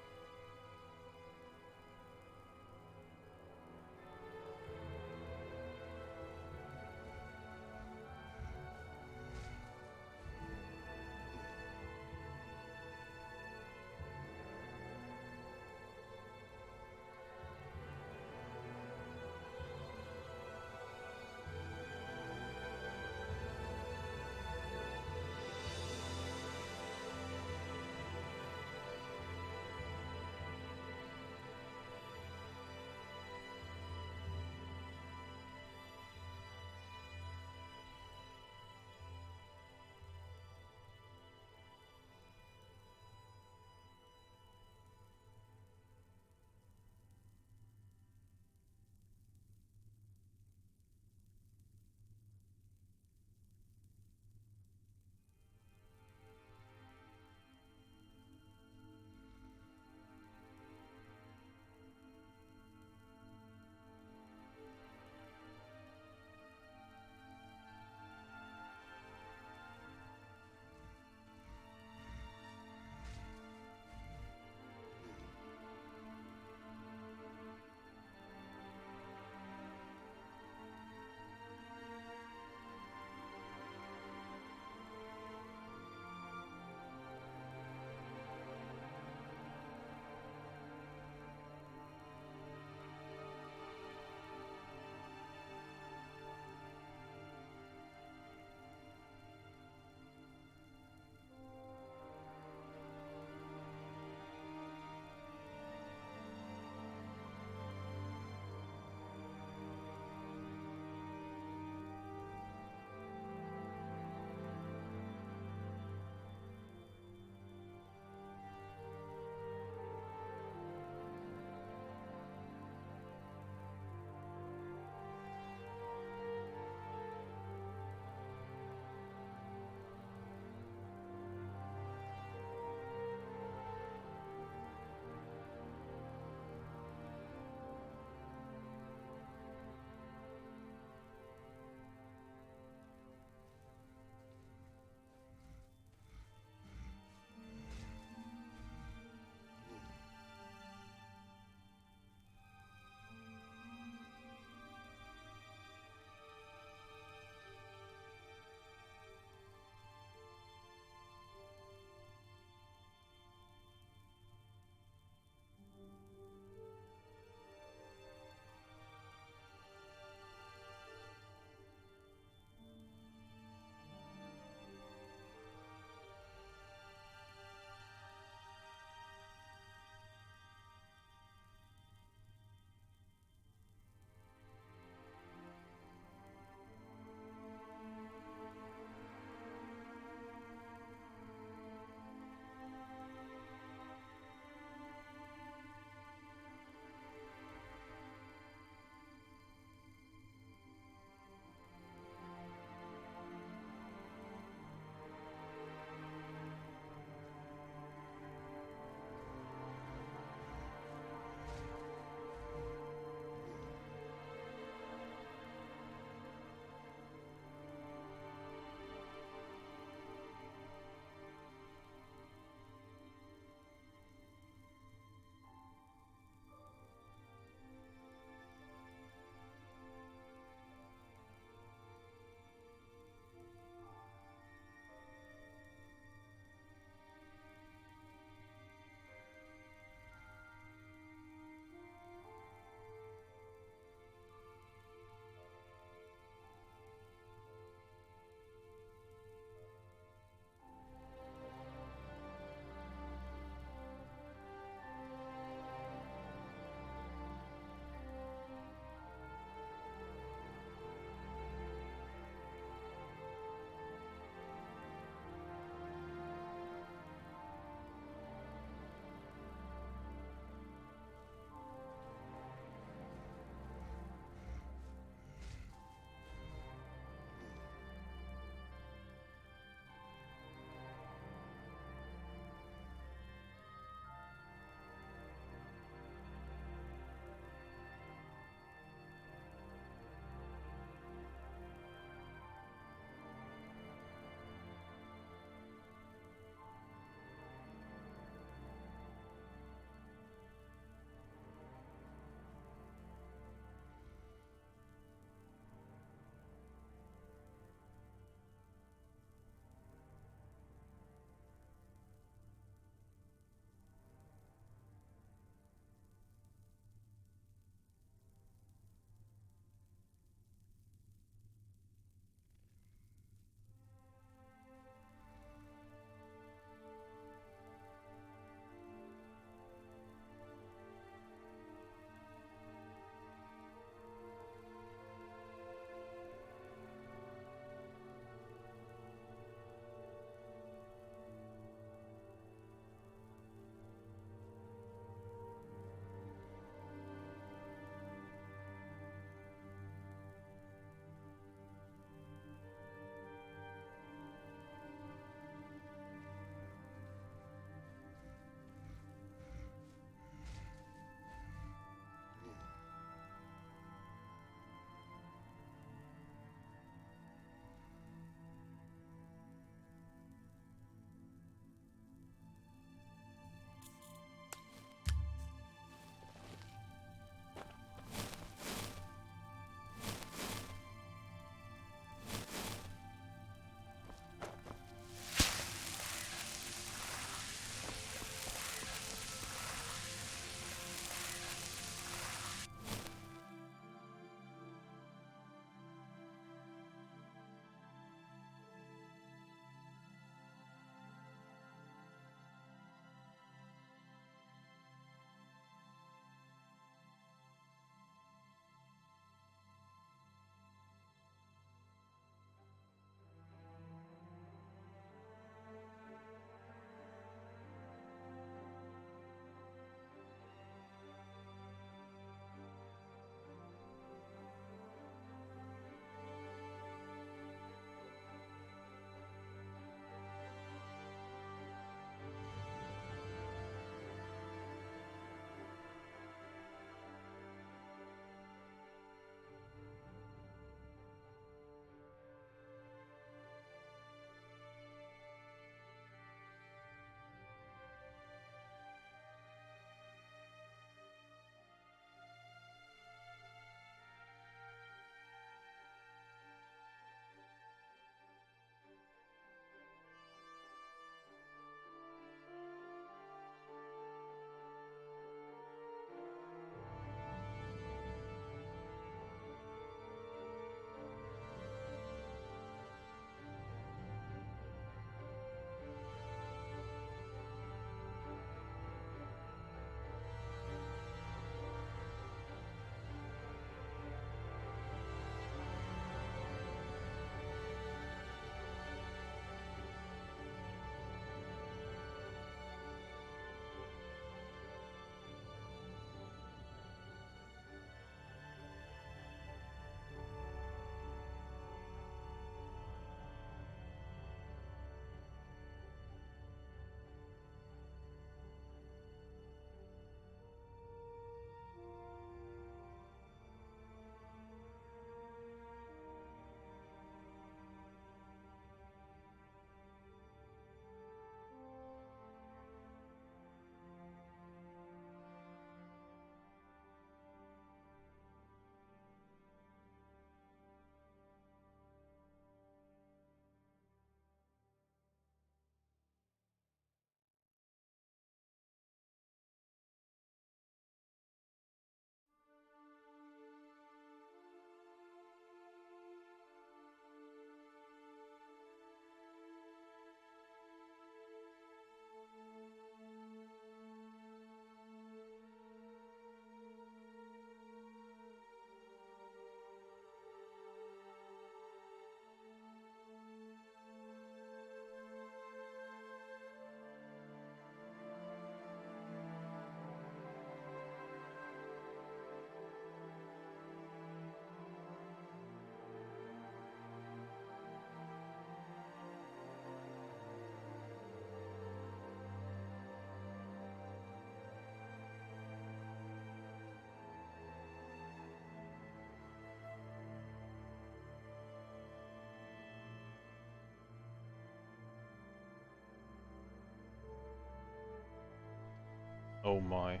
Oh my.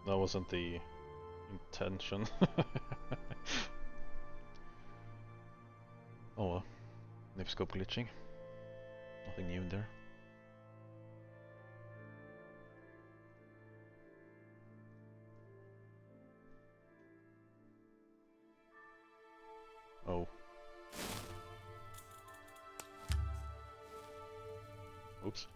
That wasn't the intention. Oh well. Nipscope glitching. Nothing new there. Oh. Oops.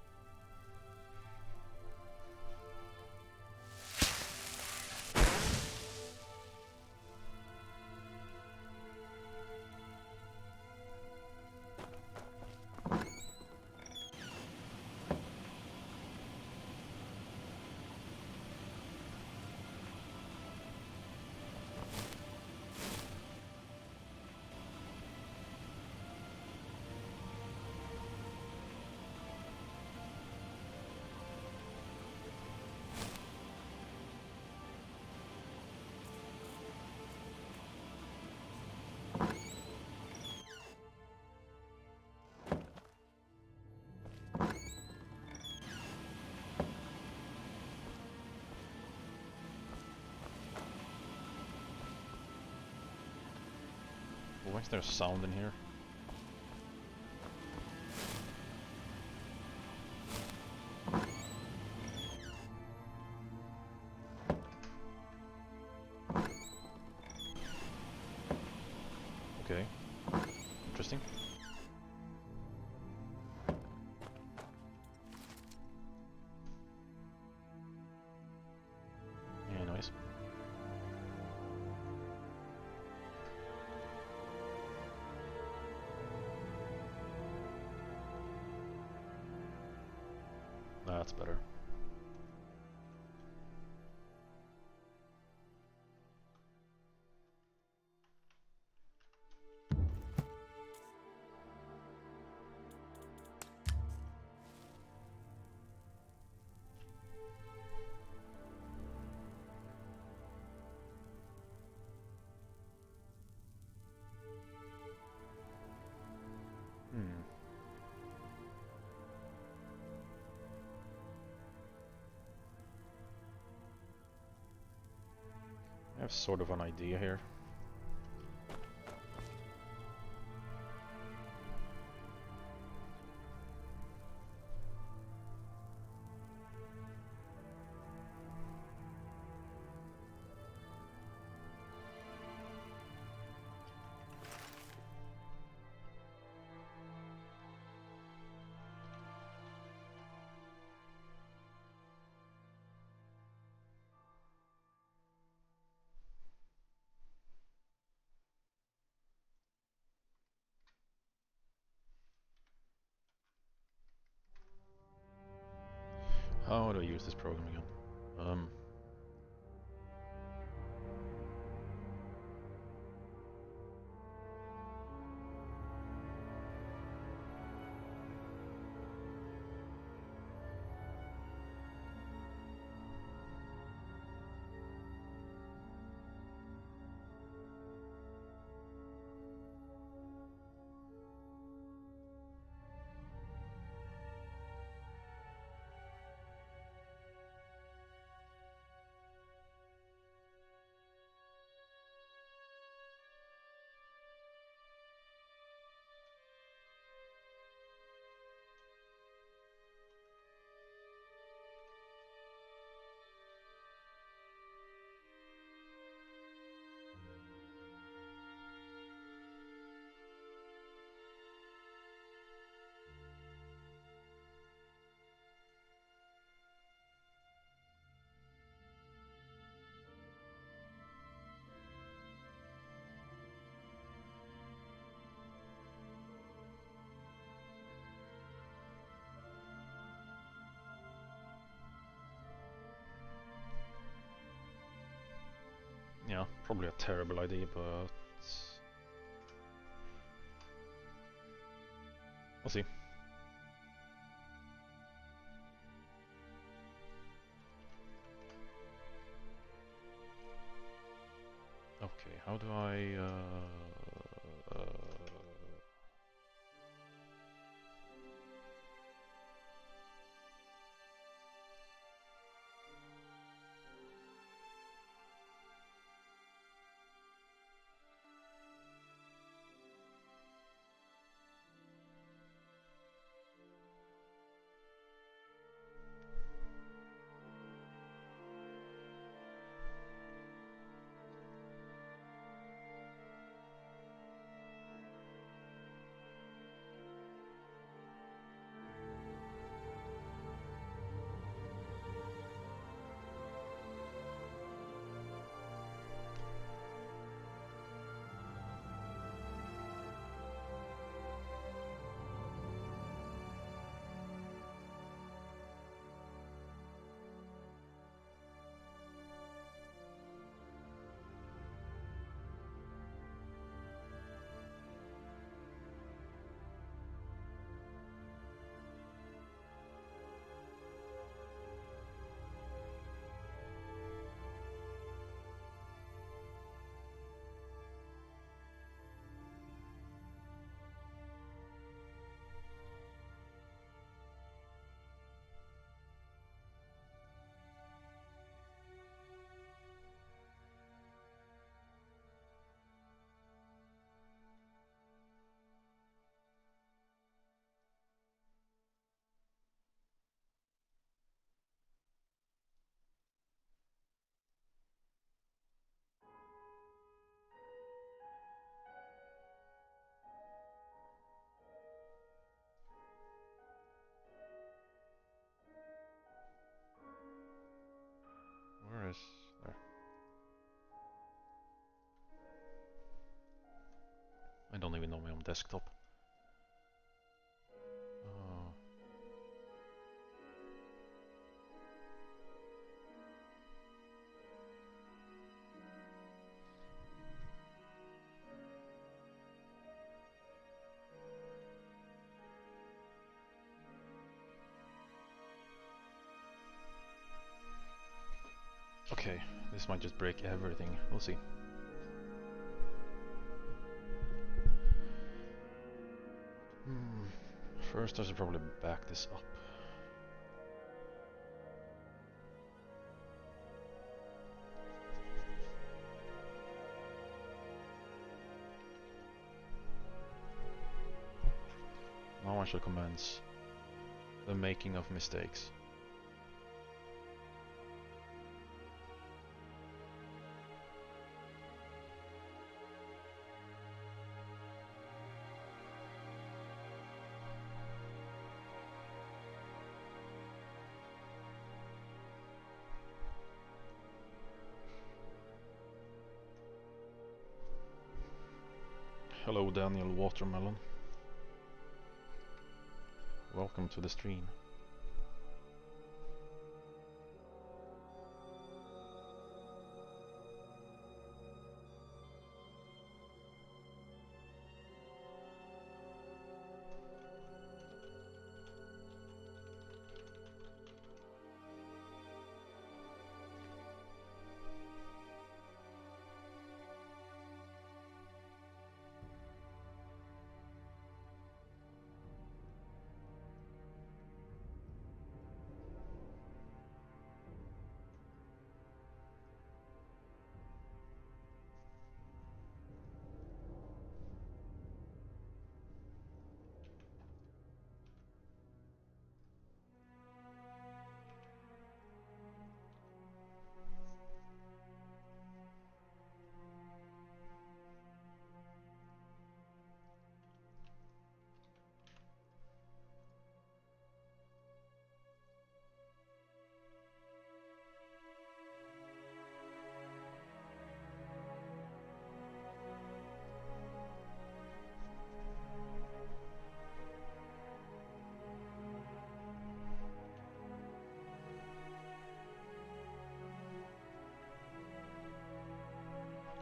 Why is there sound in here? Okay. Interesting. Yeah, nice. That's better. I have sort of an idea here. How do I use this program again? Yeah, probably a terrible idea, but we'll see. Okay, how do I I don't even know my own desktop. Uh, okay, this might just break everything. We'll see. First I should probably back this up. Now I shall commence the making of mistakes. Hello Daniel Watermelon. Welcome to the stream.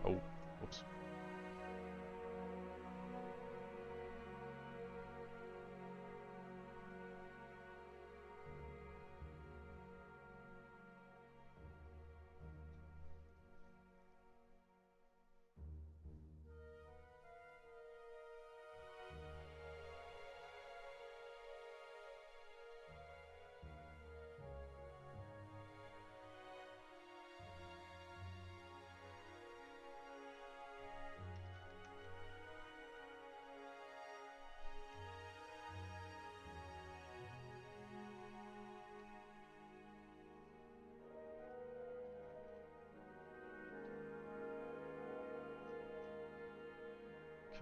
Oh, whoops.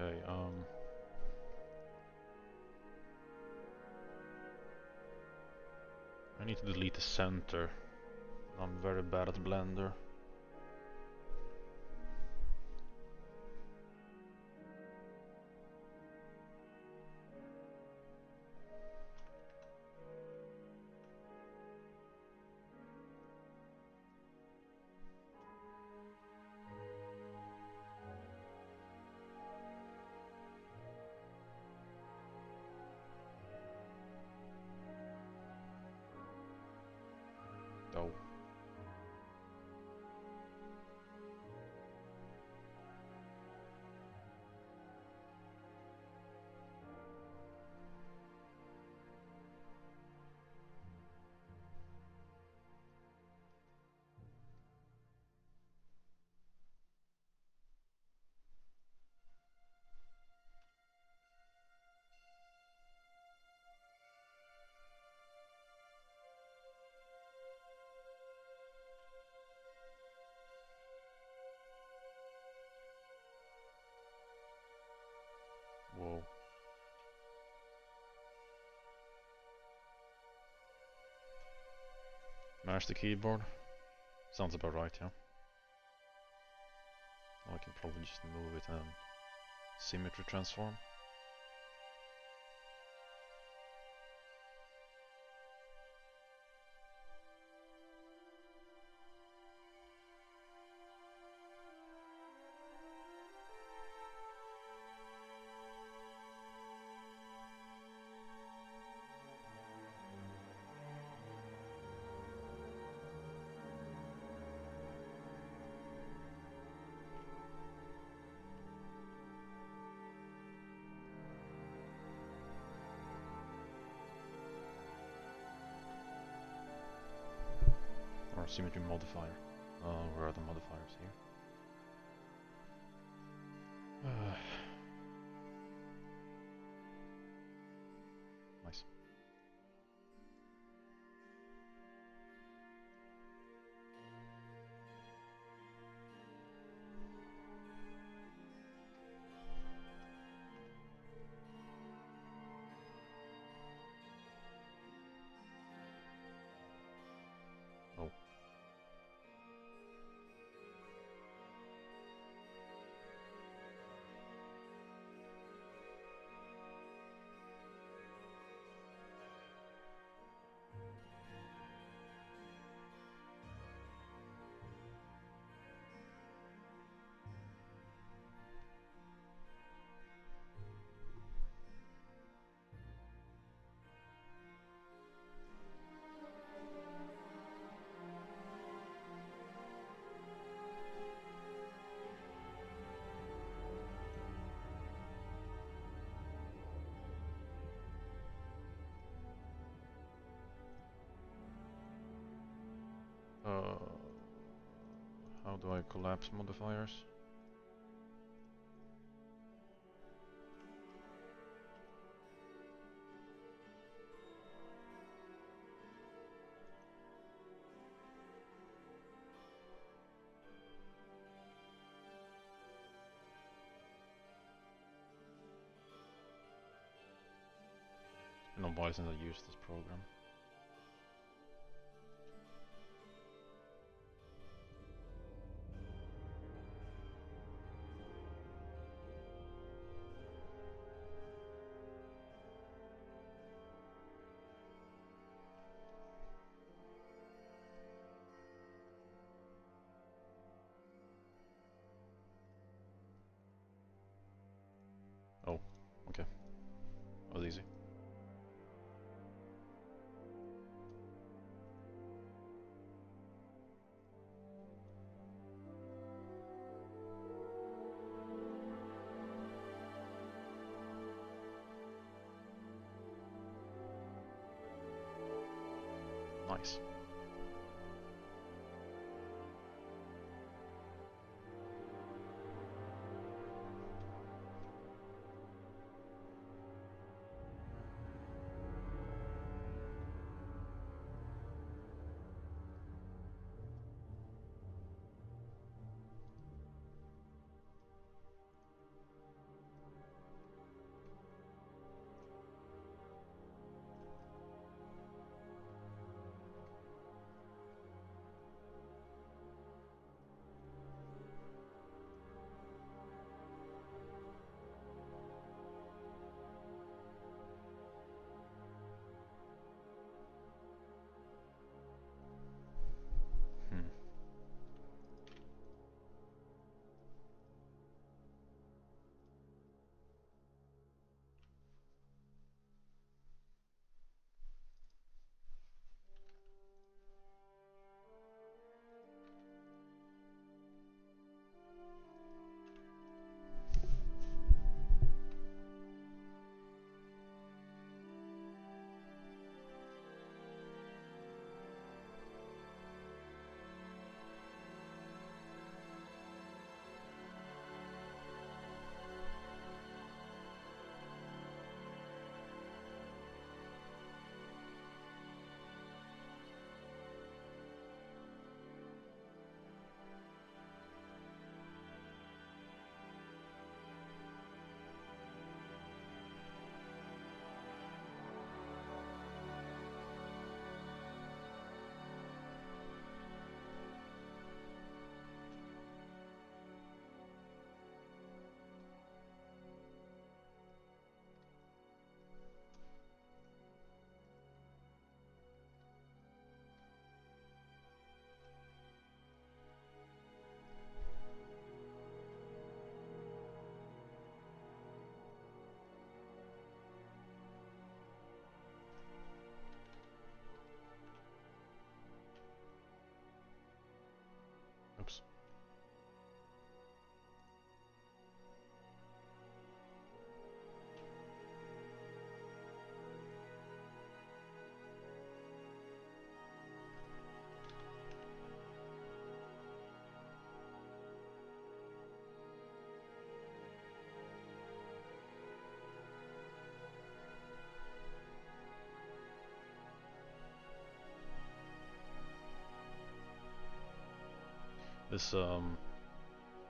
Okay, I need to delete the center. I'm very bad at Blender. Oh. Whoa. Mash the keyboard? Sounds about right, yeah. I can probably just move it and Symmetry transform. Or symmetry modifier. Where are the modifiers here? Nice. Oh. How do I collapse modifiers? No, why since I used this program? Oh, okay. That was easy. Nice.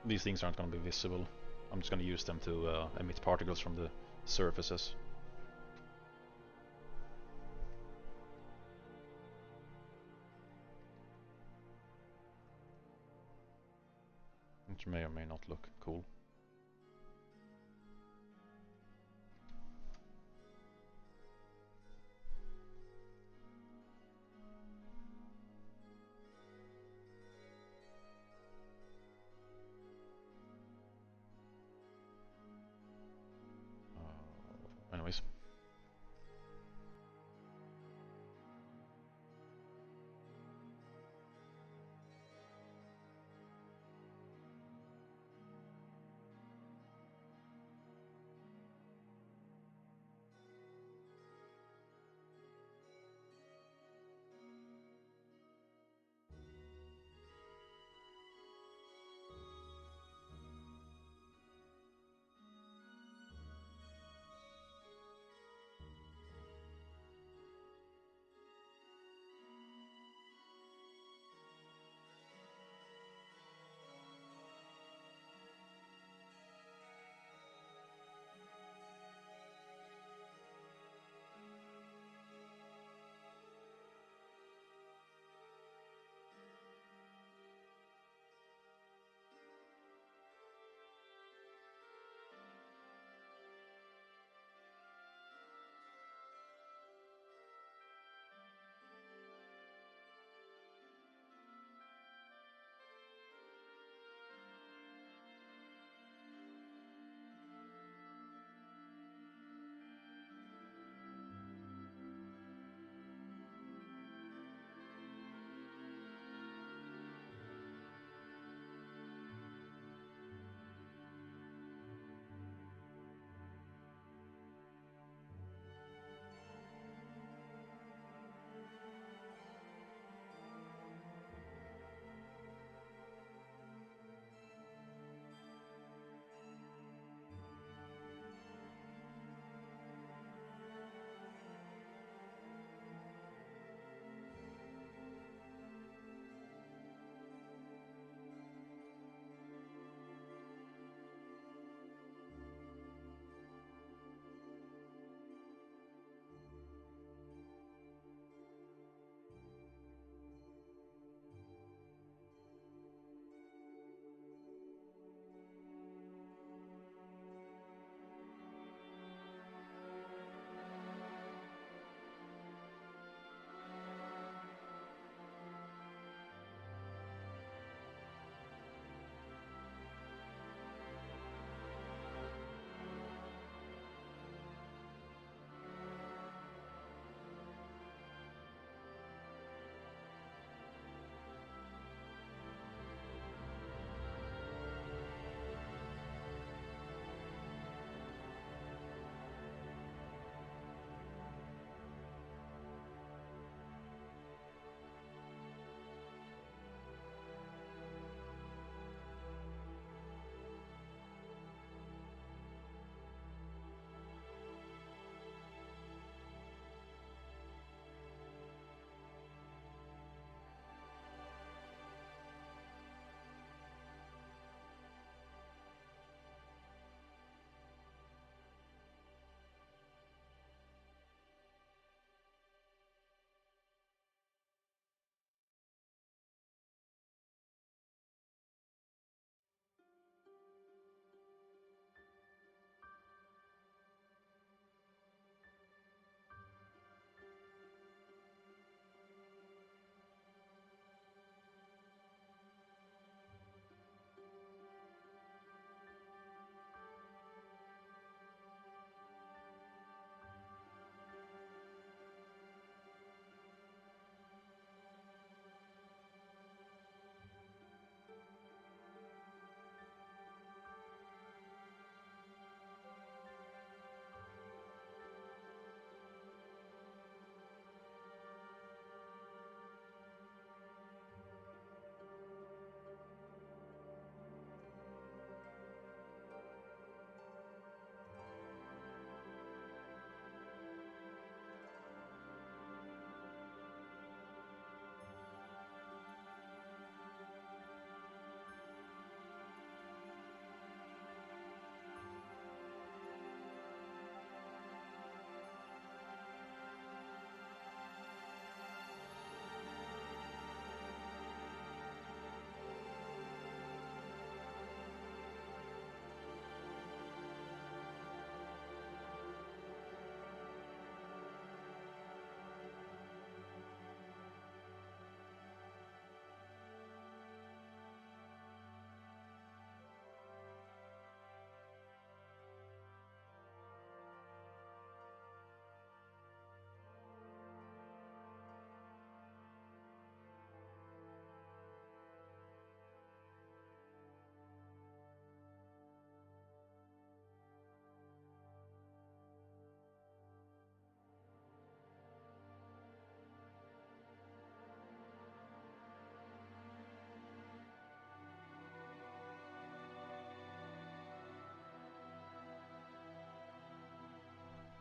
these things aren't going to be visible. I'm just going to use them to emit particles from the surfaces. Which may or may not look cool. Anyways.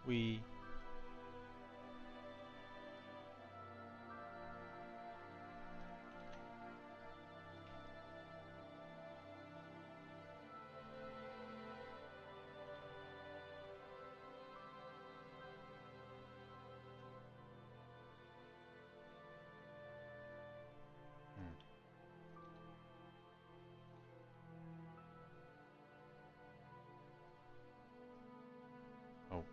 We. Oh.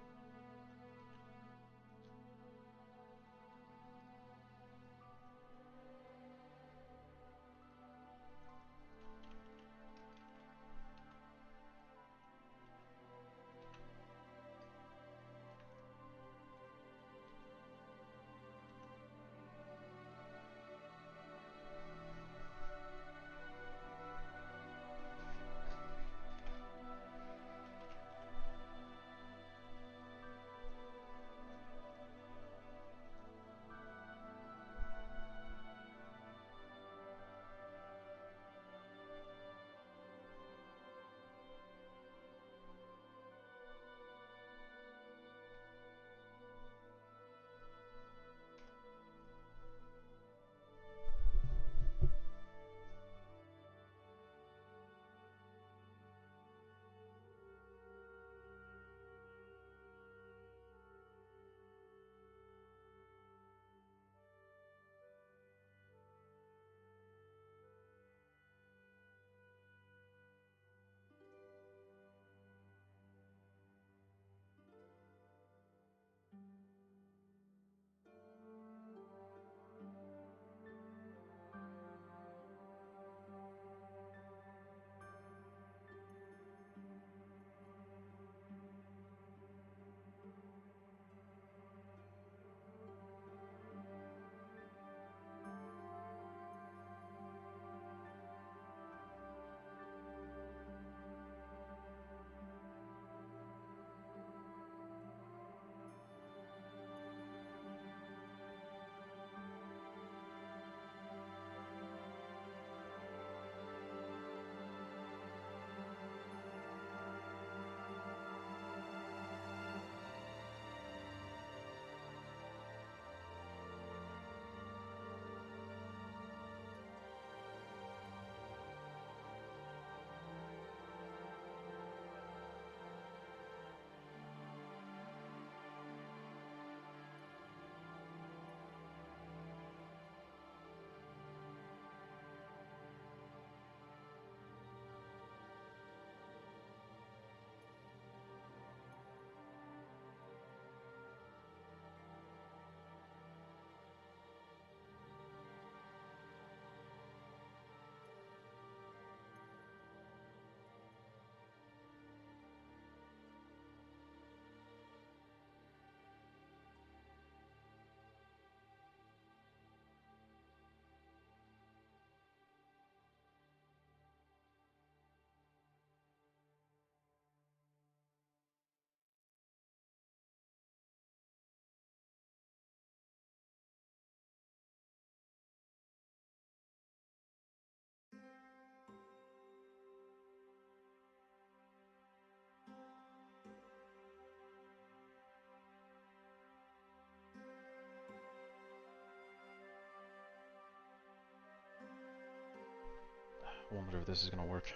I wonder if this is gonna work.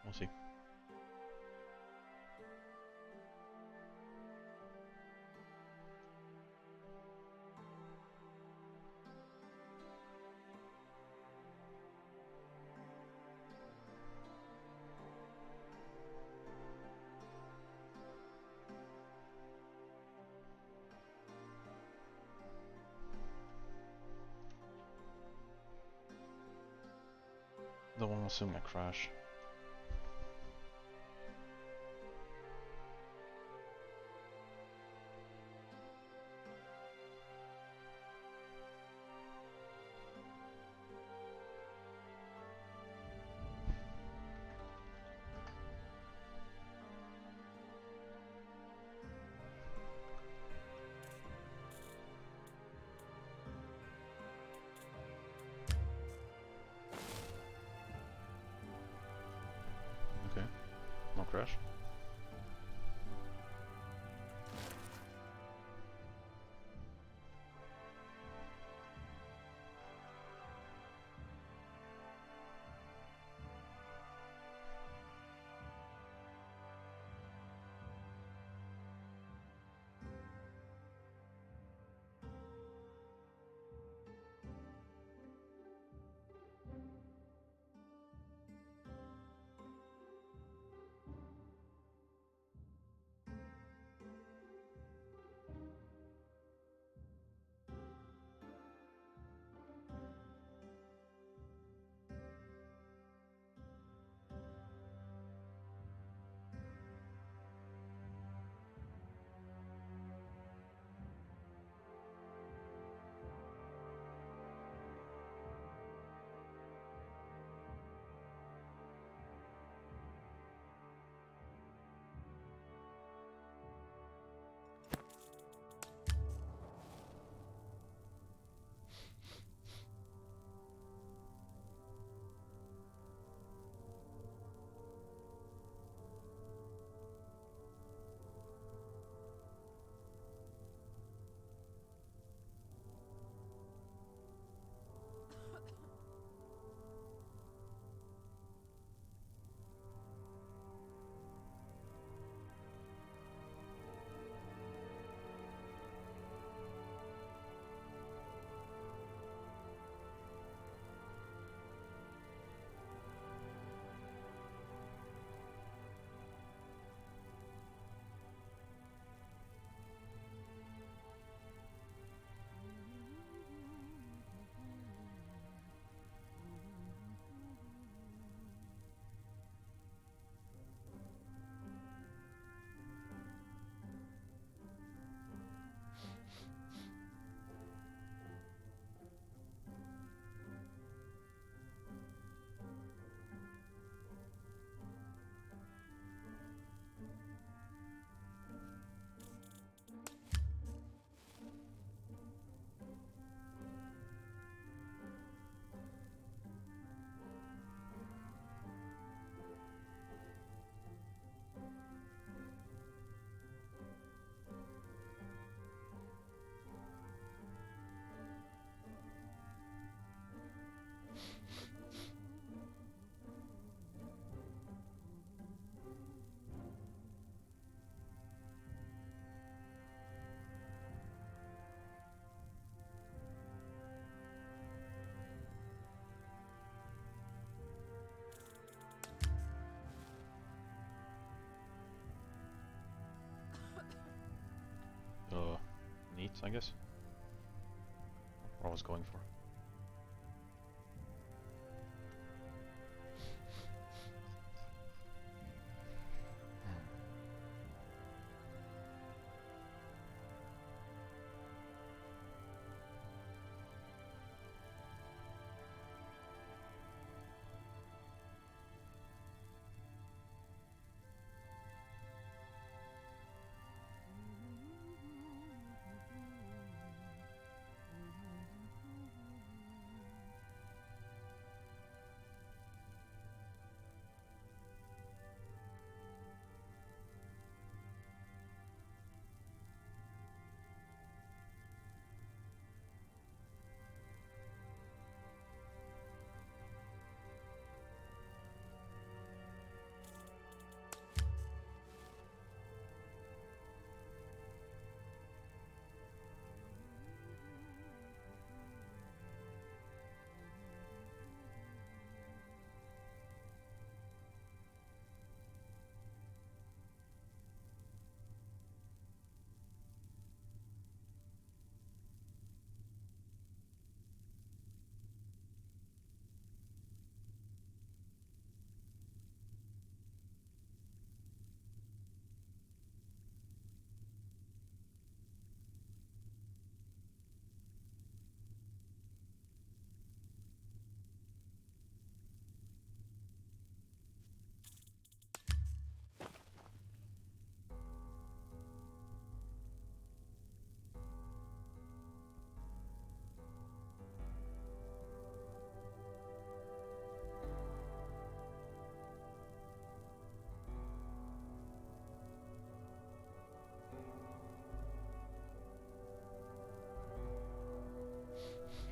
We'll see. The one was soon gonna crash. trash. Neat, I guess. What I was going for.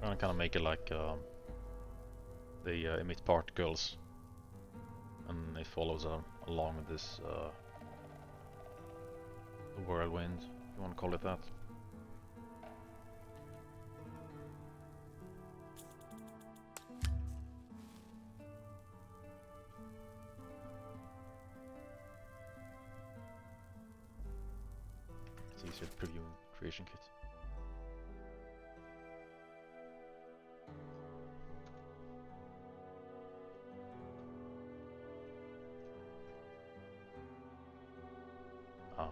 gonna kind of make it like they emit particles, and it follows along this whirlwind, if you want to call it that. It's easier to preview creation kit. Ah.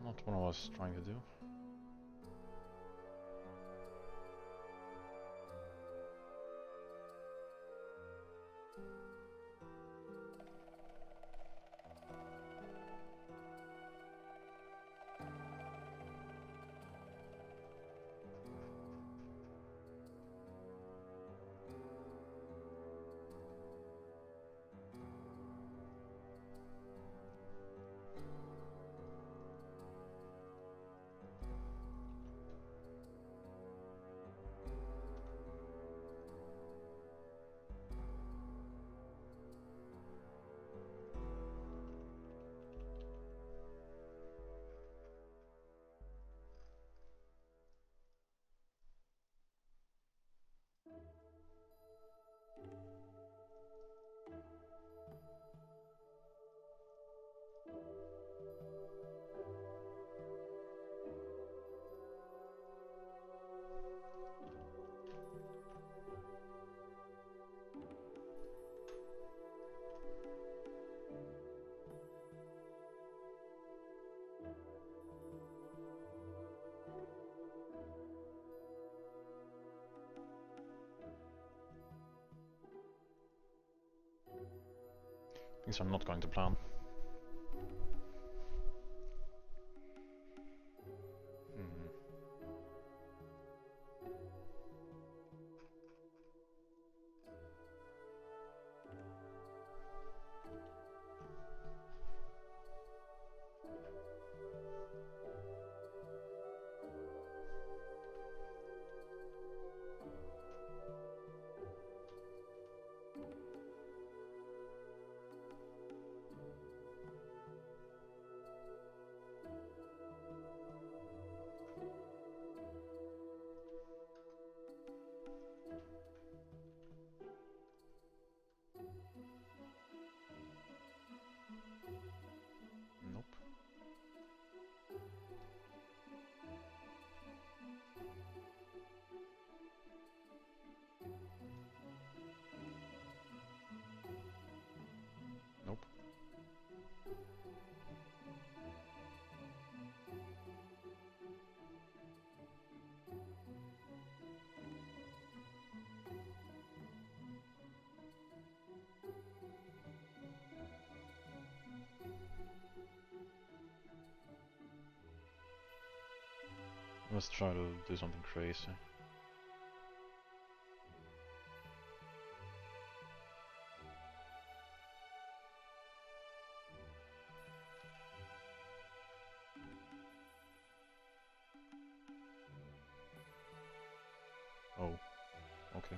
Not what I was trying to do. Things are not going to plan. Nope. Nope. Let's try to do something crazy. Oh, okay.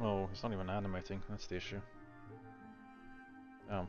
Oh, it's not even animating, that's the issue. Oh.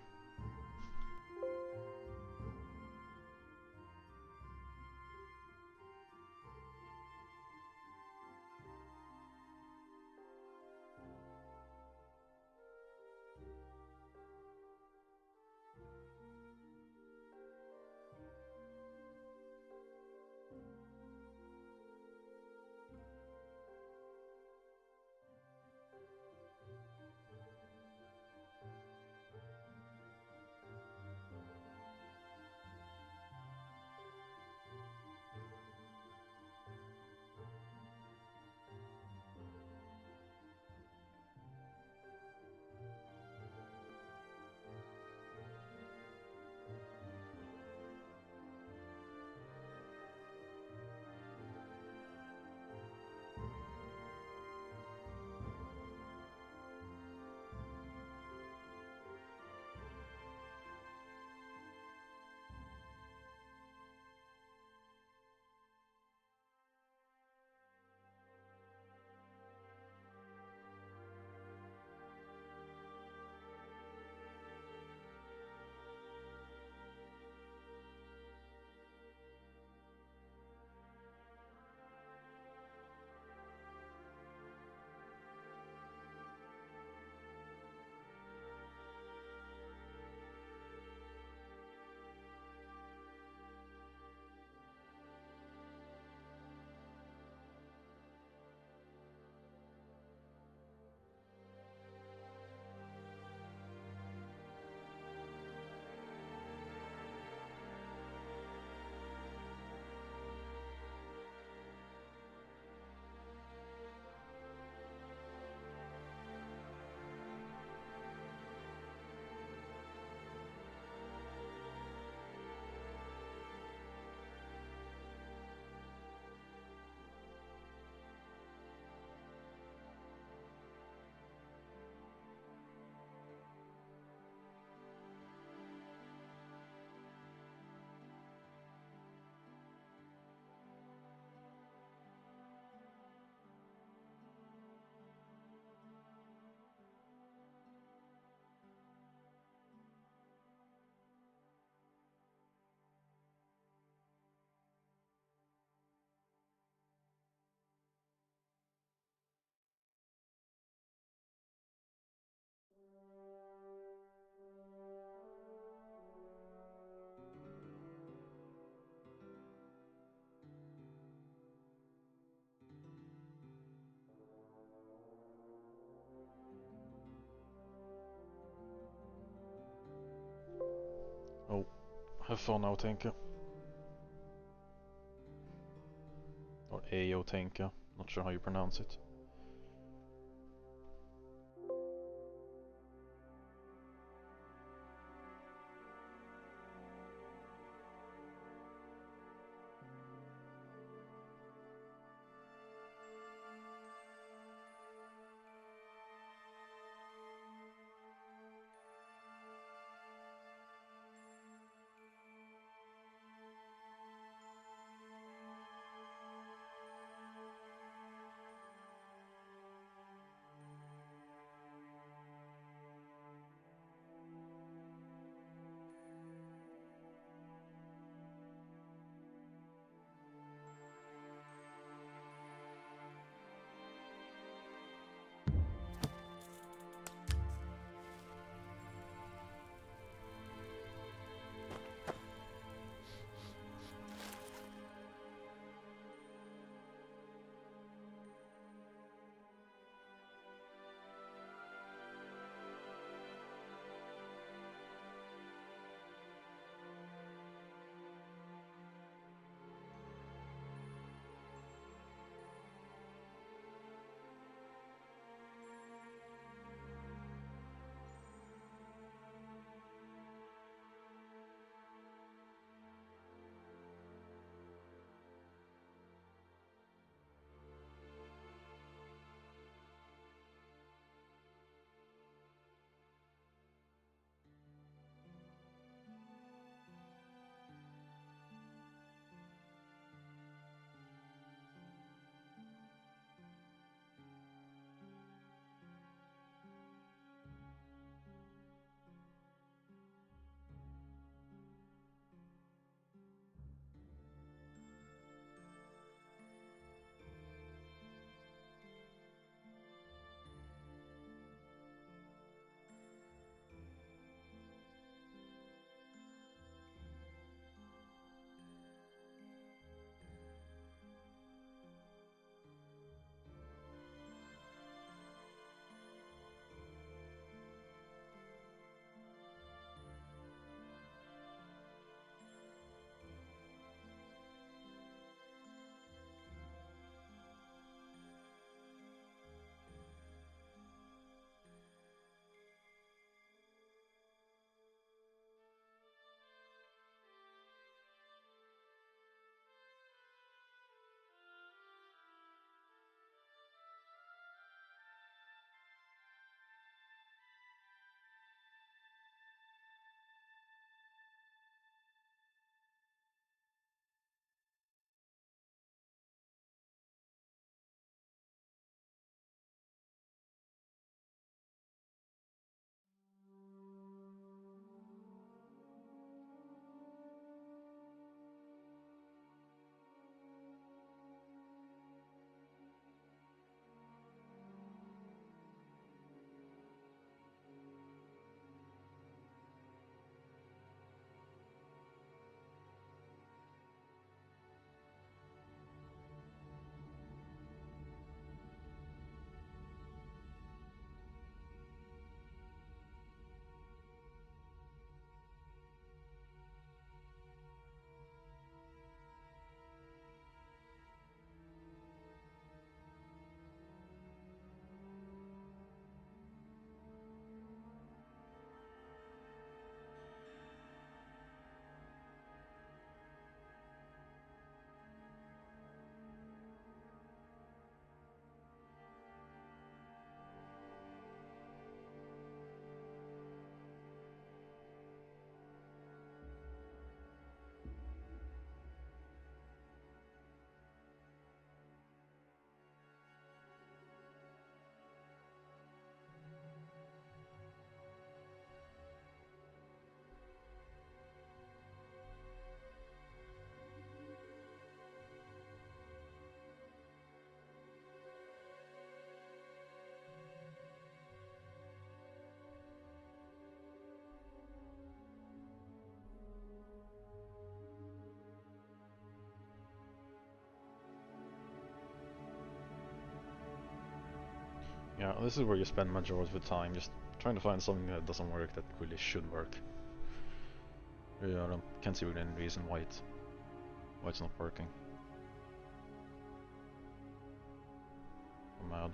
Oh, have fun now, tänker. Or Ayo, tänker. Not sure how you pronounce it. Yeah, this is where you spend majority of the time just trying to find something that doesn't work that really should work. Yeah, can't see really any reason why it's not working. I'm mad.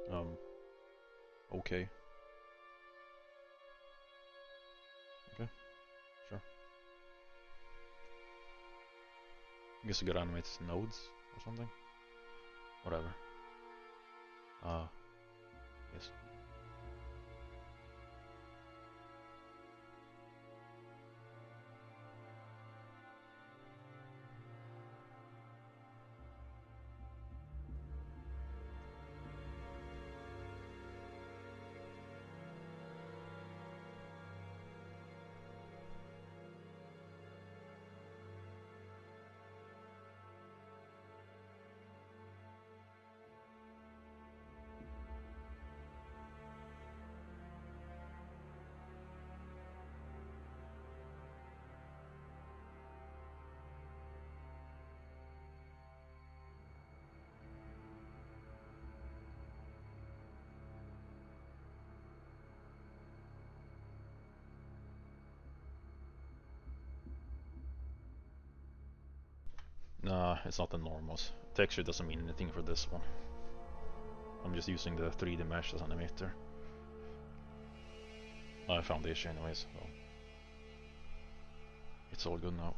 Um, okay. Okay, sure. I guess you could animate nodes or something. Whatever. Yes. Nah, it's not the normals. Texture doesn't mean anything for this one. I'm just using the 3D mesh as animator. I found the issue anyways, so it's all good now.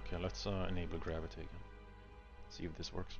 Okay, let's enable gravity again. See if this works.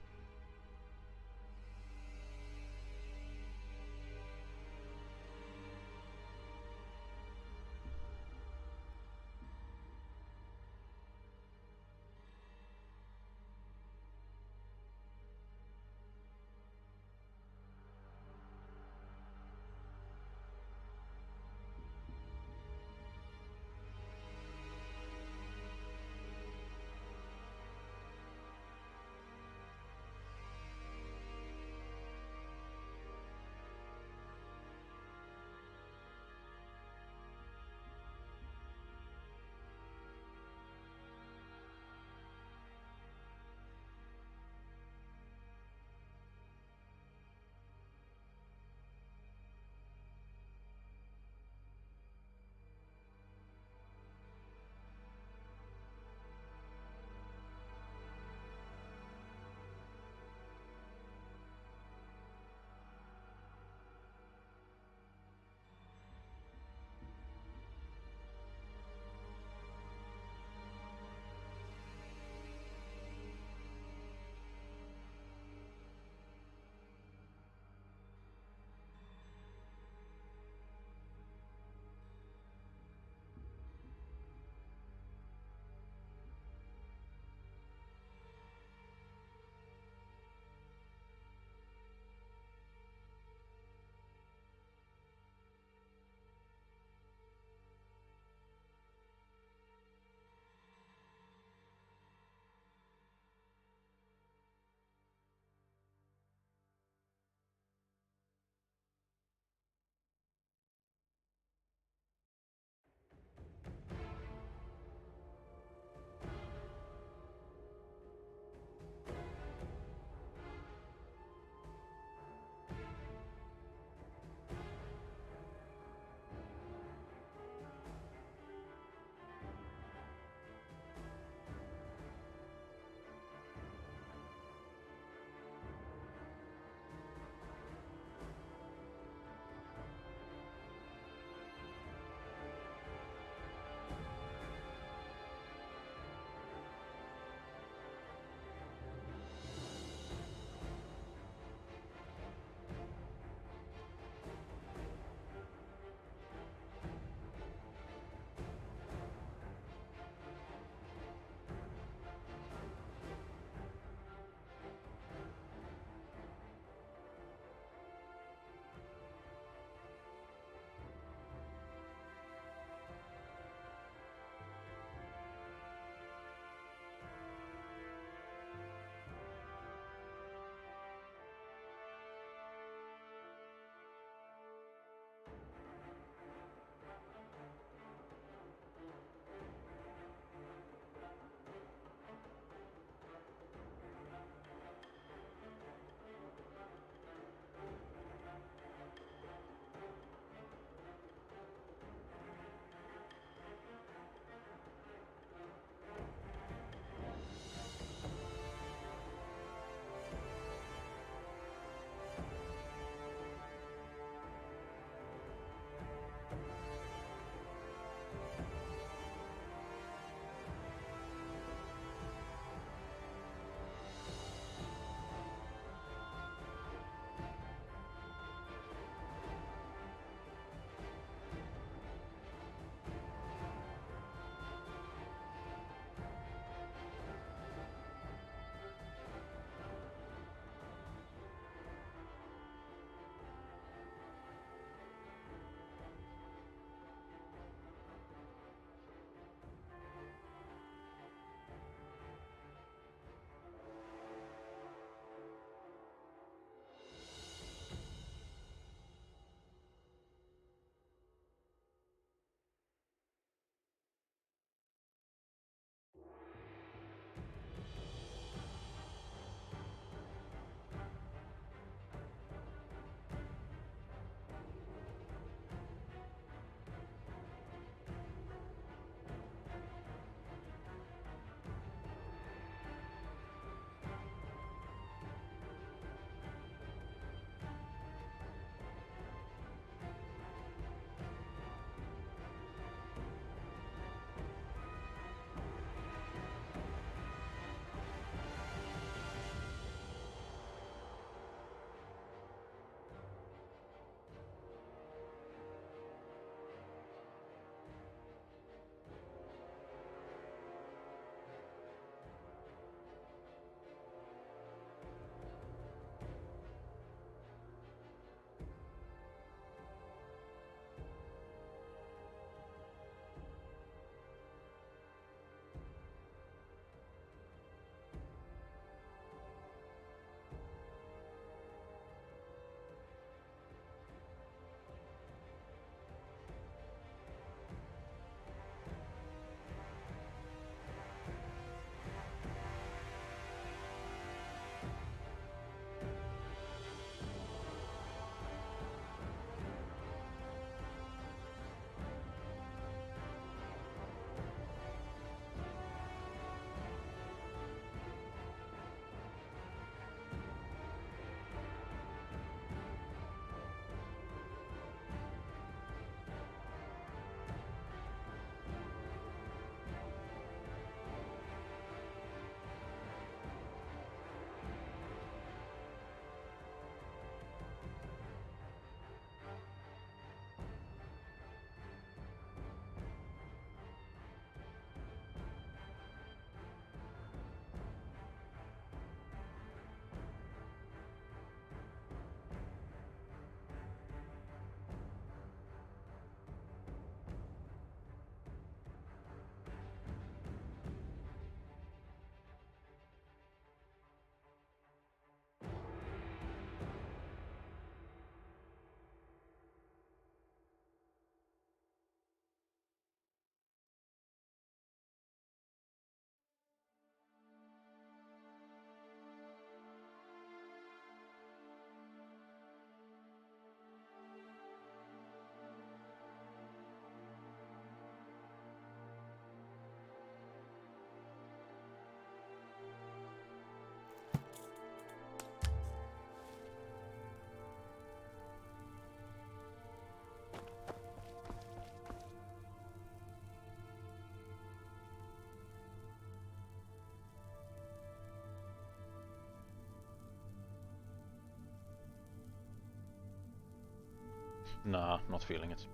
Nah, not feeling it.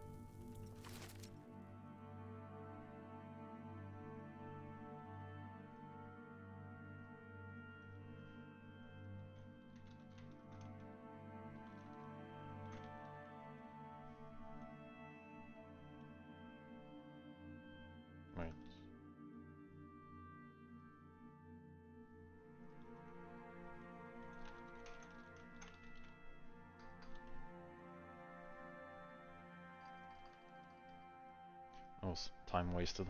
Wait. That was time wasted.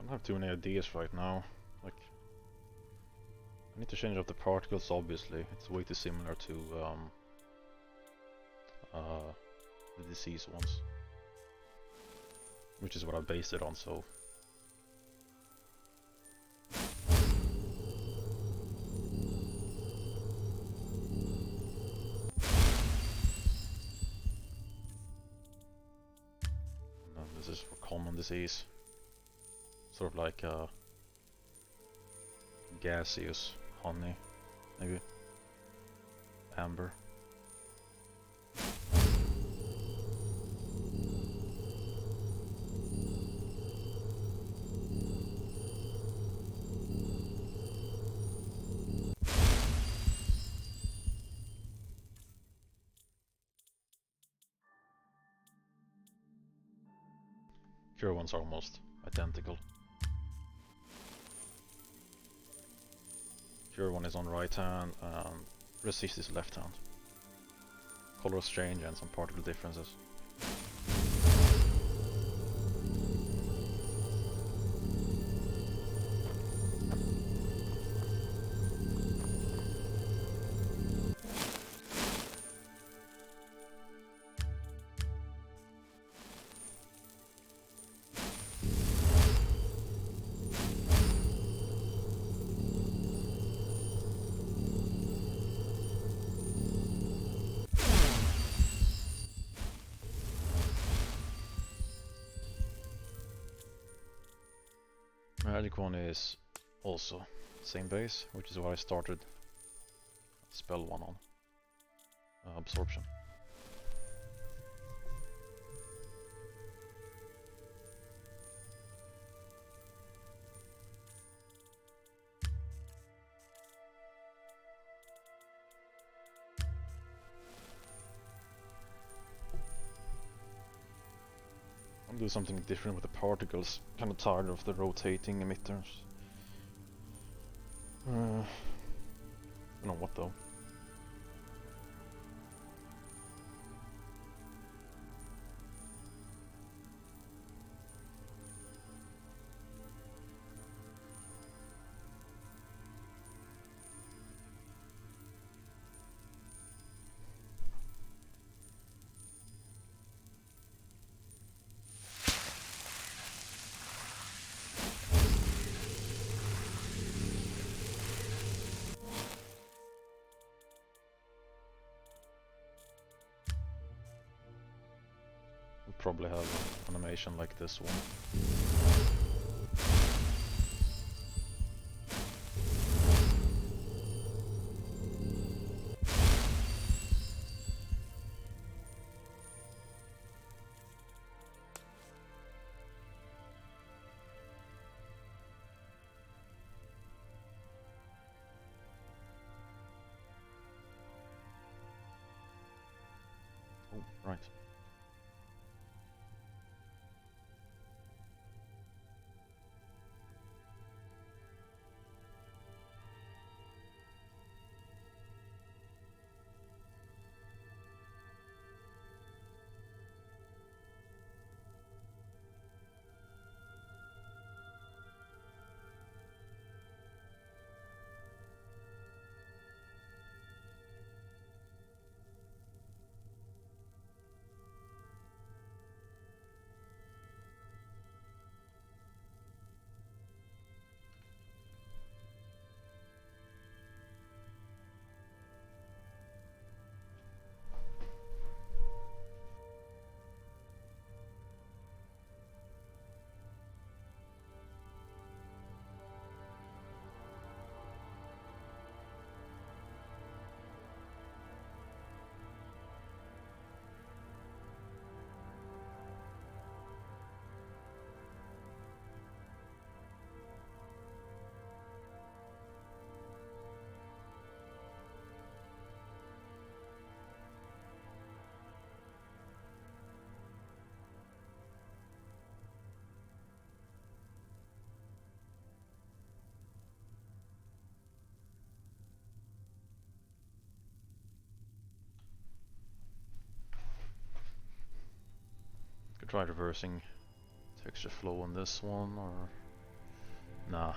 don't have too many ideas right now. Like, I need to change up the particles, obviously. It's way too similar to the disease ones. Which is what I based it on, so... No, this is for common disease. Sort of like gaseous honey, maybe. Amber. Pure ones are almost identical. Pure one is on right hand, resist is left hand. Colors change and some particle differences. Magic one is also same base, which is what I started spell one on. Absorption. I'll do something different with the particles. Kind of tired of the rotating emitters. I don't know what though. Probably have an animation like this one. Oh, right. Could try reversing texture flow on this one, or Nah.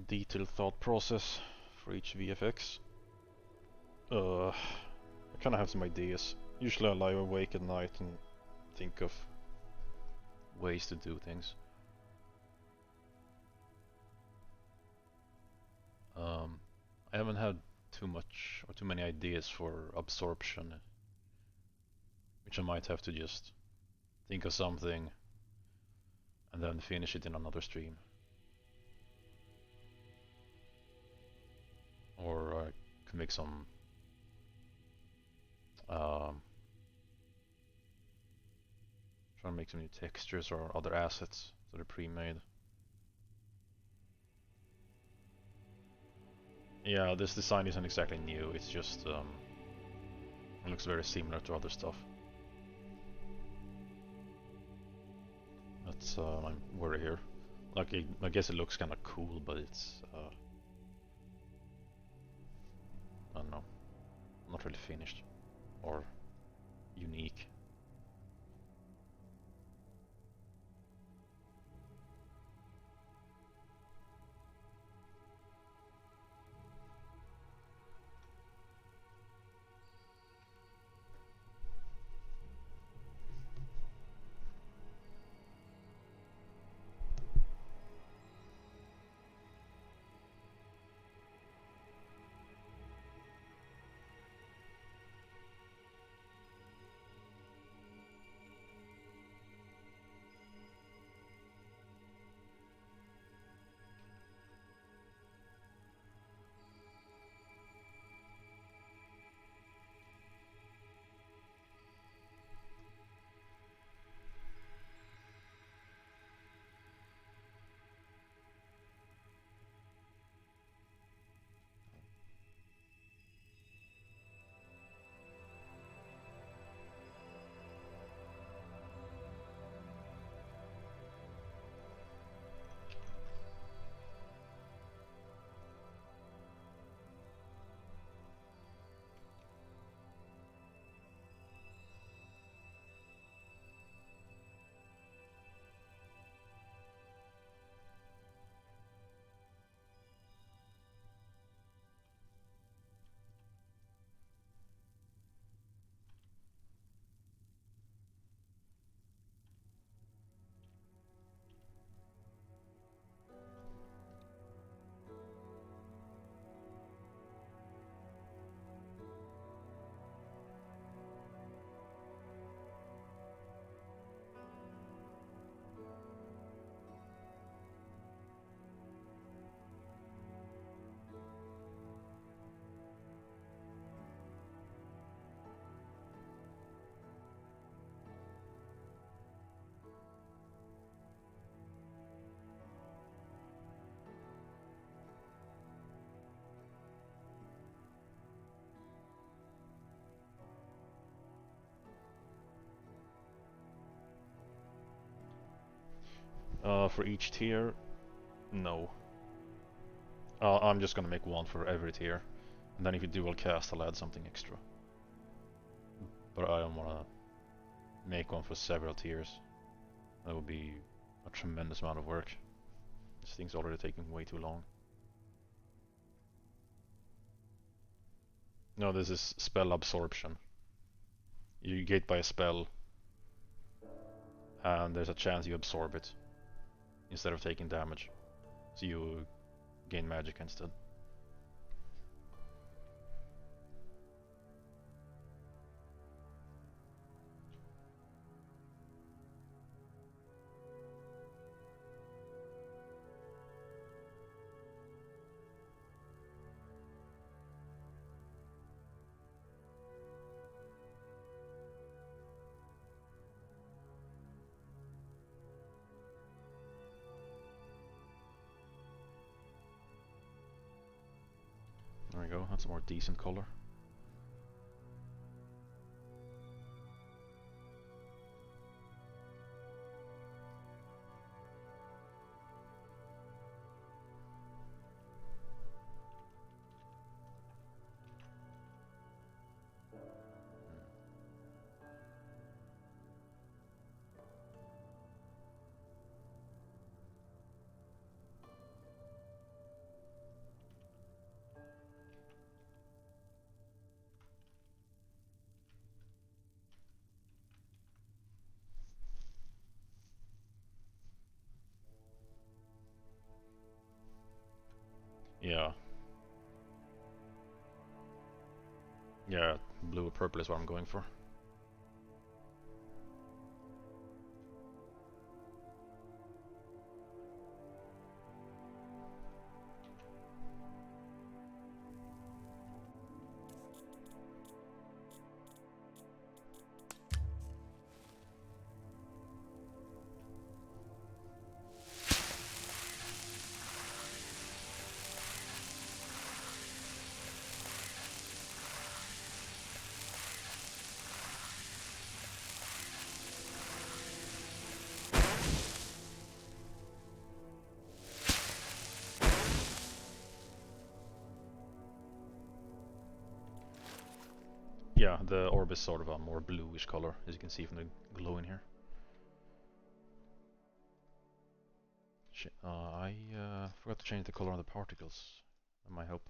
Detailed thought process for each VFX. I kind of have some ideas. Usually I lie awake at night and think of ways to do things. I haven't had too much or too many ideas for absorption, which I might have to just think of something and then finish it in another stream. Or I could make some try to make some new textures or other assets that are pre-made. Yeah, this design isn't exactly new, it's just it looks very similar to other stuff. That's my worry here. Like, I guess it looks kind of cool, but it's I don't know, not really finished or unique. For each tier, no. I'm just gonna make one for every tier. And then if you dual cast, I'll add something extra. But I don't wanna make one for several tiers. That would be a tremendous amount of work. This thing's already taking way too long. No, this is spell absorption. You get by a spell, and there's a chance you absorb it instead of taking damage. So you gain magic instead. There we go, that's a more decent color. Yeah. Yeah, blue or purple is what I'm going for. Yeah, the orb is sort of a more bluish color, as you can see from the glow in here. Shit, I forgot to change the color on the particles. That might help.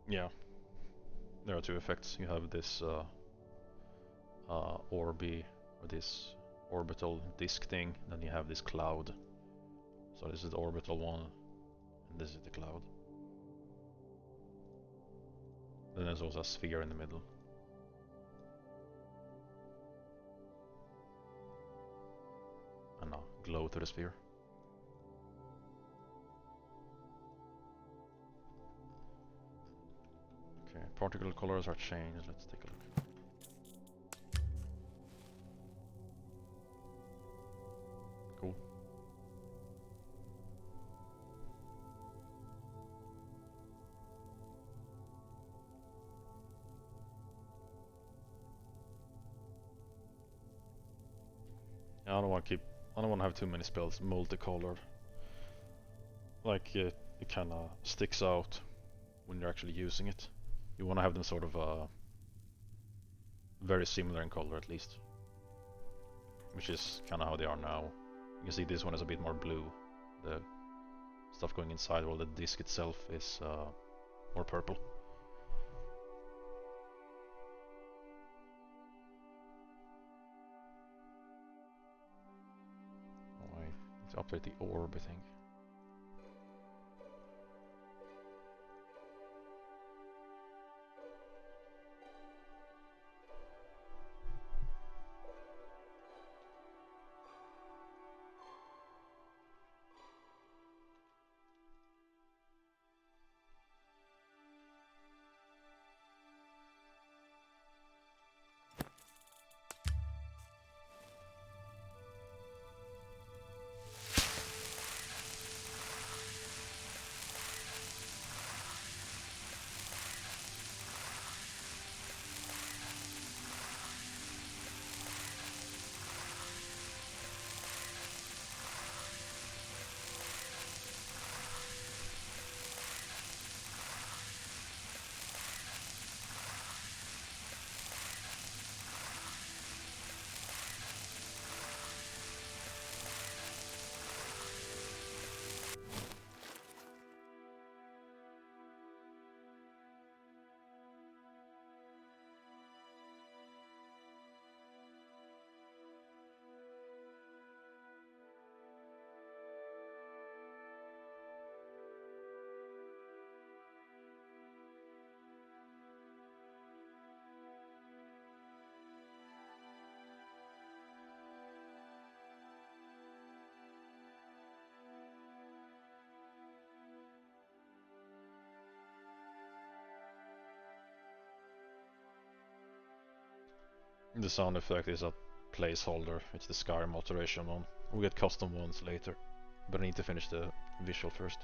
Yeah, there are two effects. You have this orby, or this orbital disk thing, then you have this cloud. So this is the orbital one, and this is the cloud. Then there's also a sphere in the middle. And now glow to the sphere. Okay, particle colors are changed. Let's take a look. Cool. Yeah, I don't want to have too many spells multicolored. Like it kind of sticks out when you're actually using it. You want to have them sort of very similar in color at least, which is kind of how they are now. You can see this one is a bit more blue. The stuff going inside, while the disc itself is more purple. Oh, I need to update the orb, I think. The sound effect is a placeholder. It's the Skyrim alteration one. We'll get custom ones later, but I need to finish the visual first.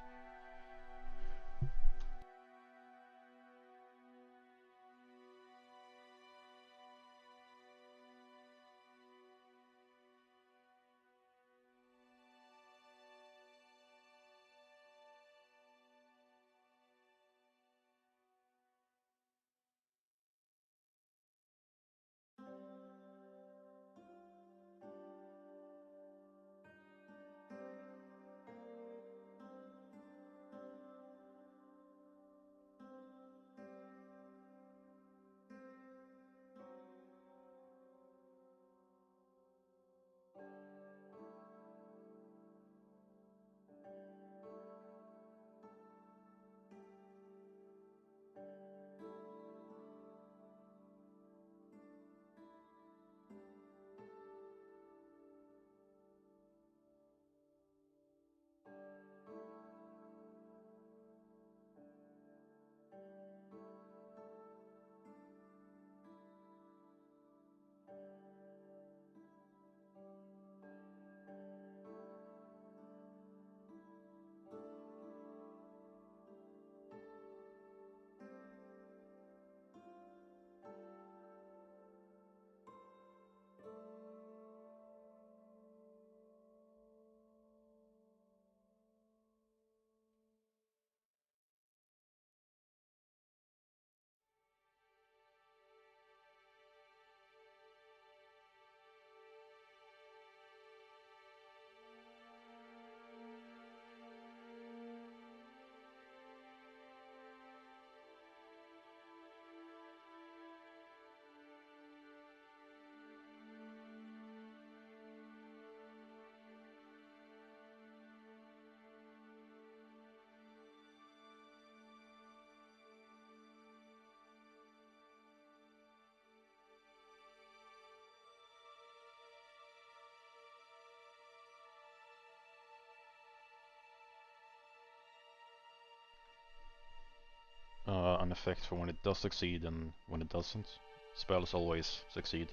an effect for when it does succeed and when it doesn't. Spells always succeed.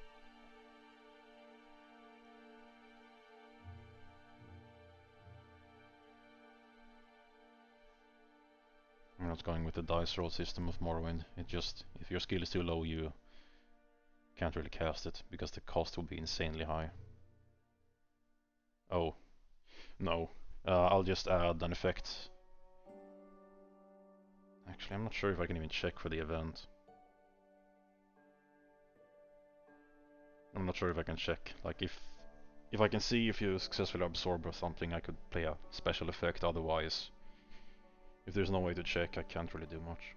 I'm not going with the dice roll system of Morrowind. It just, if your skill is too low, you can't really cast it because the cost will be insanely high. Oh, no. I'll just add an effect. Actually, I'm not sure if I can even check for the event. I'm not sure if I can check. Like, if I can see if you successfully absorb or something, I could play a special effect. Otherwise, if there's no way to check, I can't really do much.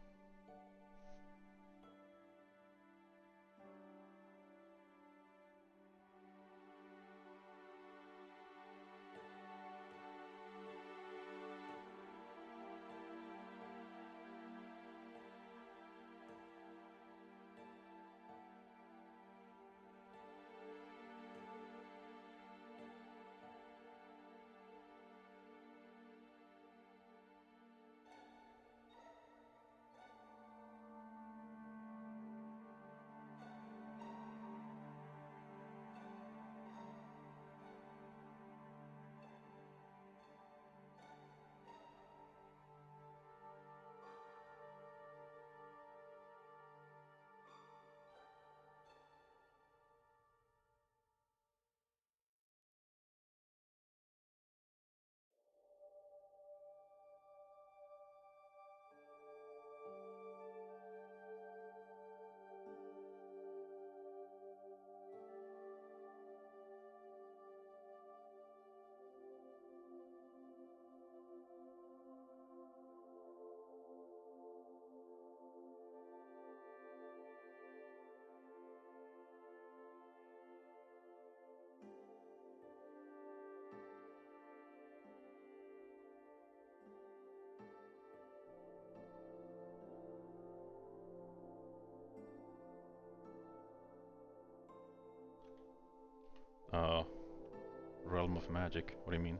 Realm of Magic. What do you mean?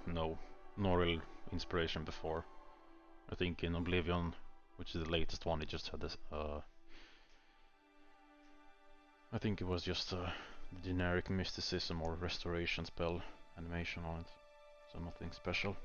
No. No real inspiration before. I think in Oblivion, which is the latest one, it just had this, I think it was just a generic mysticism or restoration spell animation on it. So nothing special.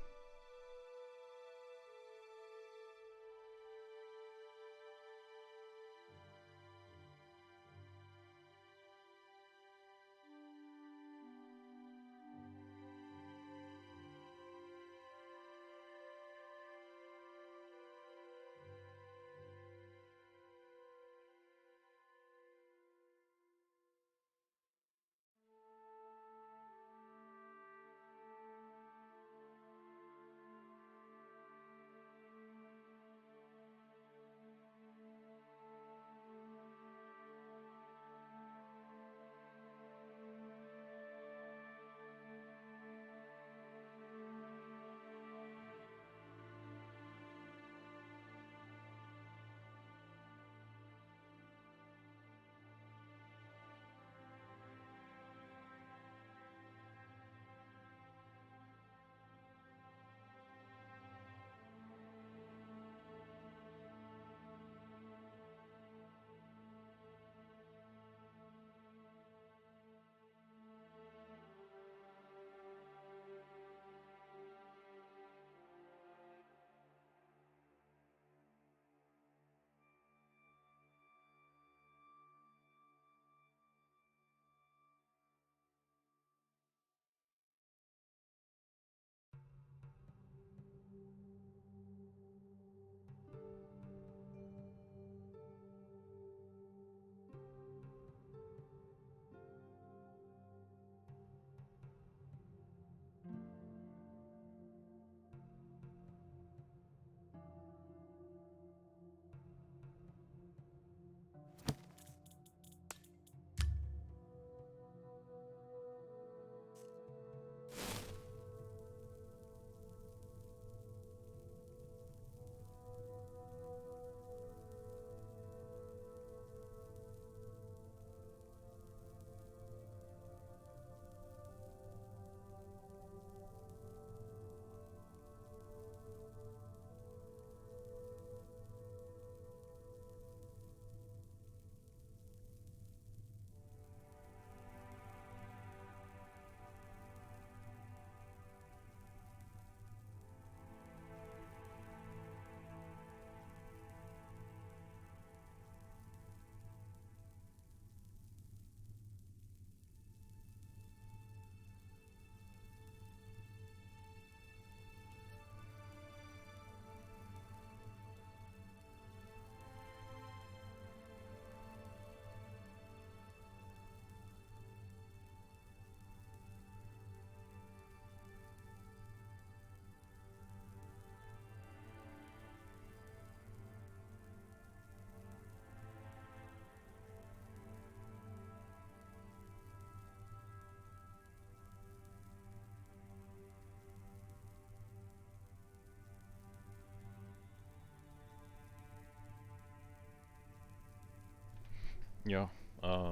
Yeah,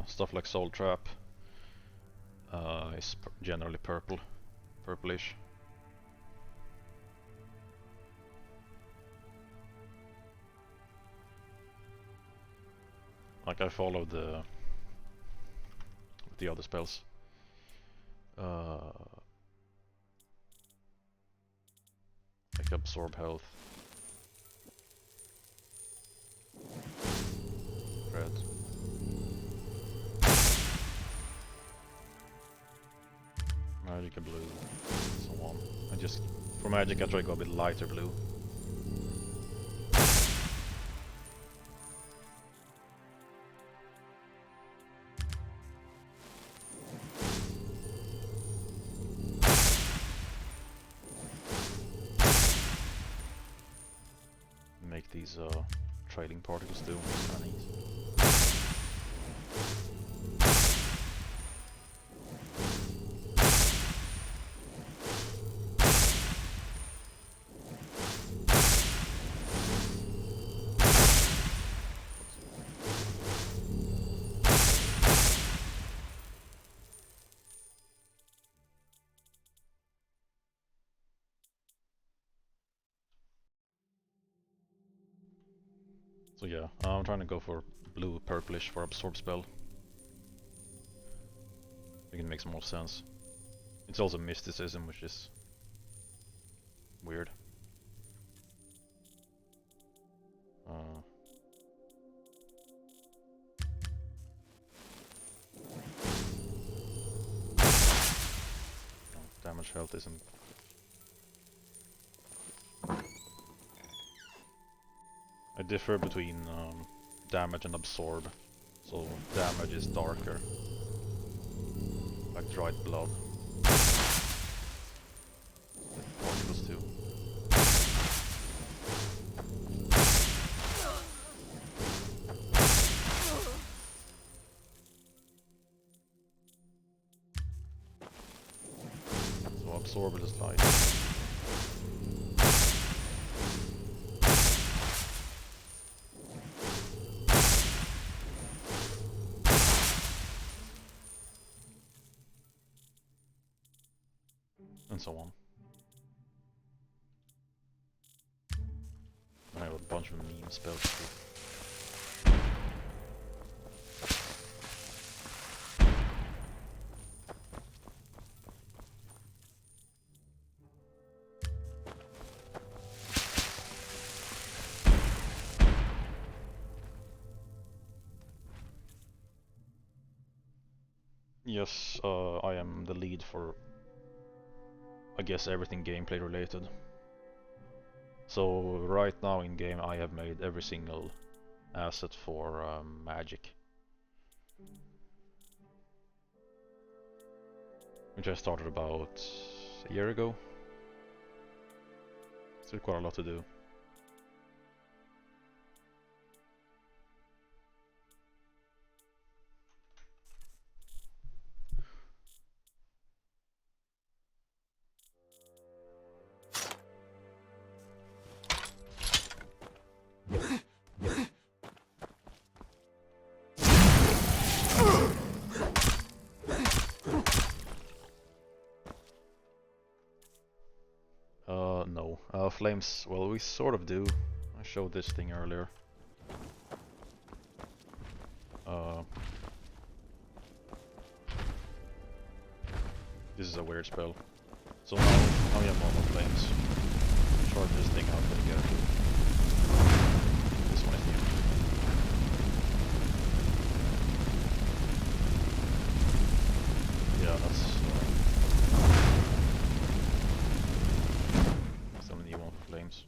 stuff like Soul Trap is generally purplish. Like I follow the other spells. Like absorb health. Red. Magic blue, and so on. And just for magic I try to go a bit lighter blue. Make these trailing particles do. Kinda neat. So yeah, I'm trying to go for blue purplish for absorb spell. I think it makes more sense. It's also mysticism, which is weird. Damage health isn't. I differ between damage and absorb. So damage is darker, like dried blood. Particles too. So absorb is light. And so on. I have a bunch of meme spells too. Yes, I am the lead for, I guess, everything gameplay related. So right now in game I have made every single asset for magic, which I started about a year ago. Still quite a lot to do. No. Flames, well, we sort of do. I showed this thing earlier. This is a weird spell. So now we have normal flames. Charge this thing out pretty good. This one is new. Yeah, that's some new one for flames.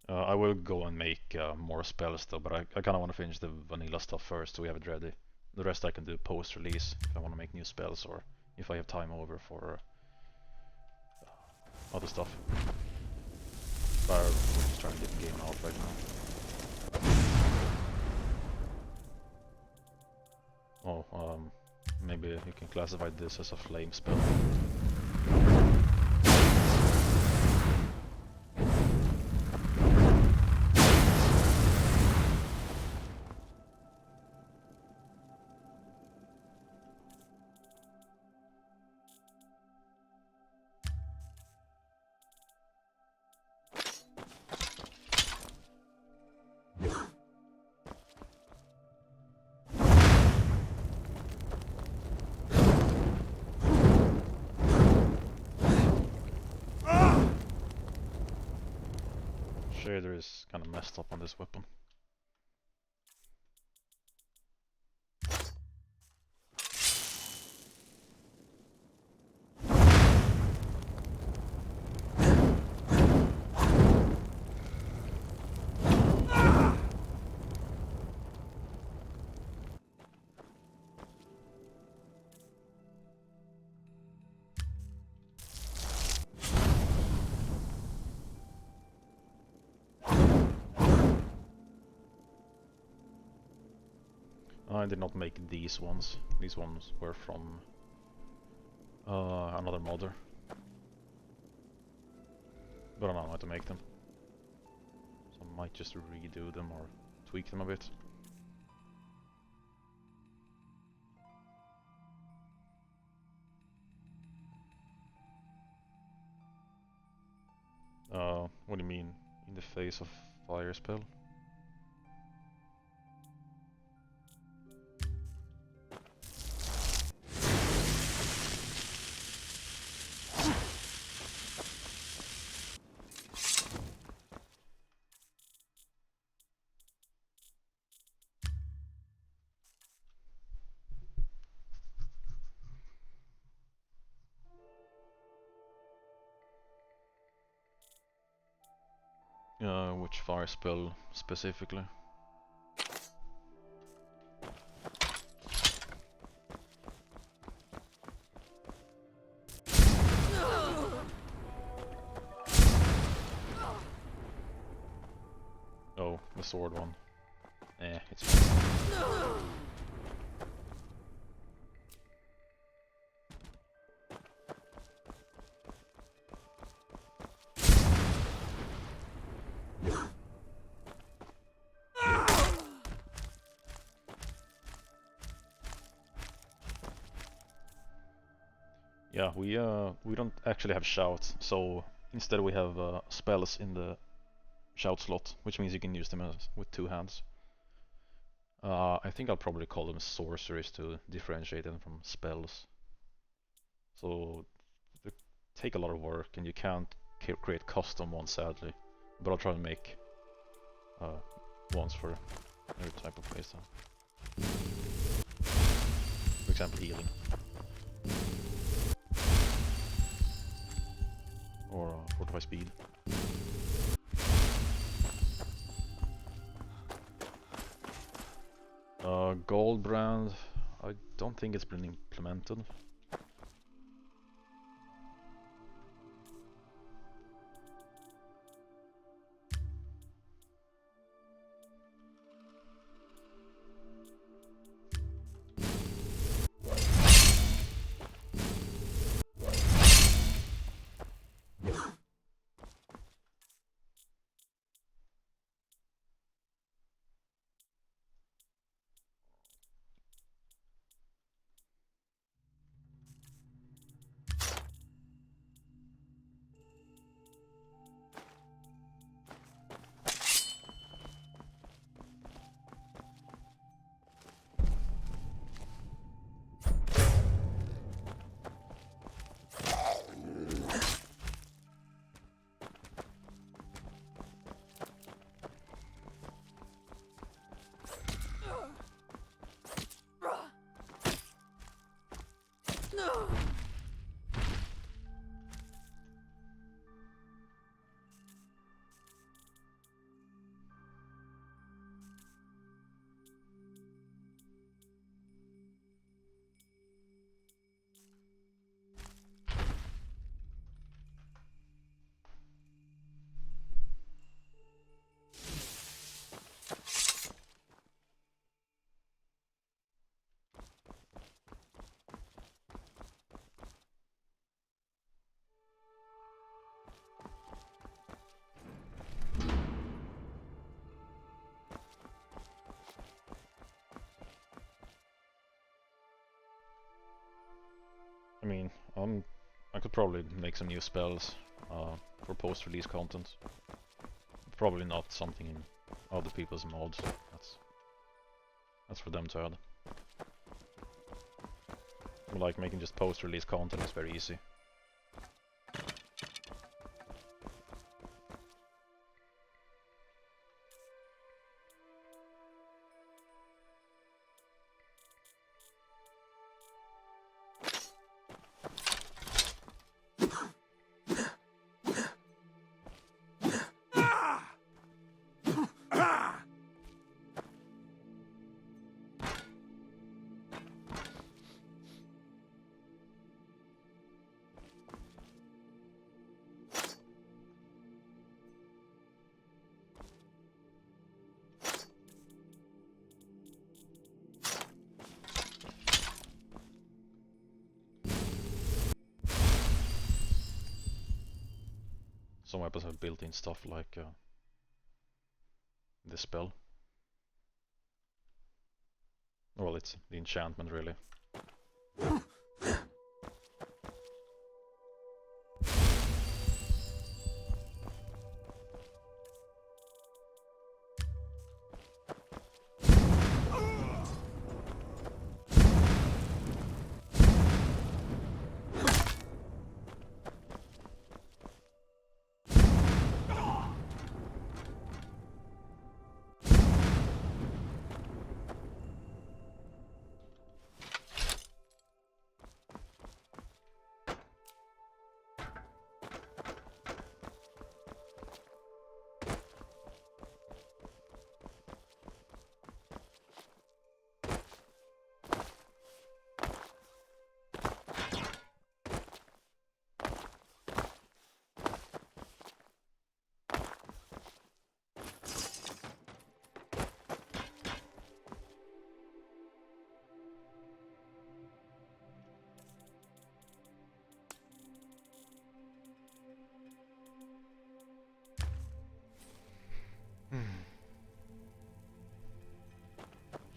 I will go and make more spells though, but I kind of want to finish the vanilla stuff first so we have it ready. The rest I can do post-release if I want to make new spells or if I have time over for other stuff. But we're just trying to get the game out right now. Oh, maybe you can classify this as a flame spell. shader is kind of messed up on this weapon. I did not make these ones. These ones were from another modder. But I don't know how to make them. So I might just redo them or tweak them a bit. What do you mean? In the face of fire spell? Which fire spell specifically? Oh, the sword one. It's fine. Yeah, we don't actually have shouts, so instead we have spells in the shout slot, which means you can use them with two hands. I think I'll probably call them sorceries to differentiate them from spells. So they take a lot of work, and you can't create custom ones, sadly. But I'll try to make ones for every type of playstyle. For example, healing. Or fortify speed. Gold brand, I don't think it's been implemented. I mean, I could probably make some new spells for post-release content. Probably not something in other people's mods. That's for them to add. Like making just post-release content is very easy. Some weapons have built-in stuff like the spell. Well, it's the enchantment really.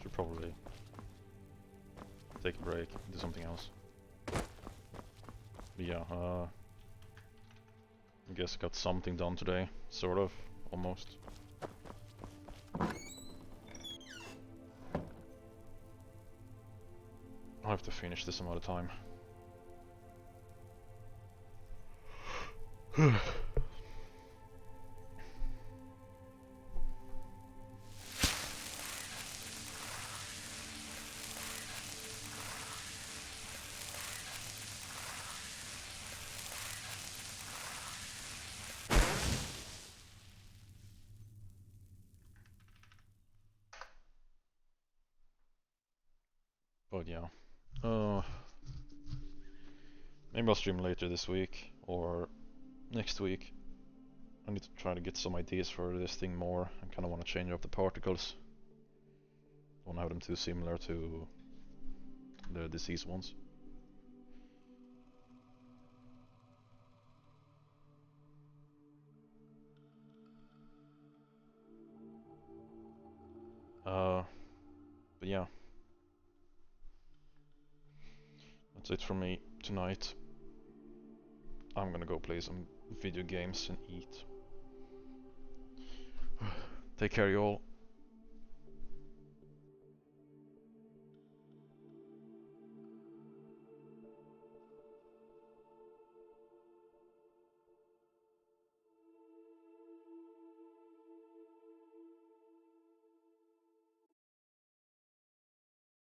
Should probably take a break, do something else. But yeah, I guess I got something done today, sort of, almost. I'll have to finish this some other time. But yeah, maybe I'll stream later this week or next week. I need to try to get some ideas for this thing more. I kind of want to change up the particles. Don't have them too similar to the disease ones. But yeah, that's it from me tonight. I'm gonna go play some video games and eat. Take care, y'all.